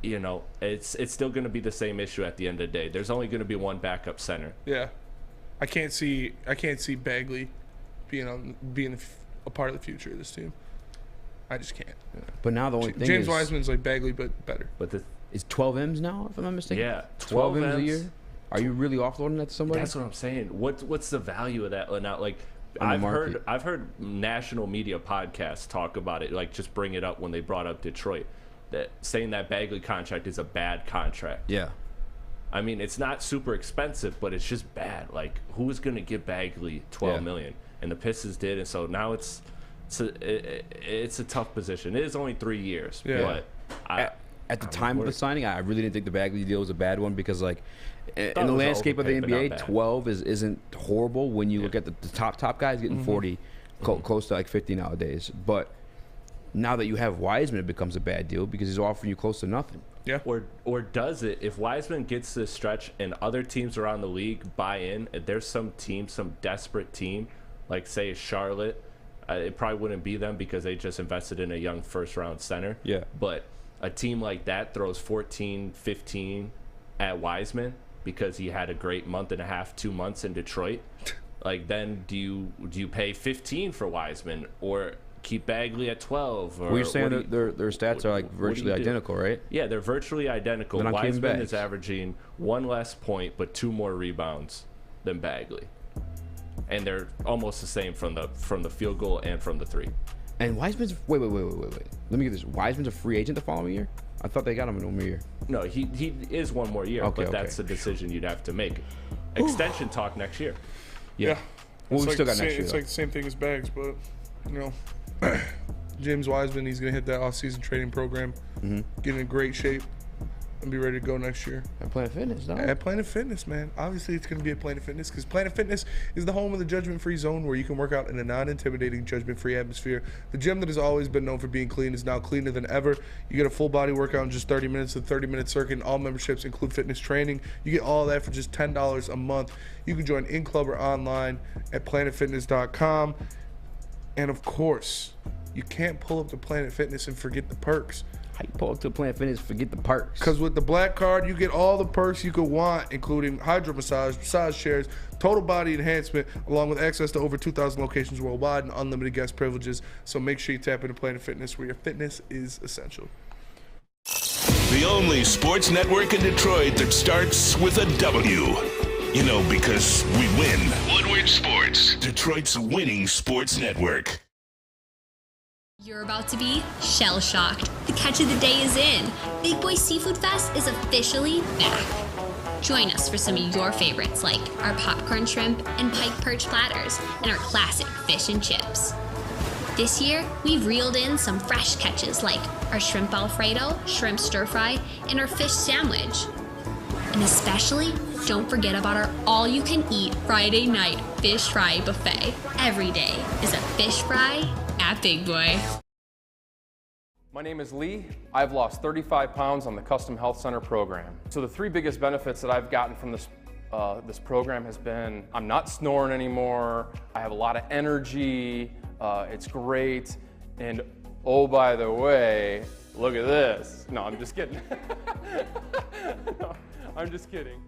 you know, it's still going to be the same issue at the end of the day. There's only going to be one backup center. Yeah. I can't see Bagley being a part of the future of this team. I just can't. But now the only thing James is Wiseman's like Bagley, but better. But is 12 M's now, if I'm not mistaken? Yeah, 12 M's a year. Are you really offloading that to somebody? That's what I'm saying. What's the value of that? Now, like On the market. I've heard national media podcasts talk about it, like just bring it up when they brought up Detroit, that saying that Bagley contract is a bad contract. Yeah. I mean, it's not super expensive, but it's just bad. Like, who's going to give Bagley $12 million? And the Pistons did, and so now it's a tough position. It is only 3 years, but at the time of the signing, I really didn't think the Bagley deal was a bad one because, like, in the was landscape of the overpaid, but not NBA, bad. 12 isn't horrible when you look at the top guys getting 40, close to like 50 nowadays. But now that you have Wiseman, it becomes a bad deal because he's offering you close to nothing. Yeah. Or does it, if Wiseman gets this stretch and other teams around the league buy in, and there's some team, some desperate team, like say Charlotte, it probably wouldn't be them because they just invested in a young first-round center. Yeah. But a team like that throws 14, 15 at Wiseman because he had a great month and a half, 2 months in Detroit. Like, then do you pay 15 for Wiseman or keep Bagley at 12? Or Well, you're saying that their stats are like virtually identical, right? Yeah, they're virtually identical. Then I'm keeping Wiseman Bags. is averaging 1 less point but 2 more rebounds than Bagley. And they're almost the same from the field goal and from the three. And Wiseman's wait. Let me get this. Wiseman's a free agent the following year? I thought they got him in 1 more year. No, he is 1 more year, Okay, but that's a decision you'd have to make. Extension talk next year. Yeah. Well, we It's still like got next year. It's though. like the same thing as Bags, but James Wiseman, he's gonna hit that off-season training program, get in great shape, and be ready to go next year. At Planet Fitness, no? At Planet Fitness, man. Obviously, it's going to be at Planet Fitness because Planet Fitness is the home of the judgment-free zone where you can work out in a non-intimidating, judgment-free atmosphere. The gym that has always been known for being clean is now cleaner than ever. You get a full-body workout in just 30 minutes, a 30-minute circuit, and all memberships include fitness training. You get all of that for just $10 a month. You can join in-club or online at planetfitness.com. And, of course, you can't pull up to Planet Fitness and forget the perks. How you pull up to Planet Fitness, forget the perks? Because with the Black Card, you get all the perks you could want, including hydro massage chairs, total body enhancement, along with access to over 2,000 locations worldwide and unlimited guest privileges. So make sure you tap into Planet Fitness, where your fitness is essential. The only sports network in Detroit that starts with a W. You know, because we win. Woodward Sports, Detroit's winning sports network. You're about to be shell-shocked. The catch of the day is in. Big Boy Seafood Fest is officially back. Join us for some of your favorites like our popcorn shrimp and pike perch platters and our classic fish and chips. This year, we've reeled in some fresh catches like our shrimp Alfredo, shrimp stir-fry, and our fish sandwich. And especially, don't forget about our all-you-can-eat Friday night fish fry buffet. Every day is a fish fry at Big Boy. My name is Lee. I've lost 35 pounds on the Custom Health Center program. So the 3 biggest benefits that I've gotten from this program has been I'm not snoring anymore, I have a lot of energy, it's great, and oh, by the way, look at this. No, I'm just kidding. No, I'm just kidding.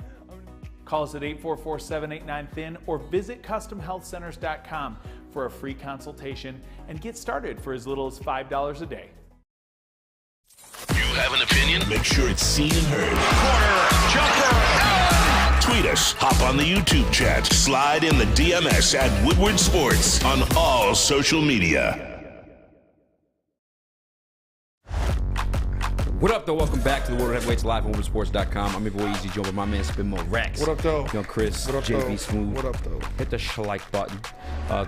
Call us at 844-789-THIN or visit CustomHealthCenters.com for a free consultation and get started for as little as $5 a day. You have an opinion? Make sure it's seen and heard. Corner, jumper, tweet us, hop on the YouTube chat, slide in the DMS at Woodward Sports on all social media. What up, though? Welcome back to the World Heavyweights live on WoodwardSports.com. I'm your boy Eazy, joined by my man Spin Mo Rex. What up, though? Young Chris, What up, JB though? Smooth. What up, though? Hit the like button.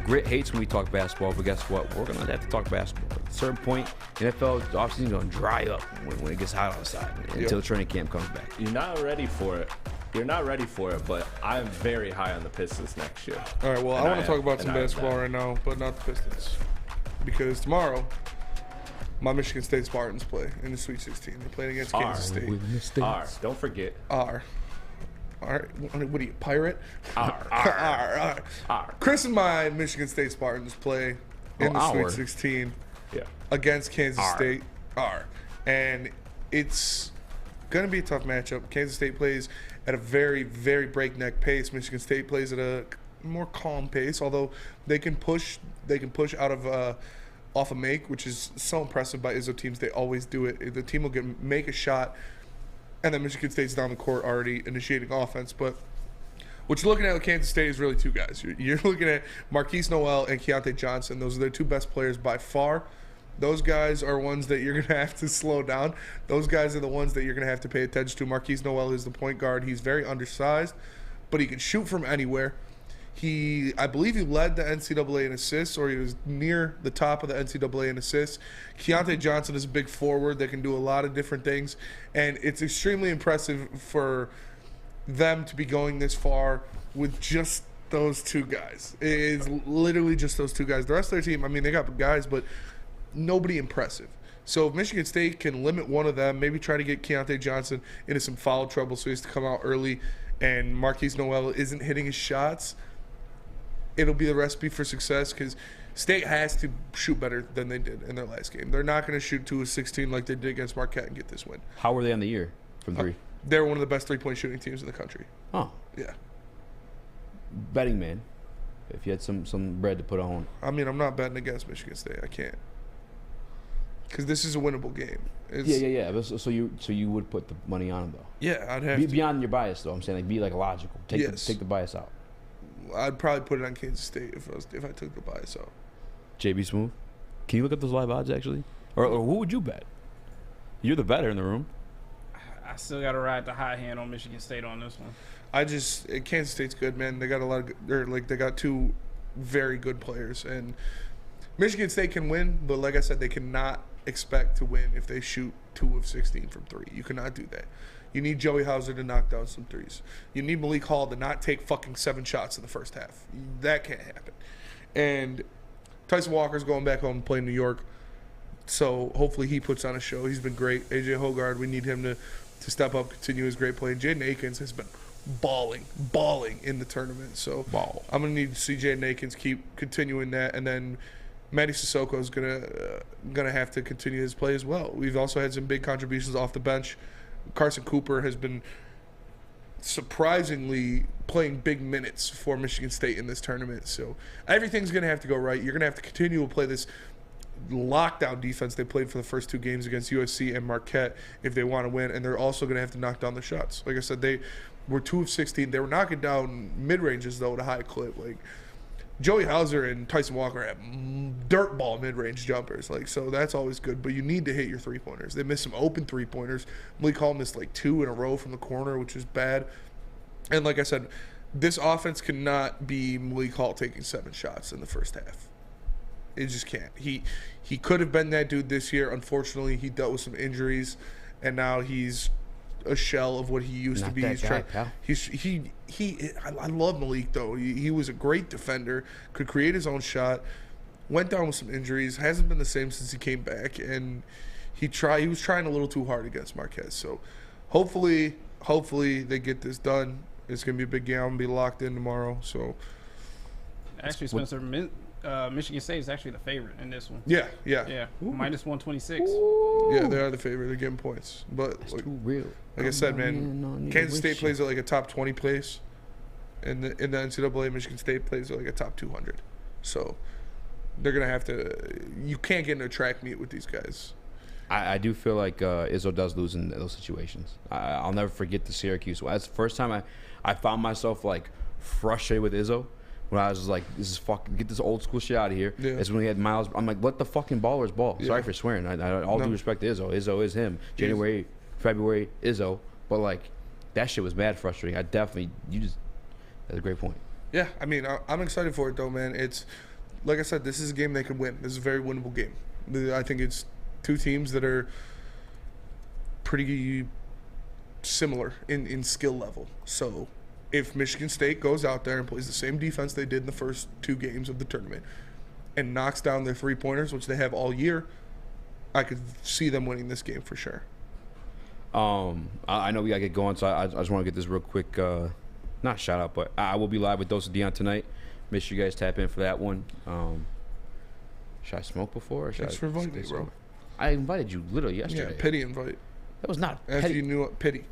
Grit hates when we talk basketball, but guess what? We're going to have to talk basketball. At a certain point, NFL offseason is going to dry up when it gets hot outside until training camp comes back. You're not ready for it. You're not ready for it, but I'm very high on the Pistons next year. All right, well, I want to talk about some basketball right now, but not the Pistons. Because tomorrow, my Michigan State Spartans play in the Sweet 16. They're playing against Kansas State. Don't forget. R. All right, what are you, pirate? R. Chris and my Michigan State Spartans play in the Sweet 16 against Kansas State. And it's going to be a tough matchup. Kansas State plays at a very, very breakneck pace. Michigan State plays at a more calm pace, although they can push out of off a make, which is so impressive by Izzo teams. They always do it. The team will make a shot, and then Michigan State's down the court already initiating offense. But what you're looking at with Kansas State is really 2 guys. You're looking at Marquise Noel and Keontae Johnson. Those are their 2 best players by far. Those guys are ones that you're going to have to slow down. Those guys are the ones that you're going to have to pay attention to. Marquise Noel is the point guard. He's very undersized, but he can shoot from anywhere. I believe he led the NCAA in assists, or he was near the top of the NCAA in assists. Keontae Johnson is a big forward that can do a lot of different things, and it's extremely impressive for them to be going this far with just those 2 guys. It is literally just those 2 guys. The rest of their team, I mean, they got guys, but nobody impressive. So if Michigan State can limit one of them, maybe try to get Keontae Johnson into some foul trouble so he has to come out early, and Marquise Noel isn't hitting his shots, it'll be the recipe for success because State has to shoot better than they did in their last game. They're not going to shoot 2 of 16 like they did against Marquette and get this win. How were they on the year from 3? They're one of the best three-point shooting teams in the country. Oh. Yeah. Betting man, if you had some bread to put on. I mean, I'm not betting against Michigan State. I can't. Because this is a winnable game. Yeah. So you would put the money on them, though? Yeah, I'd have to. to. Beyond your bias, though. I'm saying, like, be like logical. Take the bias out. I'd probably put it on Kansas State if I took the bias out. JB Smooth, can you look up those live odds, actually? Or who would you bet? You're the better in the room. I still got to ride the high hand on Michigan State on this one. Kansas State's good, man. They got a lot of they got 2 very good players, and Michigan State can win, but like I said, they cannot expect to win if they shoot 2 of 16 from 3. You cannot do that. You need Joey Hauser to knock down some threes. You need Malik Hall to not take fucking 7 shots in the first half. That can't happen. And Tyson Walker's going back home and playing New York, so hopefully he puts on a show. He's been great. AJ Hogard, we need him to step up, continue his great play. And Jaden Akins has been balling in the tournament. So I'm going to need to see Jaden Akins keep continuing that. And then Matty Sissoko is gonna have to continue his play as well. We've also had some big contributions off the bench. Carson Cooper has been surprisingly playing big minutes for Michigan State in this tournament. So everything's going to have to go right. You're going to have to continue to play this lockdown defense they played for the first 2 games against USC and Marquette if they want to win. And they're also going to have to knock down the shots. Like I said, they were 2 of 16. They were knocking down mid-ranges, though, at a high clip. Like, Joey Hauser and Tyson Walker have dirt ball mid-range jumpers, so that's always good. But you need to hit your 3-pointers. They missed some open 3-pointers. Malik Hall missed 2 in a row from the corner, which is bad. And like I said, this offense cannot be Malik Hall taking 7 shots in the first half. It just can't. He could have been that dude this year. Unfortunately, he dealt with some injuries, and now he's a shell of what he used to be. I love Malik, though. He was a great defender, could create his own shot, went down with some injuries, hasn't been the same since he came back, and he was trying a little too hard against Marquez. So hopefully they get this done. It's going to be a big game. I'm going to be locked in tomorrow. So actually, Spencer, Michigan State is actually the favorite in this one. Yeah. Minus 126. Yeah, they are the favorite. They're getting points. But that's too real. Like I said, man, Kansas State plays at a top 20 place. In the NCAA, Michigan State plays at a top 200. So they're going to have to – you can't get in a track meet with these guys. I do feel like Izzo does lose in those situations. I'll never forget the Syracuse. That's the first time I found myself, frustrated with Izzo. When I was like, this is fucking, get this old school shit out of here. Yeah. It's when we had Miles. I'm like, let the fucking ballers ball. Yeah. Sorry for swearing. All due respect to Izzo. Izzo is him. January, February, Izzo. But, that shit was mad frustrating. That's a great point. Yeah, I mean, I'm excited for it, though, man. It's, like I said, this is a game they could win. This is a very winnable game. I think it's 2 teams that are pretty similar in skill level. So if Michigan State goes out there and plays the same defense they did in the first 2 games of the tournament and knocks down their 3-pointers, which they have all year, I could see them winning this game for sure. I know we got to get going, so I just want to get this real quick, not shout out, but I will be live with Dose of Dion tonight. Make sure you guys tap in for that one. Should I smoke before? Or Thanks for inviting me, bro. I invited you literally yesterday. Yeah, Pity invite. That was not After Petty. you knew what Pity.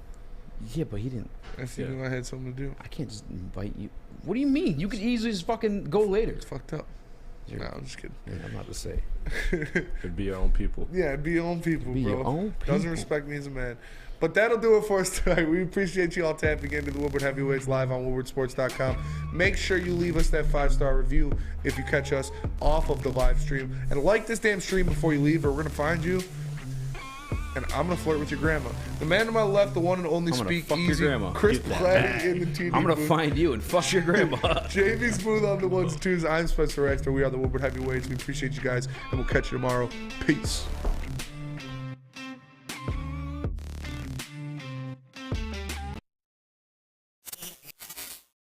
Yeah, but he didn't. After you knew I had something to do. I can't just invite you. What do you mean? You could easily just fucking go later. It's fucked up. No, I'm just kidding. Yeah, I'm not to say. It'd be your own people. Yeah, be your own people, be bro. Your own people. Doesn't respect me as a man. But that'll do it for us tonight. We appreciate you all tapping into the Woodward Heavyweights live on woodwardsports.com. Make sure you leave us that 5-star review if you catch us off of the live stream. And like this damn stream before you leave, or we're going to find you. And I'm going to flirt with your grandma. The man to my left, the one and only Speak Eazy, Chris Platt in the TV I'm going to booth. find you and fuck your grandma. JB Smooth on the 1s and 2s. I'm Spencer Extra. We are the Woodward Heavyweights. We appreciate you guys, and we'll catch you tomorrow. Peace.